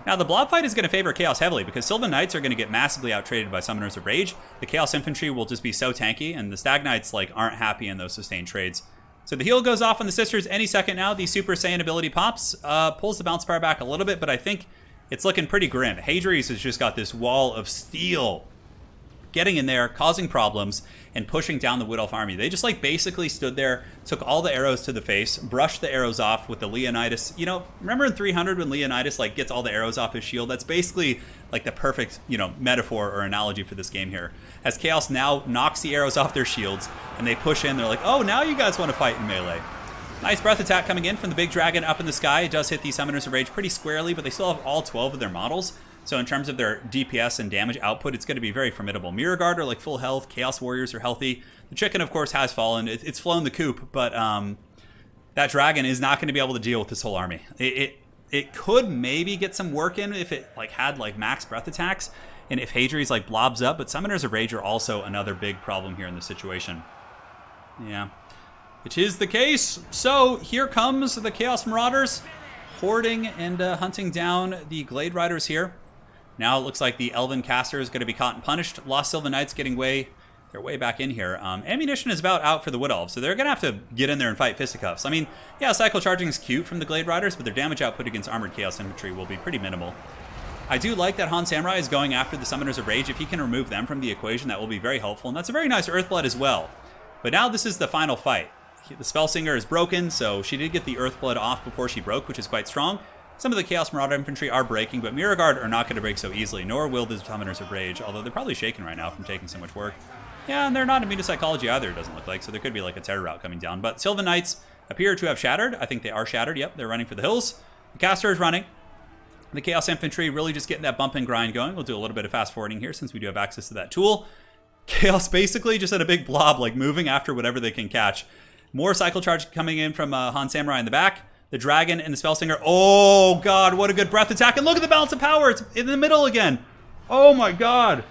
Now, the blob fight is going to favor Chaos heavily, because Sylvan Knights are going to get massively out-traded by Summoners of Rage. The Chaos Infantry will just be so tanky, and the Stag Knights like aren't happy in those sustained trades. So the heal goes off on the Sisters any second now. The Super Saiyan ability pops, pulls the bounce bar back a little bit, but I think it's looking pretty grim. Hadries has just got this wall of steel getting in there, causing problems, and pushing down the Wood Elf army. They just like basically stood there, took all the arrows to the face, brushed the arrows off with the Leonidas. You know, remember in 300 when Leonidas like gets all the arrows off his shield? That's basically like the perfect, you know, metaphor or analogy for this game here. As Chaos now knocks the arrows off their shields and they push in, they're like, oh, now you guys want to fight in melee. Nice breath attack coming in from the big dragon up in the sky. It does hit the Summoners of Rage pretty squarely, but they still have all 12 of their models. So in terms of their DPS and damage output, it's going to be very formidable. Mirror Guard are like full health. Chaos Warriors are healthy. The chicken, of course, has fallen. It's flown the coop, but that dragon is not going to be able to deal with this whole army. It could maybe get some work in if it like had like max breath attacks and if Hadries like blobs up, but Summoners of Rage are also another big problem here in this situation. Yeah, it is the case. So here comes the Chaos Marauders hoarding and hunting down the Glade Riders here. Now it looks like the Elven Caster is going to be caught and punished. Lost Sylvan Knights getting their way back in here. Ammunition is about out for the Wood Elves, so they're going to have to get in there and fight fisticuffs. I mean, yeah, cycle charging is cute from the Glade Riders, but their damage output against armored Chaos Infantry will be pretty minimal. I do like that Han Samurai is going after the Summoners of Rage. If he can remove them from the equation, that will be very helpful, and that's a very nice Earthblood as well. But now this is the final fight. The Spellsinger is broken, so she did get the Earthblood off before she broke, which is quite strong. Some of the Chaos Marauder Infantry are breaking, but Mirror Guard are not going to break so easily, nor will the Summoners of Rage, although they're probably shaken right now from taking so much work. Yeah, and they're not immune to Psychology either, it doesn't look like, so there could be like a Terror Route coming down. But Sylvan Knights appear to have shattered. I think they are shattered. Yep, they're running for the hills. The Caster is running. The Chaos Infantry really just getting that bump and grind going. We'll do a little bit of fast forwarding here since we do have access to that tool. Chaos basically just had a big blob, like moving after whatever they can catch. More Cycle Charge coming in from Han Samurai in the back. The Dragon and the Spellsinger. Oh, God, what a good breath attack. And look at the balance of power. It's in the middle again. Oh, my God.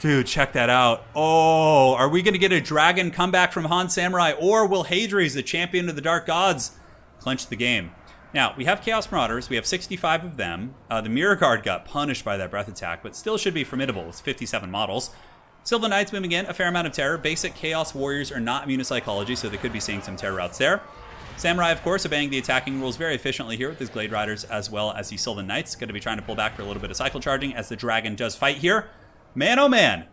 Dude, check that out. Oh, are we going to get a Dragon comeback from Han Samurai? Or will Hadries, the champion of the Dark Gods, clinch the game? Now, we have Chaos Marauders. We have 65 of them. The Mirror Guard got punished by that breath attack, but still should be formidable with 57 models. Sylvan Knights moving in, a fair amount of terror. Basic Chaos Warriors are not immune to Psychology, so they could be seeing some terror routes there. Samurai, of course, obeying the attacking rules very efficiently here with his Glade Riders as well as the Sylvan Knights. Going to be trying to pull back for a little bit of cycle charging as the Dragon does fight here. Man, oh man,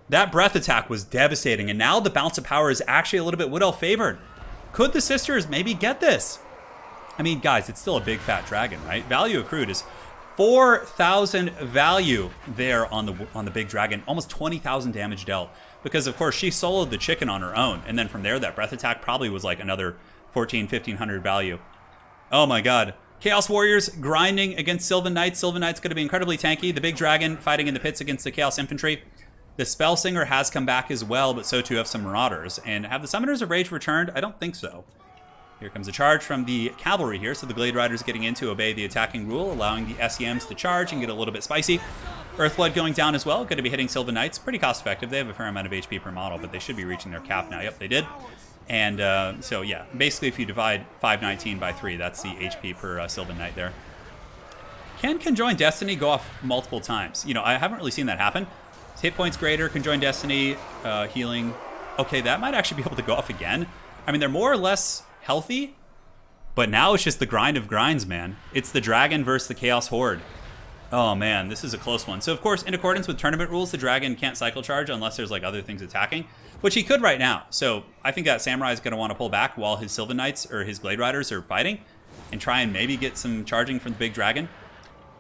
that breath attack was devastating, and now the bounce of power is actually a little bit Wood Elf favored. Could the sisters maybe get this? I mean, guys, it's still a big fat dragon, right? Value accrued is 4,000 value there on the big dragon, almost 20,000 damage dealt. Because, of course, she soloed the chicken on her own, and then from there, that breath attack probably was like another 1,500 value. Oh my God. Chaos Warriors grinding against Sylvan Knights. Sylvan Knights going to be incredibly tanky. The big dragon fighting in the pits against the Chaos Infantry. The Spellsinger has come back as well, but so too have some Marauders. And have the Summoners of Rage returned? I don't think so. Here comes a charge from the Cavalry here, so the Glade Riders getting in to obey the attacking rule, allowing the SEMs to charge and get a little bit spicy. Earthblood going down as well, going to be hitting Sylvan Knights. Pretty cost effective. They have a fair amount of HP per model, but they should be reaching their cap now. Yep, they did. And so, yeah, basically if you divide 519 by 3, that's the HP per Sylvan Knight there. Can Conjoined Destiny go off multiple times? You know, I haven't really seen that happen. Hit points greater, Conjoined Destiny, healing. Okay, that might actually be able to go off again. I mean, they're more or less healthy, but now it's just the grind of grinds, man. It's the Dragon versus the Chaos Horde. Oh, man, this is a close one. So, of course, in accordance with tournament rules, the Dragon can't cycle charge unless there's, like, other things attacking, which he could right now. So I think that Samurai is going to want to pull back while his Sylvan Knights or his Glade Riders are fighting and try and maybe get some charging from the big dragon.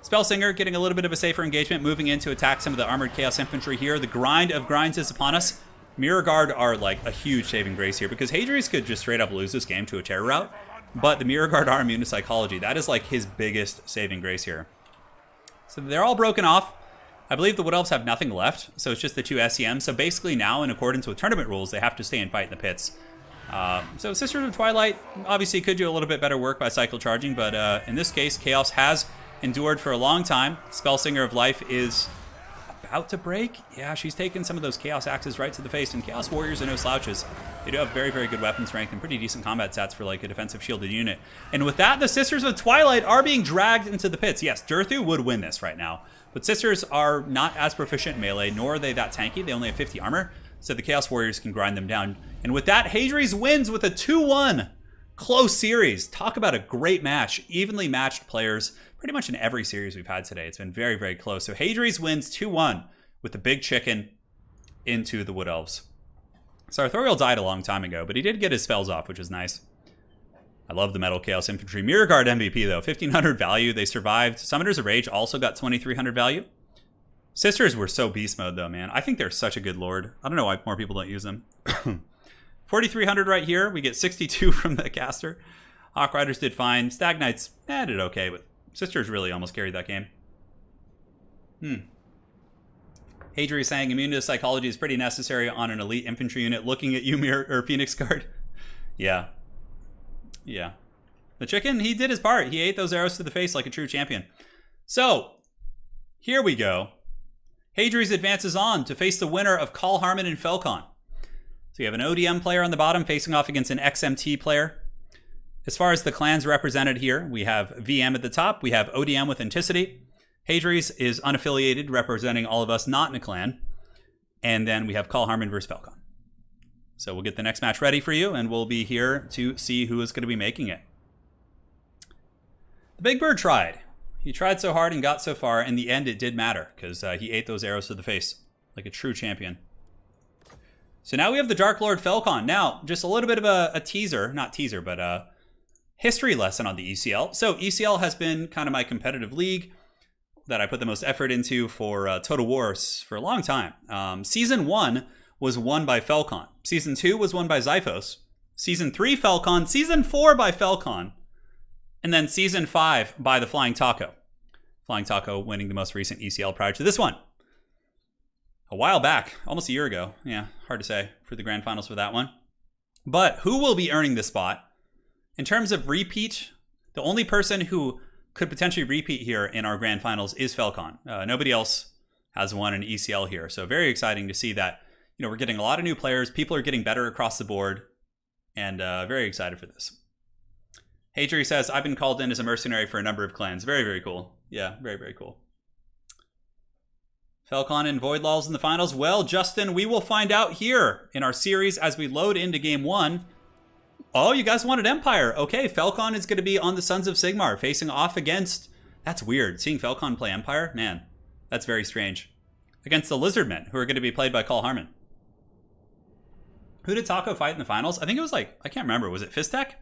Spellsinger getting a little bit of a safer engagement, moving in to attack some of the armored Chaos Infantry here. The grind of grinds is upon us. Mirror Guard are like a huge saving grace here because Hadries could just straight up lose this game to a terror route, but the Mirror Guard are immune to Psychology. That is like his biggest saving grace here. So they're all broken off. I believe the Wood Elves have nothing left, so it's just the two SEMs. So basically now, in accordance with tournament rules, they have to stay and fight in the pits. So Sisters of Twilight obviously could do a little bit better work by cycle charging, but in this case, Chaos has endured for a long time. Spellsinger of Life is about to break. Yeah, she's taken some of those Chaos Axes right to the face, and Chaos Warriors are no slouches. They do have very, very good weapon strength and pretty decent combat stats for like a defensive shielded unit. And with that, the Sisters of Twilight are being dragged into the pits. Yes, Durthu would win this right now, but Sisters are not as proficient in melee, nor are they that tanky. They only have 50 armor, so the Chaos Warriors can grind them down. And with that, Hadries wins with a 2-1. Close series. Talk about a great match. Evenly matched players pretty much in every series we've had today. It's been very, very close. So Hadries wins 2-1 with the big chicken. into the Wood Elves. Sartorial died a long time ago, but he did get his spells off, which is nice. I love the Metal Chaos Infantry. Mirror Guard MVP, though. 1,500 value. They survived. Summoners of Rage also got 2,300 value. Sisters were so beast mode, though, man. I think they're such a good lord. I don't know why more people don't use them. 4,300 right here. We get 62 from the caster. Hawk Riders did fine. Stag Knights, did okay, but Sisters really almost carried that game. Hadries saying immune to psychology is pretty necessary on an elite infantry unit. Looking at you, Mirror or Phoenix Guard. Yeah. Yeah. The chicken, he did his part. He ate those arrows to the face like a true champion. So, here we go. Hadries advances on to face the winner of Carl Harmon and Falcon. So you have an ODM player on the bottom facing off against an XMT player. As far as the clans represented here, we have VM at the top. We have ODM with Enticity. Hadries is unaffiliated, representing all of us not in a clan. And then we have Carl Harmon versus Falcon. So we'll get the next match ready for you, and we'll be here to see who is going to be making it. The Big Bird tried. He tried so hard and got so far. In the end, it did matter, because he ate those arrows to the face like a true champion. So now we have the Dark Lord Falcon. Now, just a little bit of a teaser, not teaser, but a history lesson on the ECL. So ECL has been kind of my competitive league that I put the most effort into for Total Wars for a long time. Season 1 was won by Falcon. Season 2 was won by Xiphos. Season 3, Falcon. Season 4 by Falcon. And then Season 5 by the Flying Taco. Flying Taco winning the most recent ECL prior to this one. A while back, almost a year ago. Yeah, hard to say for the grand finals for that one. But who will be earning this spot? In terms of repeat, the only person who could potentially repeat here in our grand finals is Falcon. Nobody else has won an ECL here. So very exciting to see that. You know, we're getting a lot of new players. People are getting better across the board. And very excited for this. Hadries says, I've been called in as a mercenary for a number of clans. Very, very cool. Yeah, very, very cool. Falcon and Voidlolz in the finals. Well, Justin, we will find out here in our series as we load into game 1. Oh, you guys wanted Empire. Okay, Falcon is going to be on the Sons of Sigmar facing off against... That's weird. Seeing Falcon play Empire? Man, that's very strange. Against the Lizardmen, who are going to be played by Carl Harmon. Who did Taco fight in the finals? I think it was like... I can't remember. Was it Fistek?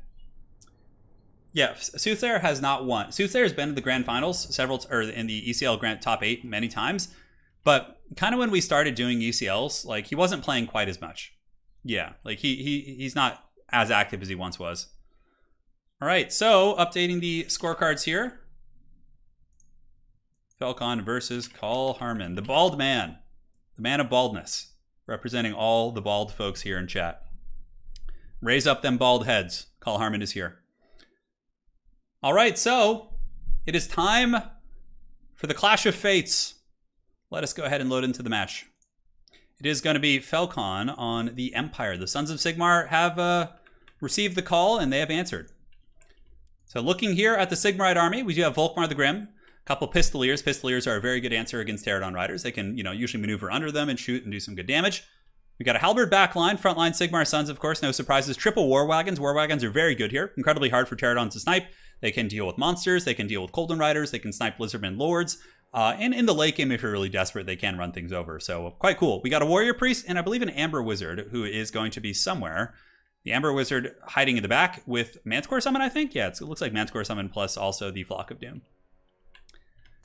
Yeah, Soothsayer has not won. Soothsayer has been in the grand finals or in the ECL grand top 8 many times. But kind of when we started doing ECLs, like he wasn't playing quite as much. Yeah, like he's not as active as he once was. All right, so updating the scorecards here. Falcon versus Carl Harmon, the bald man, the man of baldness, representing all the bald folks here in chat. Raise up them bald heads. Carl Harmon is here. All right, so it is time for the Clash of Fates. Let us go ahead and load into the match. It is going to be Falcon on the Empire. The Sons of Sigmar have received the call, and they have answered. So looking here at the Sigmarite army, we do have Volkmar the Grim, a couple Pistoliers. Pistoliers are a very good answer against Pterodon Riders. They can, usually maneuver under them and shoot and do some good damage. We got a Halberd backline, frontline Sigmar Sons, of course, no surprises. Triple War Wagons. War Wagons are very good here. Incredibly hard for Pterodons to snipe. They can deal with monsters. They can deal with Colden Riders. They can snipe Lizardmen Lords. And in the late game, if you're really desperate, they can run things over. So quite cool. We got a Warrior Priest and I believe an Amber Wizard who is going to be somewhere. The Amber Wizard hiding in the back with Manticore Summon, I think. Yeah, it looks like Manticore Summon plus also the Flock of Doom.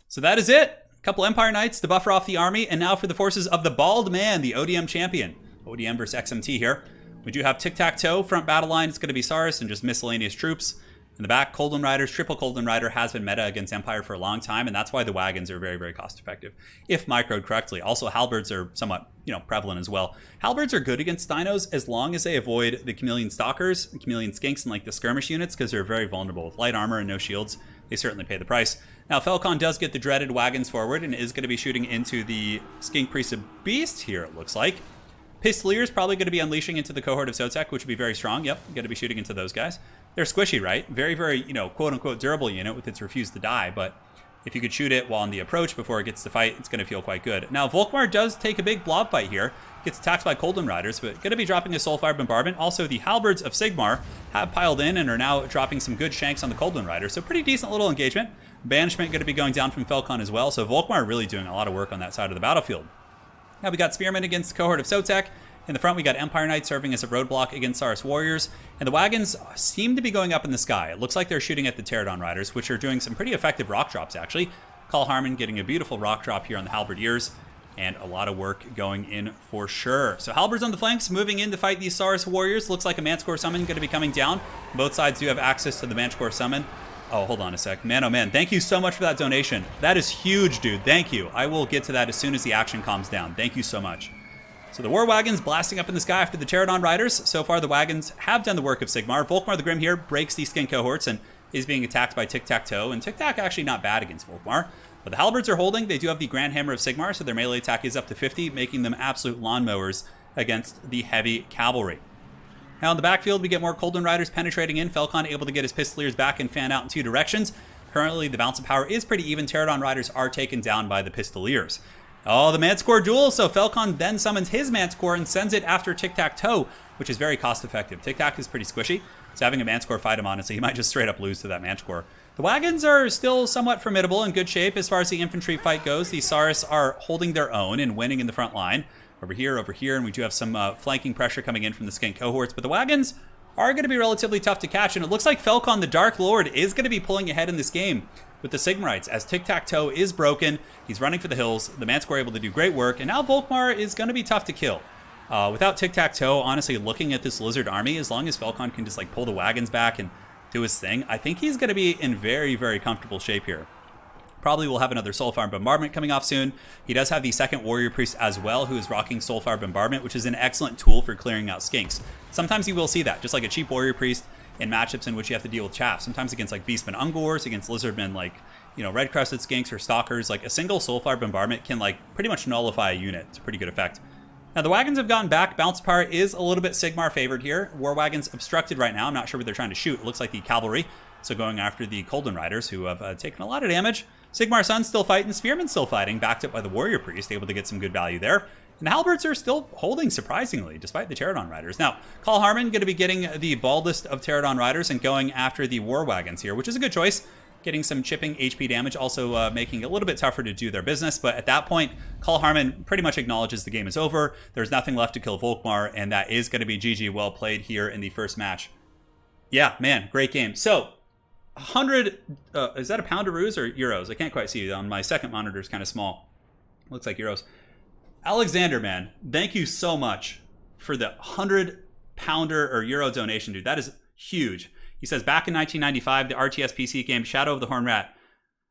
So that is it. A couple Empire Knights to buffer off the army. And now for the forces of the Bald Man, the ODM champion. ODM versus XMT here. We do have Tic-Tac-Toe. Front battle line, it's going to be Saurus and just miscellaneous troops. In the back, Colden Riders, triple Colden Rider has been meta against Empire for a long time, and that's why the wagons are very, very cost effective, if microed correctly. Also, halberds are somewhat, prevalent as well. Halberds are good against dinos as long as they avoid the Chameleon Stalkers, the Chameleon Skinks, and like the skirmish units, because they're very vulnerable. With light armor and no shields, they certainly pay the price. Now, Falcon does get the dreaded wagons forward and is going to be shooting into the Skink Priest of Beast here, it looks like. Pistolier is probably going to be unleashing into the cohort of Sotek, which would be very strong. Yep, going to be shooting into those guys. They're squishy, right? Very, very, quote-unquote durable unit with its refuse to die, but if you could shoot it while on the approach before it gets to fight, it's going to feel quite good. Now, Volkmar does take a big blob fight here. Gets attacked by Colden Riders, but going to be dropping a Soulfire Bombardment. Also, the Halberds of Sigmar have piled in and are now dropping some good shanks on the Colden Riders, so pretty decent little engagement. Banishment going to be going down from Falcon as well, so Volkmar really doing a lot of work on that side of the battlefield. Now we got Spearmen against the cohort of Sotek. In the front, we got Empire Knights serving as a roadblock against Saurus Warriors. And the wagons seem to be going up in the sky. It looks like they're shooting at the Pterodon Riders, which are doing some pretty effective rock drops, actually. Carl Harmon getting a beautiful rock drop here on the Halberdiers. And a lot of work going in for sure. So Halberds on the flanks, moving in to fight these Saurus Warriors. Looks like a Manticore Summon going to be coming down. Both sides do have access to the Manticore Summon. Oh, hold on a sec. Man, oh man, thank you so much for that donation. That is huge, dude. Thank you. I will get to that as soon as the action calms down. Thank you so much. So the War Wagons blasting up in the sky after the Pterodon Riders. So far, the wagons have done the work of Sigmar. Volkmar the Grim here breaks these skin cohorts and is being attacked by Tic-Tac-Toe. And Tic-Tac actually not bad against Volkmar. But the Halberds are holding. They do have the Grand Hammer of Sigmar, so their melee attack is up to 50, making them absolute lawnmowers against the heavy cavalry. Now in the backfield, we get more Colden Riders penetrating in. Falcon able to get his Pistoliers back and fan out in 2 directions. Currently, the balance of power is pretty even. Pterodon Riders are taken down by the Pistoliers. Oh, the Manticore duel. So Falcon then summons his Manticore and sends it after Tic-Tac-Toe, which is very cost-effective. Tic-Tac is pretty squishy, so having a Manticore fight him, honestly, he might just straight up lose to that Manticore. The wagons are still somewhat formidable and good shape as far as the infantry fight goes. The Saurus are holding their own and winning in the front line. Over here, and we do have some flanking pressure coming in from the skink cohorts, but the wagons are going to be relatively tough to catch, and it looks like Falcon, the Dark Lord, is going to be pulling ahead in this game with the Sigmarites, as Tic-Tac-Toe is broken. He's running for the hills. The Manticore able to do great work, and now Volkmar is going to be tough to kill. Without Tic-Tac-Toe, honestly, looking at this Lizard army, as long as Falcon can just like pull the wagons back and do his thing, I think he's going to be in very, very comfortable shape here. Probably will have another Soulfire Bombardment coming off soon. He does have the second Warrior Priest as well, who is rocking Soulfire Bombardment, which is an excellent tool for clearing out skinks. Sometimes you will see that, just like a cheap Warrior Priest in matchups in which you have to deal with chaff. Sometimes against like Beastmen Ungors, against Lizardmen like, you know, Red Crested Skinks or Stalkers, like a single Soulfire Bombardment can like pretty much nullify a unit. It's a pretty good effect. Now the wagons have gotten back. Bounce power is a little bit Sigmar favored here. War wagons obstructed right now. I'm not sure what they're trying to shoot. It looks like the cavalry. So going after the Colden Riders, who have taken a lot of damage. Sigmar Sun's still fighting, Spearman still fighting, backed up by the Warrior Priest, able to get some good value there. And the Halberds are still holding, surprisingly, despite the Pterodon Riders. Now, Carl Harmon going to be getting the baldest of Pterodon Riders and going after the War Wagons here, which is a good choice. Getting some chipping HP damage, also making it a little bit tougher to do their business. But at that point, Carl Harmon pretty much acknowledges the game is over. There's nothing left to kill Volkmar, and that is going to be GG well played here in the first match. Yeah, man, great game. So, 100, is that a poundaroos or euros? I can't quite see. On my second monitor, it's kind of small. Looks like euros. Alexander, man, thank you so much for the 100-pounder or euro donation, dude. That is huge. He says, back in 1995, the RTS PC game Shadow of the Horned Rat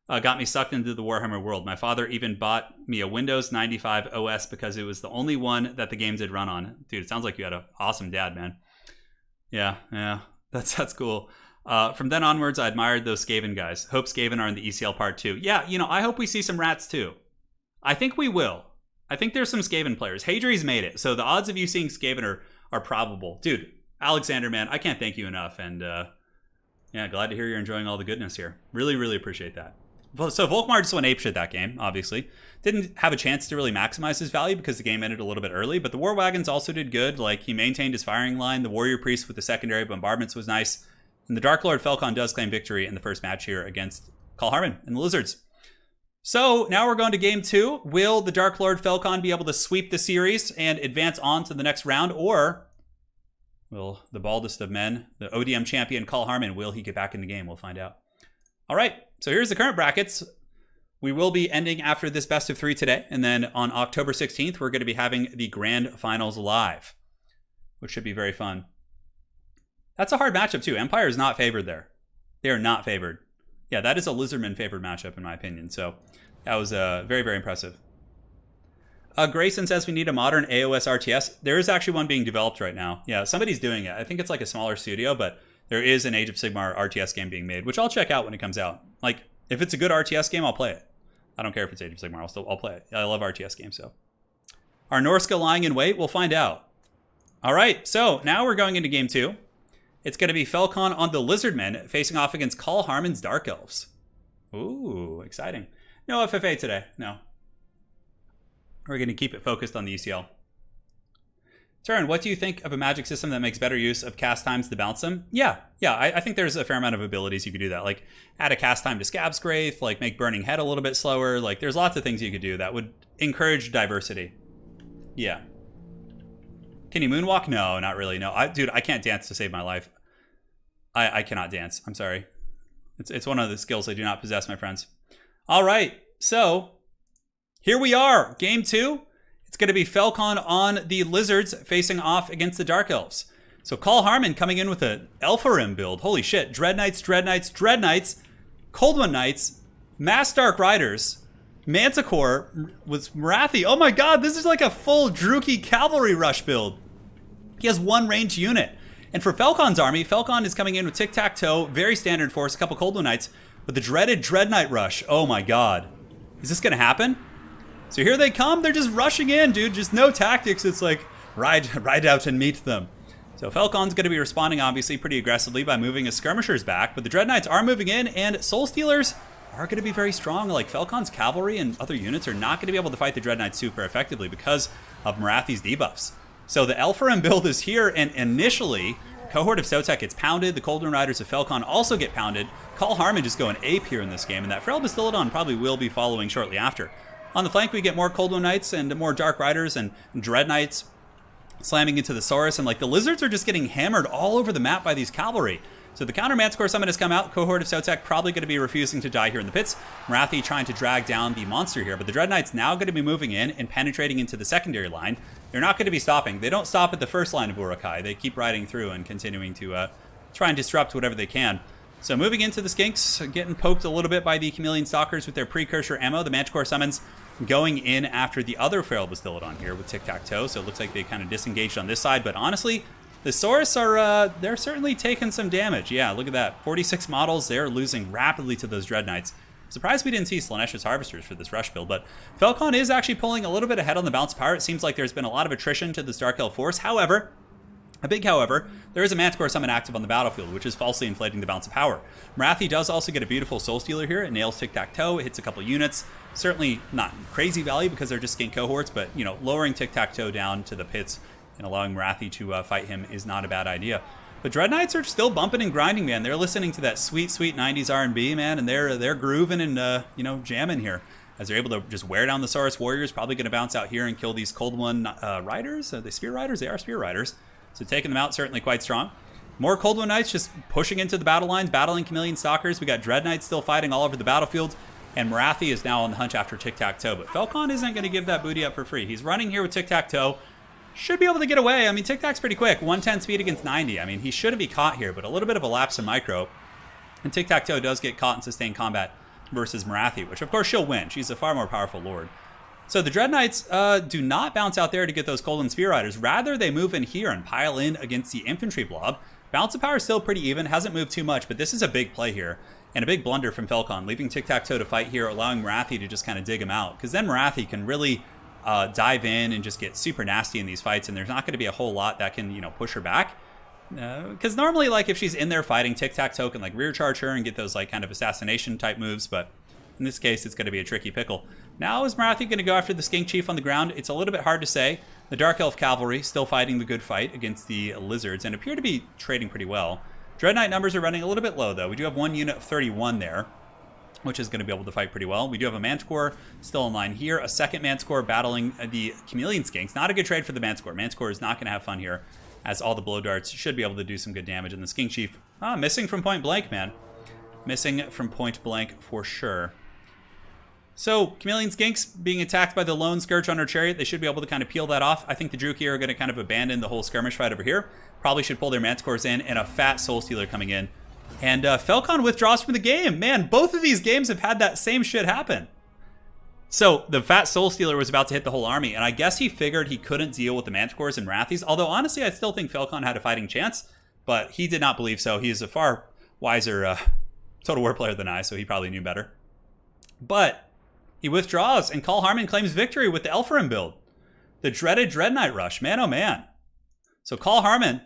got me sucked into the Warhammer world. My father even bought me a Windows 95 OS because it was the only one that the game did run on. Dude, it sounds like you had an awesome dad, man. Yeah, that's cool. From then onwards, I admired those Skaven guys. Hope Skaven are in the ECL Part 2. Yeah, you know, I hope we see some rats too. I think we will. I think there's some Skaven players. Hadries made it, so the odds of you seeing Skaven are probable. Dude, Alexander, man, I can't thank you enough, and yeah, glad to hear you're enjoying all the goodness here. Really, really appreciate that. So Volkmar just went apeshit that game, obviously. Didn't have a chance to really maximize his value because the game ended a little bit early, but the War Wagons also did good. Like, he maintained his firing line. The Warrior Priest with the secondary bombardments was nice. And the Dark Lord Falcon does claim victory in the first match here against Carl Harmon and the Lizards. So now we're going to game 2. Will the Dark Lord Falcon be able to sweep the series and advance on to the next round, or will the baldest of men, the ODM champion Carl Harmon, will he get back in the game? We'll find out. All right, so here's the current brackets. We will be ending after this best of 3 today, and then on October 16th, we're going to be having the grand finals live, which should be very fun. That's a hard matchup too. Empire is not favored there. They are not favored. Yeah, that is a Lizardman favored matchup in my opinion. So that was very, very impressive. Grayson says we need a modern AOS RTS. There is actually one being developed right now. Yeah, somebody's doing it. I think it's like a smaller studio, but there is an Age of Sigmar RTS game being made, which I'll check out when it comes out. Like, if it's a good RTS game, I'll play it. I don't care if it's Age of Sigmar. I'll play it. I love RTS games, so. Are Norska lying in wait? We'll find out. All right, so now we're going into game 2. It's going to be Falcon on the Lizardmen facing off against Carl Harmon's Dark Elves. Ooh, exciting. No FFA today, no. We're going to keep it focused on the ECL. Turin, what do you think of a magic system that makes better use of cast times to bounce them? Yeah, I think there's a fair amount of abilities you could do that. Like, add a cast time to Scab Scraith, like make Burning Head a little bit slower. Like, there's lots of things you could do that would encourage diversity. Yeah. Can you moonwalk? No, not really. No, dude, I can't dance to save my life. I cannot dance. I'm sorry. It's one of the skills I do not possess, my friends. All right, so here we are. Game 2. It's going to be Falcon on the Lizards facing off against the Dark Elves. So Carl Harmon coming in with an Alpharim build. Holy shit. Dread Knights, Dread Knights, Dread Knights, Cold One Knights, Mass Dark Riders, Manticore with Marathi. Oh my god, this is like a full Druki cavalry rush build. He has one ranged unit. And for Falcon's army, Falcon is coming in with Tic-Tac-Toe, very standard force, a couple Cold One Knights, but the dreaded Dread Knight rush. Oh my god. Is this going to happen? So here they come. They're just rushing in, dude. Just no tactics. It's like, ride out and meet them. So Falcon's going to be responding, obviously, pretty aggressively by moving his skirmishers back, but the Dread Knights are moving in, and Soul Stealers are going to be very strong. Like, Falcon's cavalry and other units are not going to be able to fight the Dread Knights super effectively because of Marathi's debuffs. So the Alpharim build is here, and initially, Cohort of Sotek gets pounded. The Cold One Riders of Falcon also get pounded. Carl Harmon just going ape here in this game, and that Frail Bastillodon probably will be following shortly after. On the flank, we get more Cold One Knights and more Dark Riders and Dread Knights slamming into the Saurus, and like the Lizards are just getting hammered all over the map by these cavalry. So the counter Manticore Summon has come out. Cohort of Sotek probably going to be refusing to die here in the pits. Marathi trying to drag down the monster here, but the Dread Knights now going to be moving in and penetrating into the secondary line. They're not going to be stopping. They don't stop at the first line of Urukai. They keep riding through and continuing to try and disrupt whatever they can. So moving into the Skinks, getting poked a little bit by the Chameleon Stalkers with their precursor ammo. The Manticore Summons going in after the other Feral Bastillodon here with Tic-Tac-Toe. So it looks like they kind of disengaged on this side, but honestly, the Saurus are, they're certainly taking some damage. Yeah, look at that. 46 models, they're losing rapidly to those Dread Knights. Surprised we didn't see Slaanesha's Harvesters for this rush build, but Falcon is actually pulling a little bit ahead on the Bounce Power. It seems like there's been a lot of attrition to this Dark Elf force. However, a big however, there is a Manticore Summon active on the battlefield, which is falsely inflating the Bounce of Power. Marathi does also get a beautiful Soul Stealer here. It nails Tic-Tac-Toe, it hits a couple units. Certainly not crazy value because they're just skink cohorts, but, you know, lowering Tic-Tac-Toe down to the pits and allowing Marathi to fight him is not a bad idea. But Dread Knights are still bumping and grinding, man. They're listening to that sweet, sweet 90s R&B, man, and they're grooving and, you know, jamming here as they're able to just wear down the Saurus Warriors. Probably going to bounce out here and kill these Cold One Riders. Are they Spear Riders? They are Spear Riders. So taking them out, certainly quite strong. More Cold One Knights just pushing into the battle lines, battling Chameleon Stalkers. We got Dread Knights still fighting all over the battlefield. And Marathi is now on the hunt after Tic-Tac-Toe. But Falcon isn't going to give that booty up for free. He's running here with Tic-Tac-Toe. Should be able to get away. I mean, Tic-Tac's pretty quick. 110 speed against 90. I mean, he shouldn't be caught here, but a little bit of a lapse in micro. And Tic-Tac-Toe does get caught in sustained combat versus Marathi, which of course she'll win. She's a far more powerful lord. So the Dread Knights do not bounce out there to get those Cold and Spear Riders. Rather, they move in here and pile in against the infantry blob. Bounce of Power is still pretty even. Hasn't moved too much, but this is a big play here. And a big blunder from Falcon, leaving Tic-Tac-Toe to fight here, allowing Marathi to just kind of dig him out. Because then Marathi can really dive in and just get super nasty in these fights, and there's not going to be a whole lot that can, you know, push her back. Because normally, like, if she's in there fighting, Tic-Tac-Toe can, like, rear charge her and get those, like, kind of assassination type moves, but in this case, it's going to be a tricky pickle. Now, is Marathi going to go after the Skink Chief on the ground? It's a little bit hard to say. The Dark Elf Cavalry still fighting the good fight against the Lizards and appear to be trading pretty well. Dread Knight numbers are running a little bit low, though. We do have one unit of 31 there, which is going to be able to fight pretty well. We do have a Manticore still in line here. A second Manticore battling the Chameleon Skinks. Not a good trade for the Manticore. Manticore is not going to have fun here, as all the blow darts should be able to do some good damage. And the Skink Chief, missing from point blank, man. Missing from point blank for sure. So, Chameleon Skinks being attacked by the lone Scourge on her chariot. They should be able to kind of peel that off. I think the Druki are going to kind of abandon the whole skirmish fight over here. Probably should pull their Manticores in, and a fat Soul Stealer coming in. And Falcon withdraws from the game. Man, both of these games have had that same shit happen. So, the fat Soul Stealer was about to hit the whole army, and I guess he figured he couldn't deal with the Manticores and Marathis. Although, honestly, I still think Falcon had a fighting chance, but he did not believe so. He is a far wiser Total War player than I, so he probably knew better. But he withdraws, and Carl Harmon claims victory with the Alpharim build. The dreaded Dread Knight rush. Man, oh man. So Carl Harmon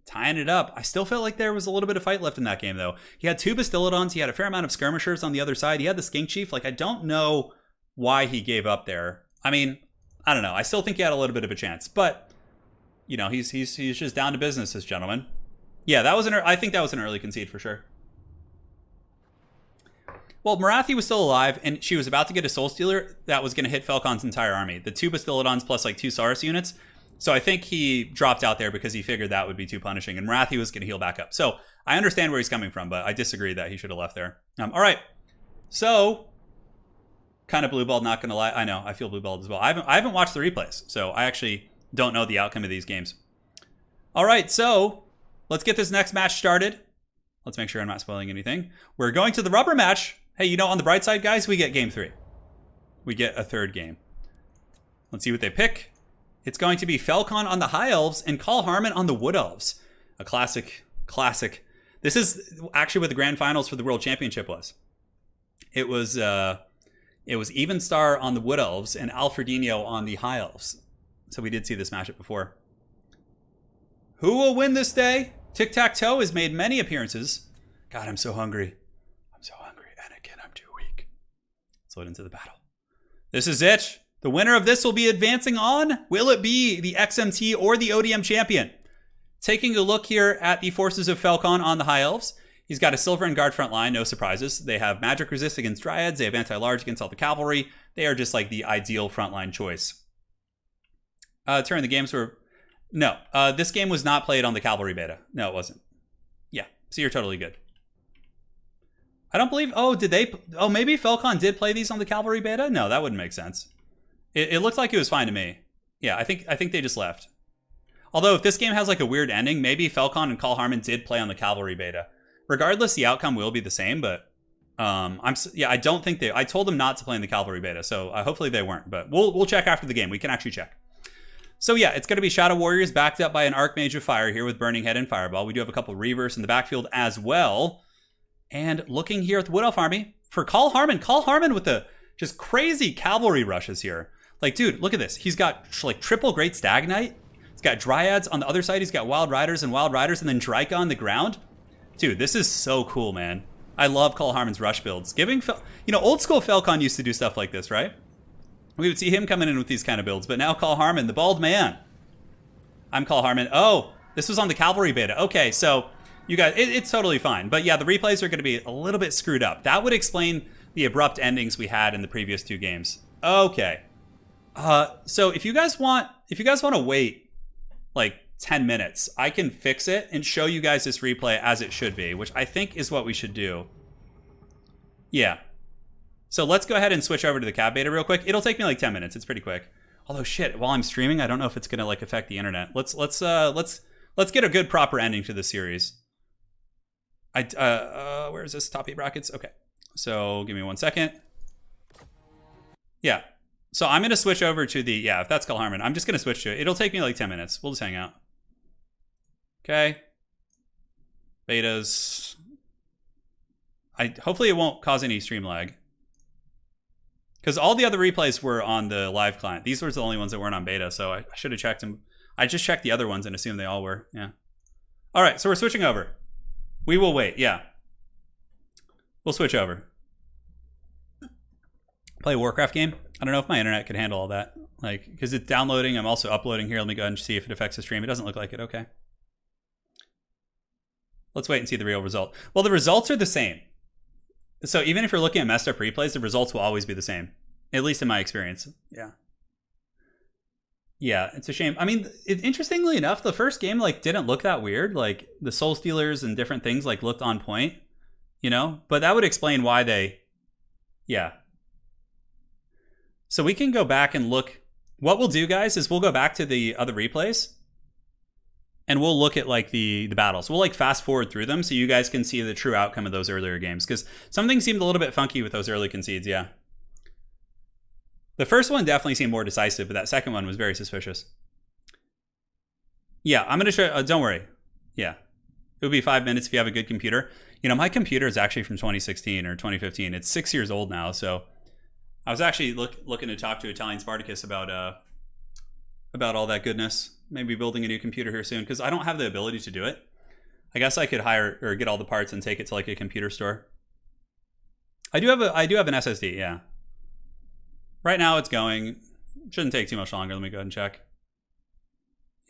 tying it up. I still felt like there was a little bit of fight left in that game, though. He had two Bastillodons. He had a fair amount of skirmishers on the other side. He had the Skink Chief. Like, I don't know why he gave up there. I mean, I don't know. I still think he had a little bit of a chance. But, you know, he's just down to business, this gentleman. Yeah, that was I think that was an early concede for sure. Well, Marathi was still alive, and she was about to get a Soul Stealer that was going to hit Falcon's entire army. The 2 Bastillodons plus like 2 Saurus units. So I think he dropped out there because he figured that would be too punishing, and Marathi was going to heal back up. So I understand where he's coming from, but I disagree that he should have left there. All right. So, kind of blue-balled, not going to lie. I know, I feel blue-balled as well. I haven't watched the replays, so I actually don't know the outcome of these games. All right, so let's get this next match started. Let's make sure I'm not spoiling anything. We're going to the rubber match. Hey, you know, on the bright side, guys, we get game 3. We get a 3rd game. Let's see what they pick. It's going to be Falcon on the High Elves and Carl Harmon on the Wood Elves. A classic. This is actually what the grand finals for the World Championship was. It was Even Star on the Wood Elves and Alfredino on the High Elves. So we did see this matchup before. Who will win this day? Tic-tac-toe has made many appearances. God, I'm so hungry. And again, I'm too weak. Let's load into the battle. This is it. The winner of this will be advancing on. Will it be the XMT or the ODM champion? Taking a look here at the forces of Falcon on the High Elves. He's got a silver and guard front line, no surprises. They have magic resist against dryads. They have anti-large against all the cavalry. They are just like the ideal frontline choice. Turin, the games were... No, this game was not played on the cavalry beta. No, it wasn't. Yeah, so you're totally good. I don't believe... Oh, did they... Oh, maybe Falcon did play these on the cavalry beta? No, that wouldn't make sense. It looked like it was fine to me. Yeah, I think they just left. Although if this game has like a weird ending, maybe Falcon and Carl Harmon did play on the cavalry beta. Regardless, the outcome will be the same, but I don't think I told them not to play in the cavalry beta, so hopefully they weren't, but we'll check after the game. We can actually check. So yeah, it's going to be Shadow Warriors backed up by an Archmage of Fire here with Burning Head and Fireball. We do have a couple Reavers in the backfield as well. And looking here at the Wood Elf army for Carl Harmon with the just crazy cavalry rushes here. Like, dude, look at this. He's got like triple Great Stag Knight. He's got Dryads on the other side. He's got Wild Riders, and then Dryka on the ground. Dude, this is so cool, man. I love Carl Harmon's rush builds. Old school Falcon used to do stuff like this, right? We would see him coming in with these kind of builds, but now Carl Harmon, the bald man. I'm Carl Harmon. Oh, this was on the cavalry beta. Okay, so you guys, it's totally fine. But yeah, the replays are going to be a little bit screwed up. That would explain the abrupt endings we had in the previous 2 games. Okay. So if you guys want to wait like 10 minutes, I can fix it and show you guys this replay as it should be, which I think is what we should do. Yeah. So let's go ahead and switch over to the cab beta real quick. It'll take me like 10 minutes. It's pretty quick. Although shit, while I'm streaming, I don't know if it's gonna like affect the internet. Let's get a good proper ending to the series. Where is this? Top 8 brackets? Okay. So give me 1 second. Yeah. So I'm gonna switch over to the, if that's Carl Harmon, I'm just gonna switch to it. It'll take me like 10 minutes. We'll just hang out. Okay. Betas. Hopefully it won't cause any stream lag. Because all the other replays were on the live client. These were the only ones that weren't on beta, so I should have checked them. I just checked the other ones and assumed they all were. Yeah. All right, so we're switching over. We will wait, yeah. We'll switch over. Play a Warcraft game. I don't know if my internet could handle all that. Like, because it's downloading. I'm also uploading here. Let me go ahead and see if it affects the stream. It doesn't look like it. Okay. Let's wait and see the real result. Well, the results are the same. So even if you're looking at messed up replays, the results will always be the same. At least in my experience. Yeah. Yeah, it's a shame. I mean, interestingly enough, the first game like didn't look that weird. Like the Soul Stealers and different things like looked on point, you know? But that would explain why they... Yeah. So we can go back and look. What we'll do, guys, is we'll go back to the other replays and we'll look at like the battles. We'll like fast forward through them so you guys can see the true outcome of those earlier games, because something seemed a little bit funky with those early concedes. Yeah. The first one definitely seemed more decisive, but that second one was very suspicious. Yeah, I'm going to show... don't worry. Yeah. It would be 5 minutes if you have a good computer. You know, my computer is actually from 2016 or 2015. It's 6 years old now, so... I was actually looking to talk to Italian Spartacus about all that goodness. Maybe building a new computer here soon, because I don't have the ability to do it. I guess I could hire or get all the parts and take it to like a computer store. I do have an SSD, yeah. Right now it's going. Shouldn't take too much longer. Let me go ahead and check.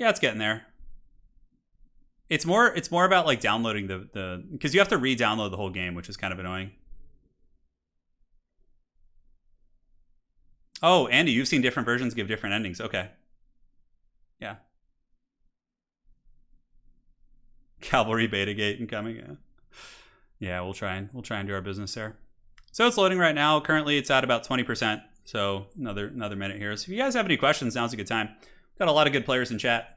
Yeah, it's getting there. It's more about like downloading the because you have to re-download the whole game, which is kind of annoying. Oh, Andy, you've seen different versions give different endings. Okay. Yeah. Cavalry beta gate incoming. Yeah. Yeah, we'll try and do our business there. So it's loading right now. Currently, it's at about 20%. So another minute here. So if you guys have any questions, now's a good time. Got a lot of good players in chat.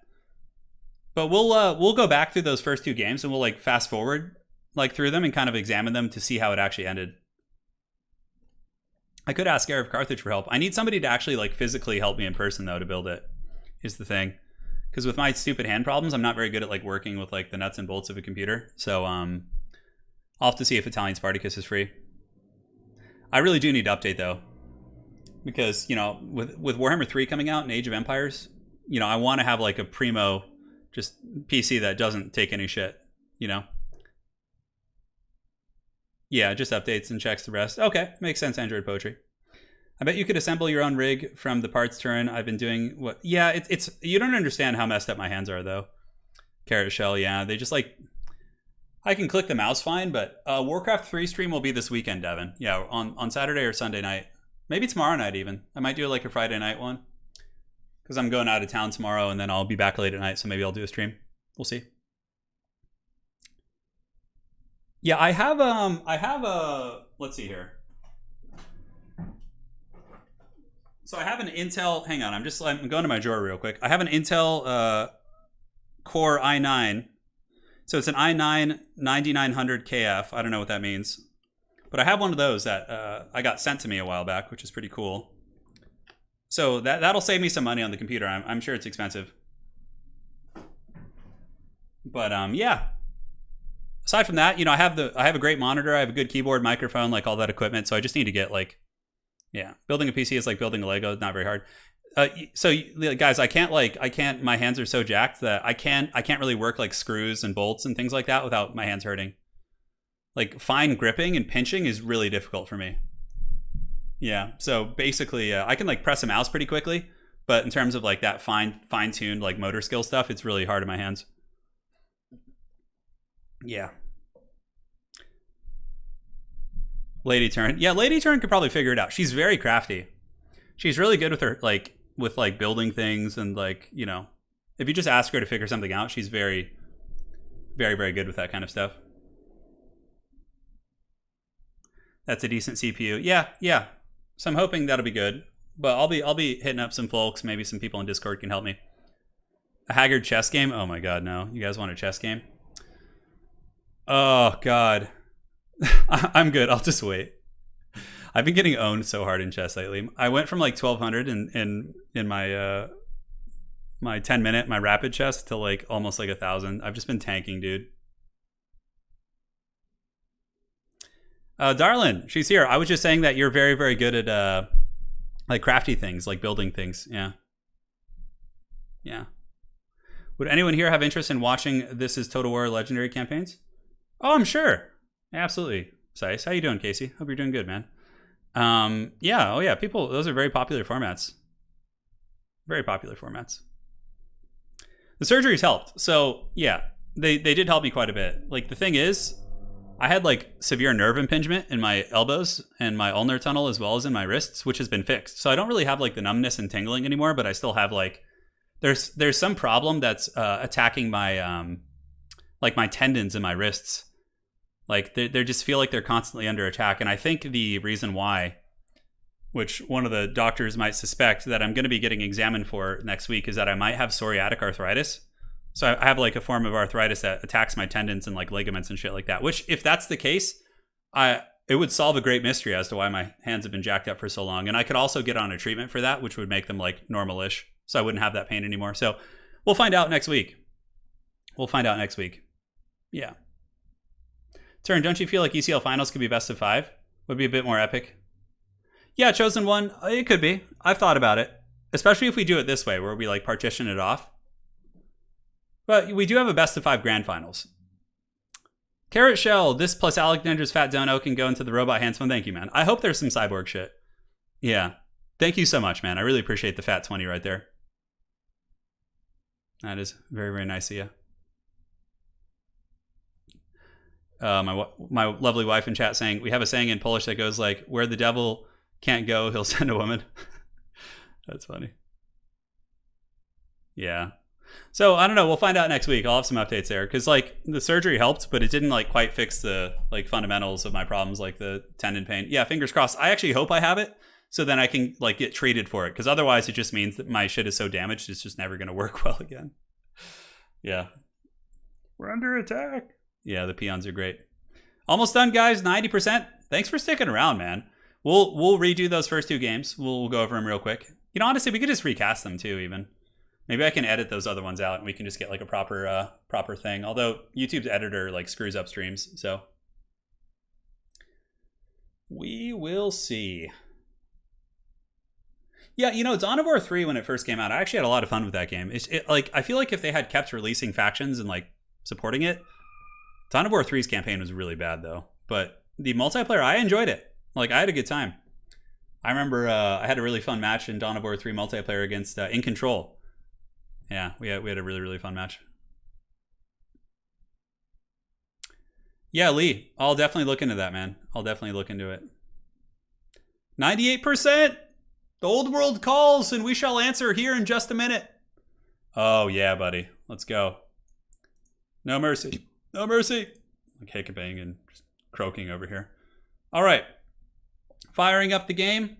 But we'll go back through those first two games and we'll like fast forward like through them and kind of examine them to see how it actually ended. I could ask Heir of Carthage for help. I need somebody to actually like physically help me in person though to build it. Is the thing. Because with my stupid hand problems, I'm not very good at like working with like the nuts and bolts of a computer. So I'll have to see if Italian Spartacus is free. I really do need to update though. Because, you know, with Warhammer 3 coming out and Age of Empires, you know, I want to have like a primo just PC that doesn't take any shit, you know? Yeah, just updates and checks the rest. Okay, makes sense, Android Poetry. I bet you could assemble your own rig from the parts Turin. I've been doing what? Yeah, it's you don't understand how messed up my hands are though. Carrot Shell, yeah, they just like I can click the mouse fine, but Warcraft 3 stream will be this weekend, Devin. Yeah, on Saturday or Sunday night. Maybe tomorrow night even. I might do like a Friday night one. Because I'm going out of town tomorrow and then I'll be back late at night, so maybe I'll do a stream. We'll see. Yeah, I have a let's see here. So I have an Intel, hang on, I'm going to my drawer real quick. I have an Intel Core i9. So it's an i9 9900 KF. I don't know what that means. But I have one of those that I got sent to me a while back, which is pretty cool. So that'll save me some money on the computer. I'm sure it's expensive. But yeah. Aside from that, you know, I have a great monitor. I have a good keyboard, microphone, like all that equipment. So I just need to get like, yeah, building a PC is like building a Lego. It's not very hard. So guys, my hands are so jacked that I can't really work like screws and bolts and things like that without my hands hurting. Like fine gripping and pinching is really difficult for me. Yeah, so basically I can like press a mouse pretty quickly, but in terms of like that fine-tuned like motor skill stuff, it's really hard in my hands. Yeah. Lady Turin. Yeah, Lady Turin could probably figure it out. She's very crafty. She's really good with her with building things and like, you know, if you just ask her to figure something out, she's very, very, very good with that kind of stuff. That's a decent CPU. Yeah. So I'm hoping that'll be good. But I'll be hitting up some folks. Maybe some people in Discord can help me. A Haggard chess game? Oh my god, no. You guys want a chess game? Oh god. I'm good. I'll just wait. I've been getting owned so hard in chess lately. I went from like 1200 in my my 10-minute, my rapid chess to like almost like 1,000. I've just been tanking, dude. Darlin, she's here. I was just saying that you're very, very good at like crafty things, like building things. Yeah. Would anyone here have interest in watching This Is Total War Legendary campaigns? Oh, I'm sure. Absolutely. Sice, how you doing, Casey? Hope you're doing good, man. Yeah. Oh yeah. People, those are very popular formats. Very popular formats. The surgeries helped. So yeah, they did help me quite a bit. Like the thing is, I had like severe nerve impingement in my elbows and my ulnar tunnel as well as in my wrists, which has been fixed. So I don't really have like the numbness and tingling anymore, but I still have like, there's some problem that's attacking my like my tendons in my wrists. Like they just feel like they're constantly under attack. And I think the reason why, which one of the doctors might suspect that I'm going to be getting examined for next week, is that I might have psoriatic arthritis. So I have like a form of arthritis that attacks my tendons and like ligaments and shit like that, which if that's the case, it would solve a great mystery as to why my hands have been jacked up for so long. And I could also get on a treatment for that, which would make them like normal-ish. So I wouldn't have that pain anymore. So we'll find out next week. Yeah. Turin, don't you feel like ECL finals could be best of 5? Would be a bit more epic. Yeah, Chosen One, it could be. I've thought about it. Especially if we do it this way, where we like partition it off. But we do have a best of 5 grand finals. Carrot Shell, this plus Alexander's Fat Dono can go into the robot hands phone. Thank you, man. I hope there's some cyborg shit. Yeah. Thank you so much, man. I really appreciate the Fat 20 right there. That is very, very nice of you. My lovely wife in chat saying, we have a saying in Polish that goes like, where the devil can't go, he'll send a woman. That's funny. Yeah. So I don't know. We'll find out next week. I'll have some updates there because like the surgery helped, but it didn't like quite fix the like fundamentals of my problems, like the tendon pain. Yeah, fingers crossed. I actually hope I have it so then I can like get treated for it because otherwise it just means that my shit is so damaged it's just never going to work well again. Yeah. We're under attack. Yeah, the peons are great. Almost done, guys. 90%. Thanks for sticking around, man. We'll redo those first 2 games. We'll go over them real quick. You know, honestly, we could just recast them too, even. Maybe I can edit those other ones out and we can just get like a proper thing. Although YouTube's editor like screws up streams, so we will see. Yeah, you know, Dawn of War 3 when it first came out, I actually had a lot of fun with that game. Like I feel like if they had kept releasing factions and like supporting it, Dawn of War 3's campaign was really bad though. But the multiplayer, I enjoyed it. Like I had a good time. I remember I had a really fun match in Dawn of War 3 multiplayer against In Control. Yeah, we had a really, really fun match. Yeah, Lee, I'll definitely look into that, man. I'll definitely look into it. 98%! The old world calls, and we shall answer here in just a minute. Oh, yeah, buddy. Let's go. No mercy. No mercy. Like hiccuping and just croaking over here. All right. Firing up the game.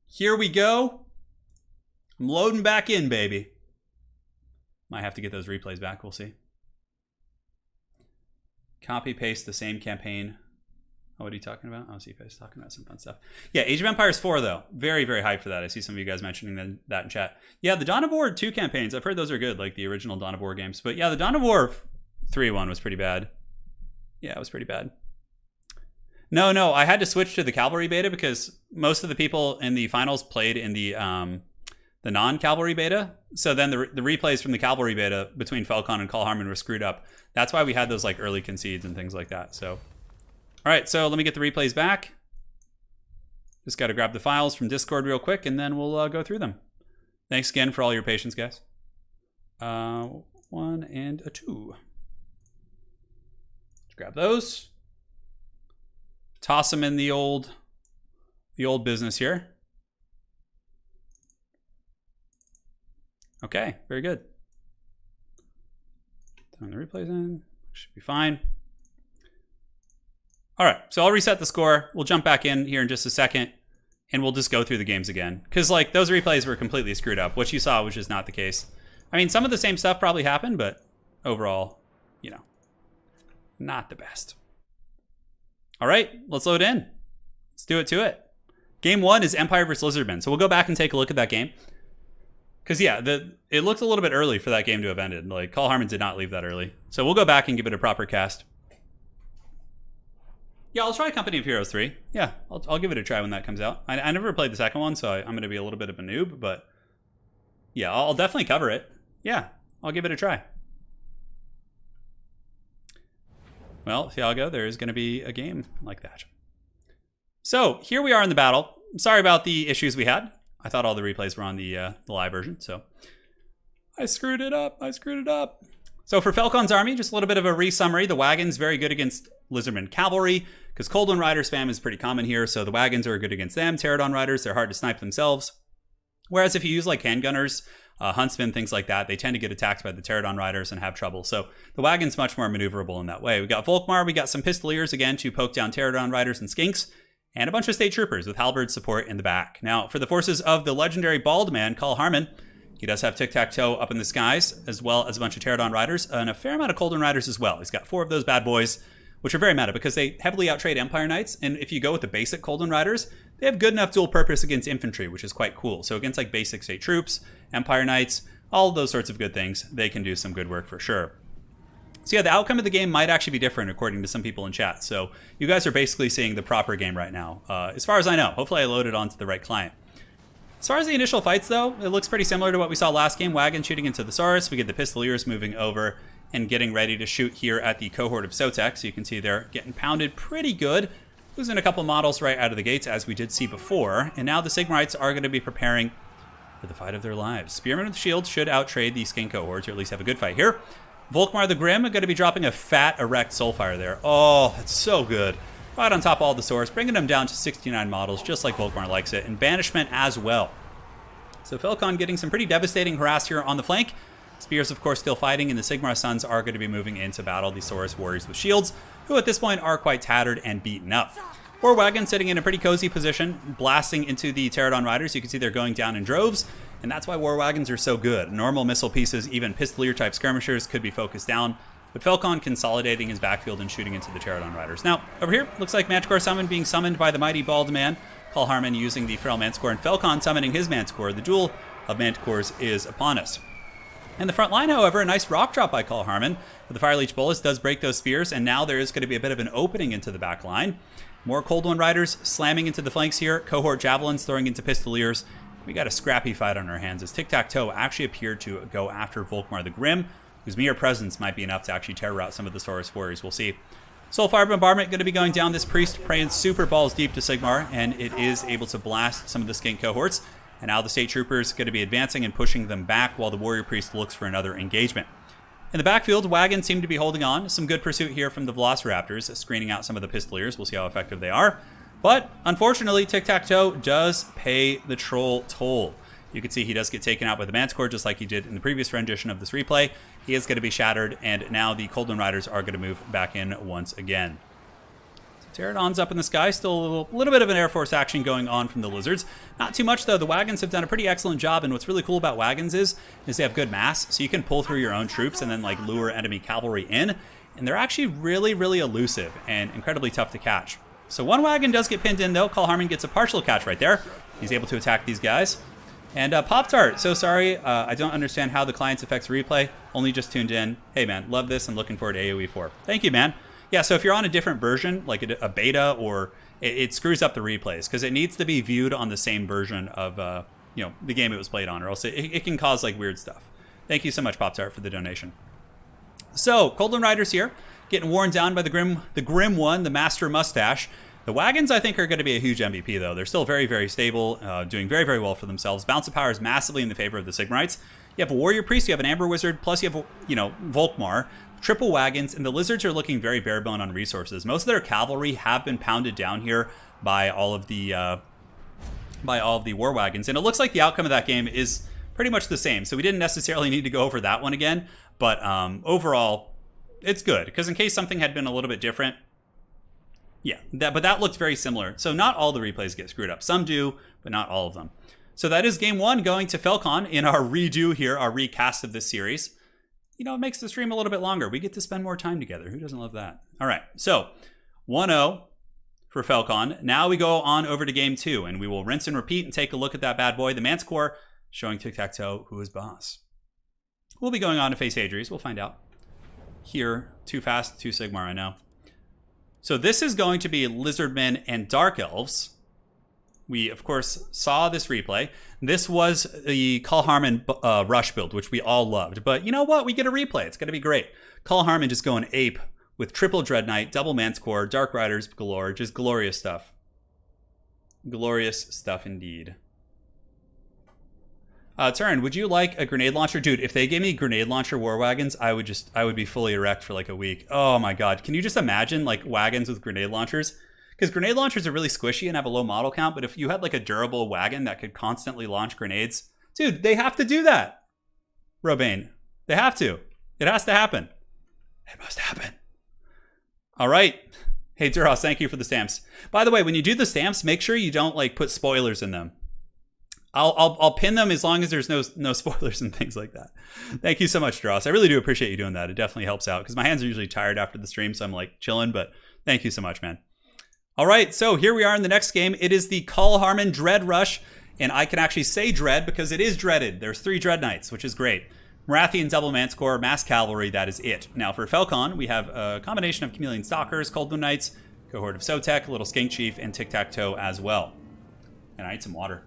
Here we go. I'm loading back in, baby. Might have to get those replays back. We'll see. Copy paste the same campaign. Oh, what are you talking about? Oh, C-Face talking about some fun stuff. Yeah, Age of Empires 4, though. Very, very hyped for that. I see some of you guys mentioning that in chat. Yeah, the Dawn of War 2 campaigns, I've heard those are good, like the original Dawn of War games. But yeah, the Dawn of War 3 one was pretty bad. Yeah, it was pretty bad. No, I had to switch to the Cavalry beta because most of the people in the finals played in the non-Cavalry beta. So then the replays from the Cavalry beta between Falcon and Carl Harmon were screwed up. That's why we had those like early concedes and things like that. So, all right, so let me get the replays back. Just got to grab the files from Discord real quick, and then we'll go through them. Thanks again for all your patience, guys. 1 and a 2. Let's grab those. Toss them in the old business here. Okay, very good. Turn the replays in. Should be fine. All right, so I'll reset the score. We'll jump back in here in just a second, and we'll just go through the games again. Because, like, those replays were completely screwed up. What you saw was just not the case. I mean, some of the same stuff probably happened, but overall, you know, not the best. All right, let's load in. Let's do it to it. Game 1 is Empire vs. Lizardmen. So we'll go back and take a look at that game. Because, yeah, it looked a little bit early for that game to have ended. Like, Carl Harmon did not leave that early. So we'll go back and give it a proper cast. Yeah, I'll try Company of Heroes 3. Yeah, I'll give it a try when that comes out. I never played the second one, so I'm going to be a little bit of a noob. But, yeah, I'll definitely cover it. Yeah, I'll give it a try. Well, Thiago, there is going to be a game like that. So, here we are in the battle. I'm sorry about the issues we had. I thought all the replays were on the live version, so I screwed it up. So for Falcon's army, just a little bit of a re-summary. The wagons, very good against Lizardmen cavalry, because Cold One Rider spam is pretty common here, so the wagons are good against them. Pterodon Riders, they're hard to snipe themselves. Whereas if you use like handgunners, huntsmen, things like that, they tend to get attacked by the Pterodon Riders and have trouble. So the wagon's much more maneuverable in that way. We got Volkmar, we got some Pistoliers again to poke down Pterodon Riders and Skinks, and a bunch of state troopers with halberd support in the back. Now, for the forces of the legendary bald man, Carl Harmon, he does have Tic-Tac-Toe up in the skies, as well as a bunch of Pterodon Riders, and a fair amount of Cold One Riders as well. He's got 4 of those bad boys, which are very meta because they heavily outtrade Empire Knights, and if you go with the basic Cold One Riders, they have good enough dual purpose against infantry, which is quite cool. So against like basic state troops, Empire Knights, all of those sorts of good things, they can do some good work for sure. So yeah, the outcome of the game might actually be different according to some people in chat. So you guys are basically seeing the proper game right now. As far as I know, hopefully I loaded onto the right client. As far as the initial fights though, it looks pretty similar to what we saw last game. Wagon shooting into the Saurus. We get the Pistoliers moving over and getting ready to shoot here at the cohort of Sotek. So you can see they're getting pounded pretty good. Losing a couple models right out of the gates as we did see before. And now the Sigmarites are going to be preparing for the fight of their lives. Spearmen with shields should outtrade the Skink cohorts, or at least have a good fight here. Volkmar the Grim are going to be dropping a fat erect Soulfire there. Oh, that's so good. Right on top of all the swords, bringing them down to 69 models, just like Volkmar likes it. And Banishment as well. So Falcon getting some pretty devastating harass here on the flank. Spears, of course, still fighting, and the Sigmar Sons are going to be moving in to battle the Saurus warriors with shields, who at this point are quite tattered and beaten up. War Wagon sitting in a pretty cozy position, blasting into the Pterodon Riders. You can see they're going down in droves, and that's why War Wagons are so good. Normal missile pieces, even Pistolier-type skirmishers could be focused down, but Falcon consolidating his backfield and shooting into the Pterodon Riders. Now, over here, looks like Manticore Summon being summoned by the mighty Bald Man, Carl Harmon using the Feral Manticore, and Falcon summoning his Manticore. The duel of Manticores is upon us. In the front line, however, a nice rock drop by Carl Harmon. With the Fire Leech Bullets does break those spears, and now there is going to be a bit of an opening into the back line. More Cold One Riders slamming into the flanks here. Cohort Javelins throwing into Pistoliers. We got a scrappy fight on our hands as Tic-Tac-Toe actually appeared to go after Volkmar the Grim, whose mere presence might be enough to actually tear out some of the Saurus warriors. We'll see. Soulfire Bombardment going to be going down. This Priest praying super balls deep to Sigmar, and it is able to blast some of the Skink cohorts. And now the State Troopers going to be advancing and pushing them back while the Warrior Priest looks for another engagement. In the backfield, Wagons seem to be holding on. Some good pursuit here from the Velociraptors, screening out some of the Pistoliers. We'll see how effective they are. But, unfortunately, Tic-Tac-Toe does pay the troll toll. You can see he does get taken out by the Manticore, just like he did in the previous rendition of this replay. He is going to be shattered, and now the Cold One Riders are going to move back in once again. Pterodon's up in the sky, still a little bit of an Air Force action going on from the Lizards. Not too much, though. The Wagons have done a pretty excellent job, and what's really cool about Wagons is they have good mass, so you can pull through your own troops and then like lure enemy cavalry in, and they're actually really, really elusive and incredibly tough to catch. So one Wagon does get pinned in, though. Carl Harmon gets a partial catch right there. He's able to attack these guys. And Pop-Tart, so sorry, I don't understand how the client's affects replay. Only just tuned in. Hey, man, love this and looking forward to AoE 4. Thank you, man. Yeah, so if you're on a different version, like a beta, or it screws up the replays because it needs to be viewed on the same version of the game it was played on, or else it can cause like weird stuff. Thank you so much, Pop-Tart, for the donation. So Cold One Riders here, getting worn down by the Grim One, the Master Mustache. The Wagons, I think, are going to be a huge MVP, though. They're still very, very stable, doing very, very well for themselves. Bounce of Power is massively in the favor of the Sigmarites. You have a Warrior Priest, you have an Amber Wizard, plus you have, Volkmar. Triple Wagons, and the Lizards are looking very barebone on resources. Most of their cavalry have been pounded down here by all of the War Wagons, and it looks like the outcome of that game is pretty much the same. So we didn't necessarily need to go over that one again, but overall, it's good because in case something had been a little bit different, yeah, but that looked very similar. So not all the replays get screwed up. Some do, but not all of them. So that is game one going to Falcon in our redo here, our recast of this series. It makes the stream a little bit longer. We get to spend more time together. Who doesn't love that? All right, so 1-0 for Falcon. Now we go on over to game two, and we will rinse and repeat and take a look at that bad boy, the Manticore, showing Tic-Tac-Toe who is boss. We'll be going on to face Hadries. We'll find out. Here, too fast, too Sigmar, I know. So this is going to be Lizardmen and Dark Elves. We, of course, saw this replay. This was the Carl Harmon rush build, which we all loved. But you know what? We get a replay. It's going to be great. Carl Harmon just going ape with triple Dread Knight, double Manticore, Dark Riders galore. Just glorious stuff. Glorious stuff indeed. Turin, would you like a grenade launcher? Dude, if they gave me grenade launcher War Wagons, I would be fully erect for like a week. Oh my god. Can you just imagine like wagons with grenade launchers? Because grenade launchers are really squishy and have a low model count, but if you had like a durable wagon that could constantly launch grenades, dude, they have to do that. Robane, they have to. It has to happen. It must happen. All right. Hey, Duros, thank you for the stamps. By the way, when you do the stamps, make sure you don't like put spoilers in them. I'll pin them as long as there's no spoilers and things like that. Thank you so much, Duros. I really do appreciate you doing that. It definitely helps out because my hands are usually tired after the stream, so I'm like chilling, but thank you so much, man. All right, so here we are in the next game. It is the Carl Harmon Dread Rush, and I can actually say Dread because it is dreaded. There's 3 Dread Knights, which is great. Marathian Double Manticore, Mass Cavalry, that is it. Now for Falcon, we have a combination of Chameleon Stalkers, Cold Moon Knights, Cohort of Sotek, Little Skink Chief, and Tic-Tac-Toe as well. And I need some water.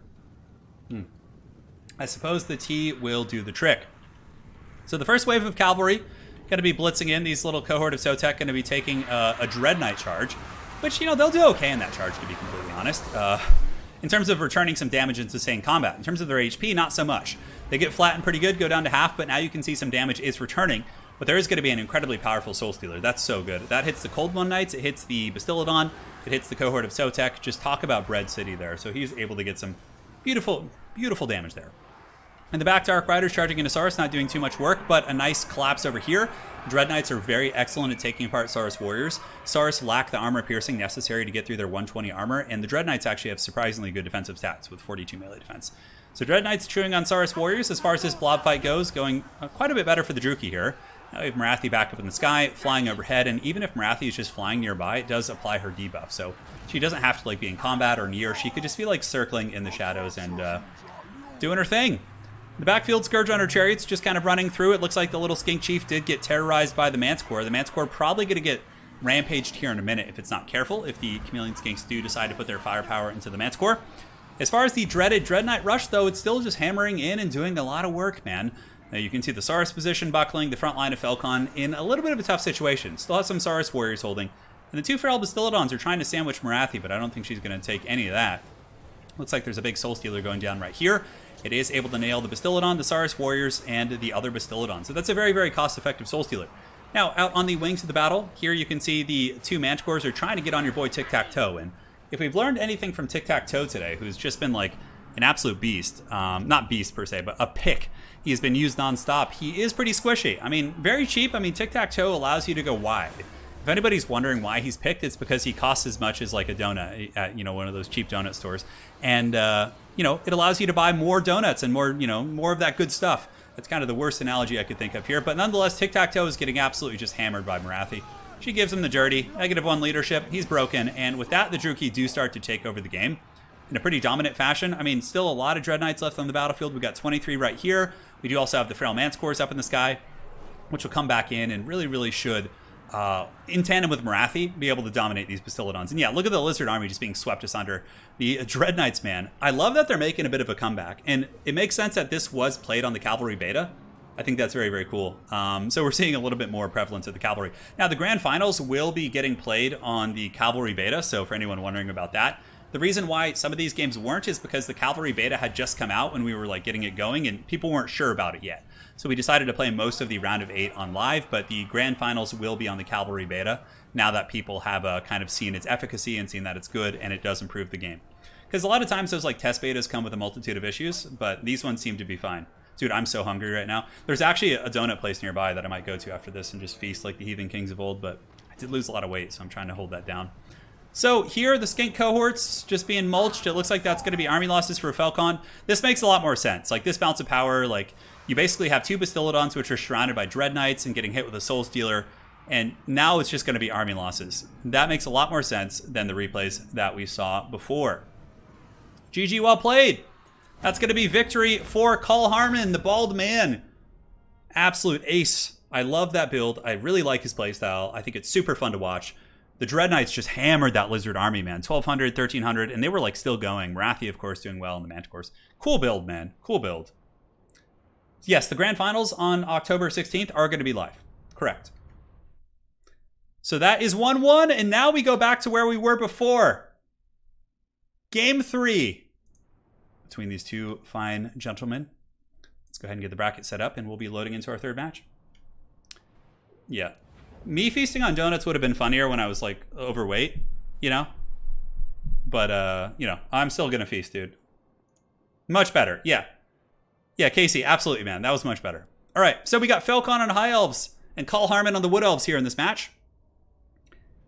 I suppose the tea will do the trick. So the first wave of cavalry going to be blitzing in. These little Cohort of Sotek going to be taking a Dread Knight charge. Which, they'll do okay in that charge, to be completely honest. In terms of returning some damage in sustained combat. In terms of their HP, not so much. They get flattened pretty good, go down to half, but now you can see some damage is returning. But there is going to be an incredibly powerful Soul Stealer. That's so good. That hits the Cold One Knights, it hits the Bastillodon, it hits the Cohort of Sotek. Just talk about Bread City there. So he's able to get some beautiful, beautiful damage there. In the back, Dark Riders charging into Saurus, not doing too much work, but a nice collapse over here. Dread Knights are very excellent at taking apart Saurus Warriors. Saurus lack the armor piercing necessary to get through their 120 armor, and the Dread Knights actually have surprisingly good defensive stats with 42 melee defense. So Dread Knights chewing on Saurus Warriors as far as this blob fight goes, going quite a bit better for the Druchii here. Now we have Morathi back up in the sky, flying overhead, and even if Morathi is just flying nearby, it does apply her debuff. So she doesn't have to like be in combat or near. She could just be like circling in the shadows and doing her thing. The backfield Scourge on her chariots just kind of running through. It looks like the little Skink Chief did get terrorized by the Manticore. The Manticore probably going to get rampaged here in a minute if it's not careful, if the Chameleon Skinks do decide to put their firepower into the Manticore. As far as the dreaded Dread Knight rush, though, it's still just hammering in and doing a lot of work, man. Now you can see the Saurus position buckling, the front line of Falcon in a little bit of a tough situation. Still has some Saurus Warriors holding. And the two Feral Bastillodons are trying to sandwich Morathi, but I don't think she's going to take any of that. Looks like there's a big Soul Stealer going down right here. It is able to nail the Bastillodon, the Saurus Warriors, and the other Bastillodon. So that's a very, very cost-effective Soul Stealer. Now, out on the wings of the battle, here you can see the two Manticores are trying to get on your boy Tic-Tac-Toe. And if we've learned anything from Tic-Tac-Toe today, who's just been like an absolute beast, not beast per se, but a pick. He has been used non-stop. He is pretty squishy. I mean, very cheap. I mean, Tic-Tac-Toe allows you to go wide. If anybody's wondering why he's picked, it's because he costs as much as like a donut at, one of those cheap donut stores. And, it allows you to buy more donuts and more, more of that good stuff. That's kind of the worst analogy I could think of here. But nonetheless, Tic-Tac-Toe is getting absolutely just hammered by Morathi. She gives him the dirty, -1 leadership. He's broken. And with that, the Druchii do start to take over the game in a pretty dominant fashion. I mean, still a lot of Dread Knights left on the battlefield. We've got 23 right here. We do also have the Feral Manticores up in the sky, which will come back in and really, really should, in tandem with Morathi, be able to dominate these Bastillodons. And yeah, look at the Lizard Army just being swept asunder. The Dread Knights, man. I love that they're making a bit of a comeback. And it makes sense that this was played on the Cavalry beta. I think that's very, very cool. So we're seeing a little bit more prevalence of the Cavalry. Now, the Grand Finals will be getting played on the Cavalry beta, so for anyone wondering about that. The reason why some of these games weren't is because the Cavalry beta had just come out when we were like getting it going, and people weren't sure about it yet. So we decided to play most of the round of 8 on live, but the Grand Finals will be on the Cavalry beta now that people have kind of seen its efficacy and seen that it's good and it does improve the game. Because a lot of times those like test betas come with a multitude of issues, but these ones seem to be fine. Dude, I'm so hungry right now. There's actually a donut place nearby that I might go to after this and just feast like the heathen kings of old, but I did lose a lot of weight, so I'm trying to hold that down. So here, the Skink cohorts just being mulched. It looks like that's going to be army losses for Falcon. This makes a lot more sense. Like, this bounce of power, like, you basically have two Bastillodons, which are surrounded by Dread Knights and getting hit with a Soul Stealer, and now it's just going to be army losses. That makes a lot more sense than the replays that we saw before. GG, well played. That's going to be victory for Carl Harmon, the bald man. Absolute ace. I love that build. I really like his playstyle. I think it's super fun to watch. The Dread Knights just hammered that Lizard Army, man. 1,200, 1,300, and they were like still going. Morathi, of course, doing well in the Manticores. Cool build, man. Cool build. Yes, the Grand Finals on October 16th are going to be live. Correct. So that is 1-1, and now we go back to where we were before. Game 3 between these two fine gentlemen. Let's go ahead and get the bracket set up, and we'll be loading into our third match. Yeah. Me feasting on donuts would have been funnier when I was, like, overweight, But, I'm still going to feast, dude. Much better, yeah. Yeah, Casey, absolutely, man. That was much better. All right, so we got Falcon on High Elves and Carl Harmon on the Wood Elves here in this match.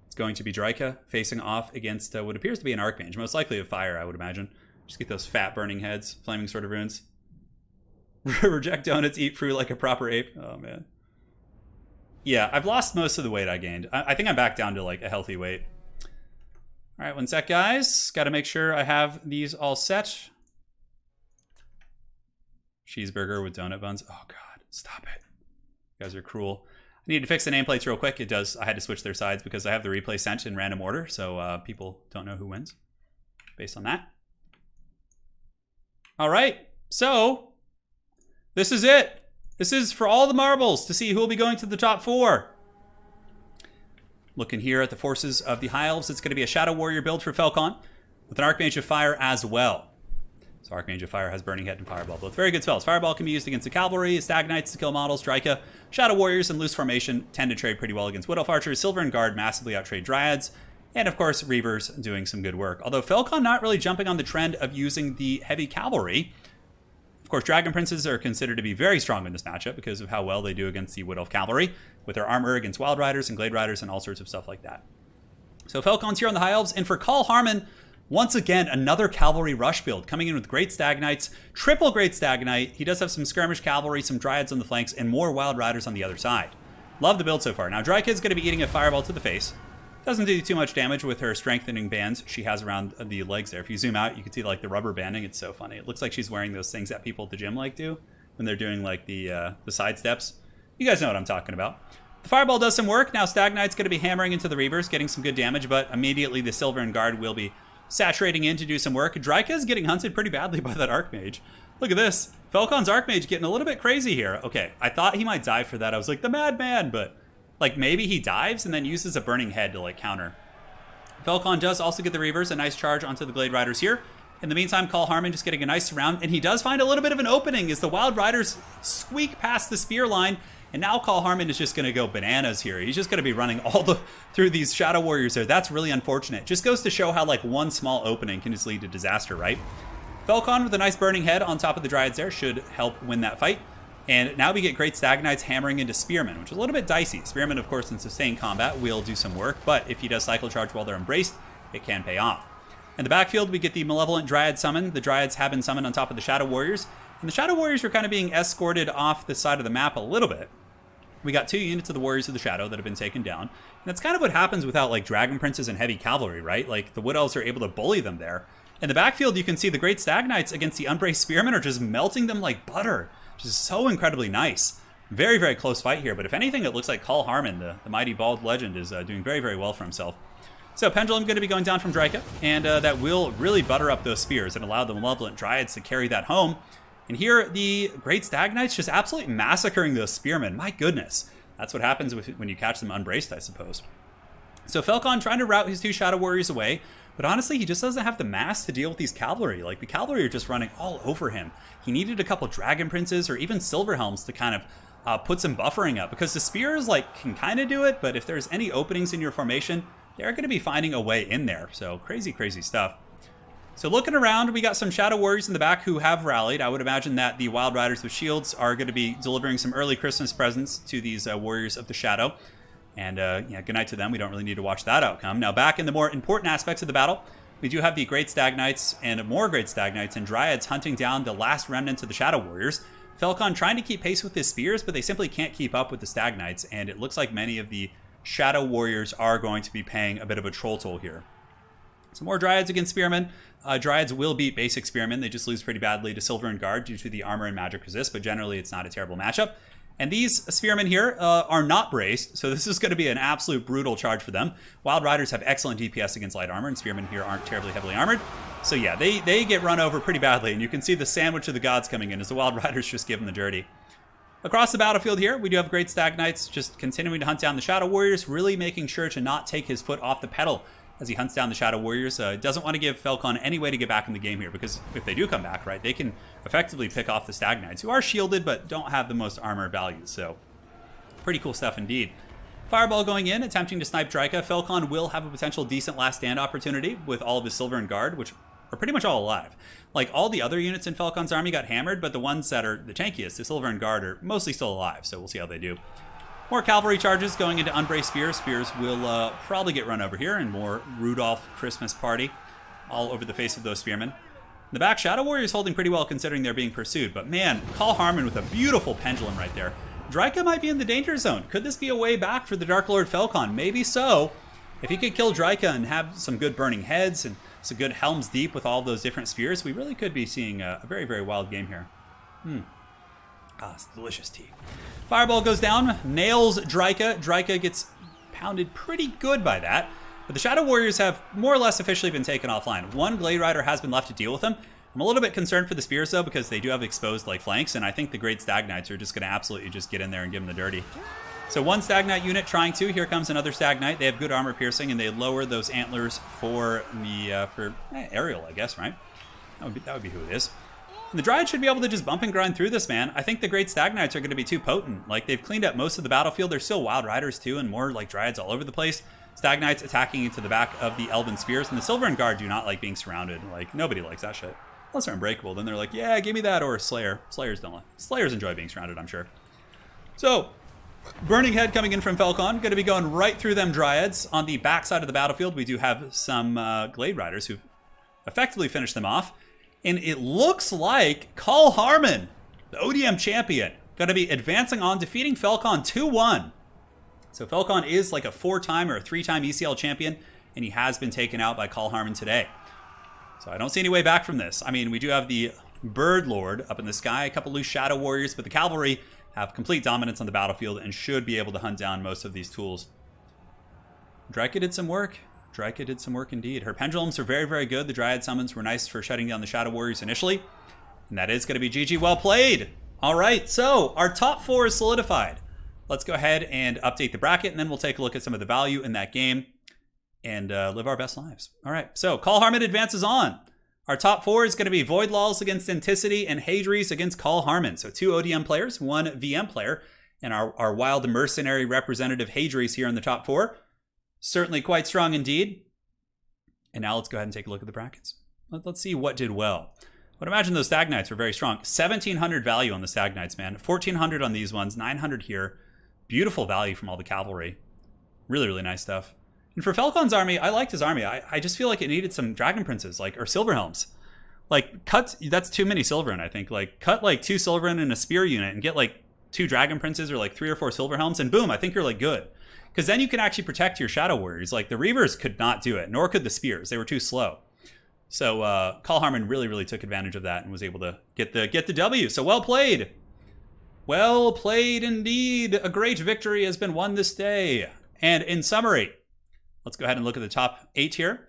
It's going to be Draika facing off against what appears to be an Archmage. Most likely a fire, I would imagine. Just get those fat burning heads, flaming sword of runes. Reject donuts, eat fruit like a proper ape. Oh, man. Yeah, I've lost most of the weight I gained. I think I'm back down to like a healthy weight. All right, one sec, guys. Got to make sure I have these all set. Cheeseburger with donut buns. Oh, God. Stop it. You guys are cruel. I need to fix the nameplates real quick. I had to switch their sides because I have the replay sent in random order, so people don't know who wins based on that. All right, so this is it. This is for all the marbles to see who will be going to the top 4. Looking here at the forces of the High Elves, it's going to be a Shadow Warrior build for Falcon with an Archmage of Fire as well. So Archmage of Fire has Burning Head and Fireball, both very good spells. Fireball can be used against the Cavalry, Stag Knights to kill models, Draika. Shadow Warriors in loose formation tend to trade pretty well against Wood Elf Archers. Silver and Guard massively outtrade Dryads. And of course, Reavers doing some good work. Although Falcon not really jumping on the trend of using the heavy cavalry. Of course, Dragon Princes are considered to be very strong in this matchup because of how well they do against the Wood Elf Cavalry, with their armor against Wild Riders and Glade Riders and all sorts of stuff like that. So Falcon's here on the High Elves, and for Carl Harmon, once again, another Cavalry Rush build, coming in with Great Stag Knights, triple Great Stag Knight. He does have some Skirmish Cavalry, some Dryads on the flanks, and more Wild Riders on the other side. Love the build so far. Now, Drykid's going to be eating a Fireball to the face. Doesn't do too much damage with her strengthening bands she has around the legs there. If you zoom out, you can see like the rubber banding. It's so funny. It looks like she's wearing those things that people at the gym like do when they're doing like the side steps. You guys know what I'm talking about. The Fireball does some work. Now Stag Knight's going to be hammering into the Reavers, getting some good damage, but immediately the Silver Guard will be saturating in to do some work. Dryka's getting hunted pretty badly by that Archmage. Look at this. Falcon's Archmage getting a little bit crazy here. Okay, I thought he might dive for that. I was like, the madman, but like maybe he dives and then uses a Burning Head to like counter. Falcon does also get the Reavers, a nice charge onto the Glade Riders here. In the meantime, Carl Harmon just getting a nice surround, and he does find a little bit of an opening as the Wild Riders squeak past the spear line, and now Carl Harmon is just going to go bananas here. He's just going to be running through these Shadow Warriors there. That's really unfortunate. Just goes to show how like one small opening can just lead to disaster, right? Falcon with a nice Burning Head on top of the Dryads there should help win that fight. And now we get Great Stag Knights hammering into Spearmen, which is a little bit dicey. Spearmen, of course, in sustained combat will do some work, but if he does Cycle Charge while they're embraced, it can pay off. In the backfield, we get the Malevolent Dryad summon. The Dryads have been summoned on top of the Shadow Warriors, and the Shadow Warriors are kind of being escorted off the side of the map a little bit. We got 2 units of the Warriors of the Shadow that have been taken down, and that's kind of what happens without like Dragon Princes and Heavy Cavalry, right? Like the Wood Elves are able to bully them there. In the backfield, you can see the Great Stag Knights against the Unbraced Spearmen are just melting them like butter, which is so incredibly nice. Very, very close fight here, but if anything, it looks like Carl Harmon, the mighty bald legend, is doing very, very well for himself. So Pendulum going to be going down from Dryka, and that will really butter up those spears and allow the Malevolent Dryads to carry that home. And here, the Great Stag Knights just absolutely massacring those Spearmen. My goodness. That's what happens when you catch them unbraced, I suppose. So Falcon trying to route his 2 Shadow Warriors away, but honestly, he just doesn't have the mass to deal with these cavalry. Like, the cavalry are just running all over him. He needed a couple Dragon Princes or even Silver Helms to kind of put some buffering up, because the spears like can kind of do it, but if there's any openings in your formation, they're going to be finding a way in there. So crazy, crazy stuff. So looking around, we got some Shadow Warriors in the back who have rallied. I would imagine that the Wild Riders with shields are going to be delivering some early Christmas presents to these Warriors of the Shadow. And yeah, good night to them. We don't really need to watch that outcome. Now back in the more important aspects of the battle, we do have the Great Stag Knights and more Great Stag Knights and Dryads hunting down the last remnants of the Shadow Warriors. Falcon trying to keep pace with his spears, but they simply can't keep up with the Stag Knights, and it looks like many of the Shadow Warriors are going to be paying a bit of a troll toll here. Some more Dryads against Spearmen. Dryads will beat basic Spearmen. They just lose pretty badly to Silver and Guard due to the armor and magic resist, but generally it's not a terrible matchup. And these Spearmen here are not braced, so this is going to be an absolute brutal charge for them. Wild Riders have excellent DPS against light armor, and Spearmen here aren't terribly heavily armored. So yeah, they get run over pretty badly, and you can see the sandwich of the gods coming in as the Wild Riders just give them the dirty. Across the battlefield here, we do have Great Stag Knights just continuing to hunt down the Shadow Warriors, really making sure to not take his foot off the pedal as he hunts down the Shadow Warriors. Doesn't want to give Falcon any way to get back in the game here, because if they do come back, right, they can effectively pick off the Stag Knights, who are shielded but don't have the most armor values. So pretty cool stuff indeed. Fireball going in, attempting to snipe Dryka. Falcon will have a potential decent last stand opportunity with all of his Silver and Guard, which are pretty much all alive. Like, all the other units in Falcon's army got hammered, but the ones that are the tankiest, the Silver and Guard, are mostly still alive, so we'll see how they do. More cavalry charges going into unbraced spears. Spears will probably get run over here, and more Rudolph Christmas party all over the face of those Spearmen. In the back, Shadow Warriors holding pretty well considering they're being pursued, but man, Carl Harmon with a beautiful pendulum right there. Dryka might be in the danger zone. Could this be a way back for the Dark Lord Falcon? Maybe so. If he could kill Dryka and have some good burning heads and some good helms deep with all those different spears, we really could be seeing a very, very wild game here. It's delicious tea. Fireball goes down, nails Dryka. Dryka gets pounded pretty good by that. But the Shadow Warriors have more or less officially been taken offline. One Glade Rider has been left to deal with them. I'm a little bit concerned for the spears though, because they do have exposed like flanks, and I think the Great Stag Knights are just going to absolutely just get in there and give them the dirty. So one Stag Knight unit trying to. Here comes another Stag Knight. They have good armor piercing, and they lower those antlers for the Ariel, I guess, right? That would be who it is. And the Dryad should be able to just bump and grind through this, man. I think the Great Stag Knights are going to be too potent. Like, they've cleaned up most of the battlefield. There's still Wild Riders too, and more like Dryads all over the place. Stag Knights attacking into the back of the Elven Spears, and the Silver and Guard do not like being surrounded. Like, nobody likes that shit. Unless they're unbreakable, then they're like, yeah, give me that, or Slayer. Slayers don't. Slayers enjoy being surrounded, I'm sure. So, Burning Head coming in from Falcon. Going to be going right through them Dryads. On the back side of the battlefield, we do have some Glade Riders who've effectively finished them off. And it looks like Carl Harmon, the ODM champion, going to be advancing on, defeating Falcon 2-1. So Falcon is like a 4-time or a 3-time ECL champion, and he has been taken out by Carl Harmon today. So I don't see any way back from this. I mean, we do have the Bird Lord up in the sky, a couple loose Shadow Warriors, but the Cavalry have complete dominance on the battlefield and should be able to hunt down most of these tools. Dryka did some work. Dryka did some work indeed. Her pendulums are very, very good. The Dryad summons were nice for shutting down the Shadow Warriors initially. And that is going to be GG. Well played. All right, so our top 4 is solidified. Let's go ahead and update the bracket, and then we'll take a look at some of the value in that game and live our best lives. All right, so Carl Harmon advances on. Our top 4 is going to be Voidlolz against Enticity and Hadries against Carl Harmon. So 2 ODM players, 1 VM player, and our wild mercenary representative Hadries here in the top 4. Certainly quite strong indeed. And now let's go ahead and take a look at the brackets. Let's see what did well. I would imagine those Stag Knights were very strong. 1,700 value on the Stag Knights, man. 1,400 on these ones, 900 here. Beautiful value from all the cavalry. Really, really nice stuff. And for Falcon's army, I liked his army. I just feel like it needed some Dragon Princes, like, or Silver Helms. Like, that's too many Silverin, I think. Like, cut like 2 Silverin in a Spear unit and get like 2 Dragon Princes or like 3 or 4 Silver Helms, and boom, I think you're like good. Because then you can actually protect your Shadow Warriors. Like, the Reavers could not do it, nor could the Spears. They were too slow. So Carl Harmon really, really took advantage of that and was able to get the W. So well played. Well played indeed. A great victory has been won this day. And in summary, let's go ahead and look at the top 8 here.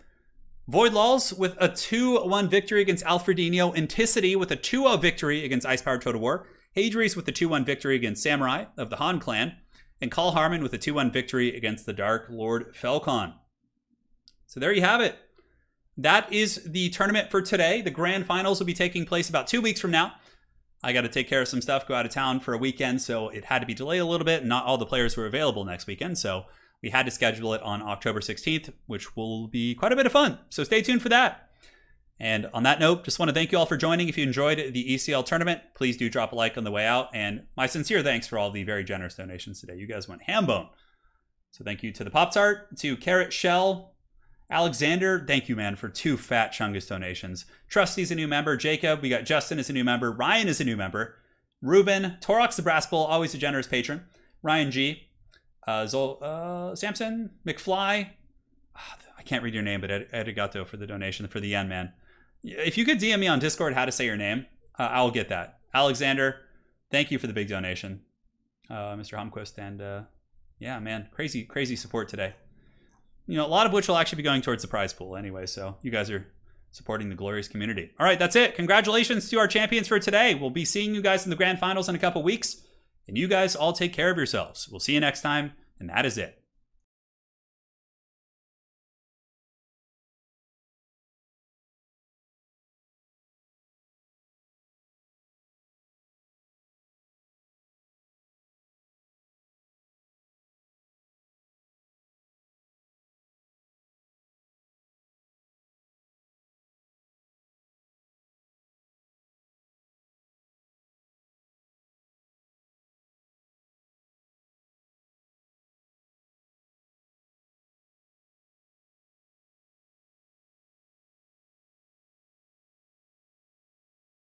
Voidlolz with a 2-1 victory against Alfredino. Enticity with a 2-0 victory against IcepowerTW. Hadries with a 2-1 victory against Samurai of the Han clan. And Carl Harmon with a 2-1 victory against the Dark Lord Falcon. So there you have it. That is the tournament for today. The grand finals will be taking place about 2 weeks from now. I got to take care of some stuff, go out of town for a weekend, so it had to be delayed a little bit. Not all the players were available next weekend, so we had to schedule it on October 16th, which will be quite a bit of fun. So stay tuned for that. And on that note, just want to thank you all for joining. If you enjoyed the ECL tournament, please do drop a like on the way out. And my sincere thanks for all the very generous donations today. You guys went ham bone. So thank you to the Pop-Tart, to Carrot Shell, Alexander, thank you, man, for 2 fat Chungus donations. Trusty's a new member. Jacob, we got Justin is a new member. Ryan is a new member. Ruben, Torox the Brass Bull, always a generous patron. Ryan G. Samson, McFly. I can't read your name, but Edigato for the donation, for the yen, man. If you could DM me on Discord how to say your name, I'll get that. Alexander, thank you for the big donation. Mr. Holmquist, and yeah, man, crazy support today. You know, a lot of which will actually be going towards the prize pool anyway, so you guys are supporting the glorious community. All right, that's it. Congratulations to our champions for today. We'll be seeing you guys in the grand finals in a couple weeks, and you guys all take care of yourselves. We'll see you next time, and that is it.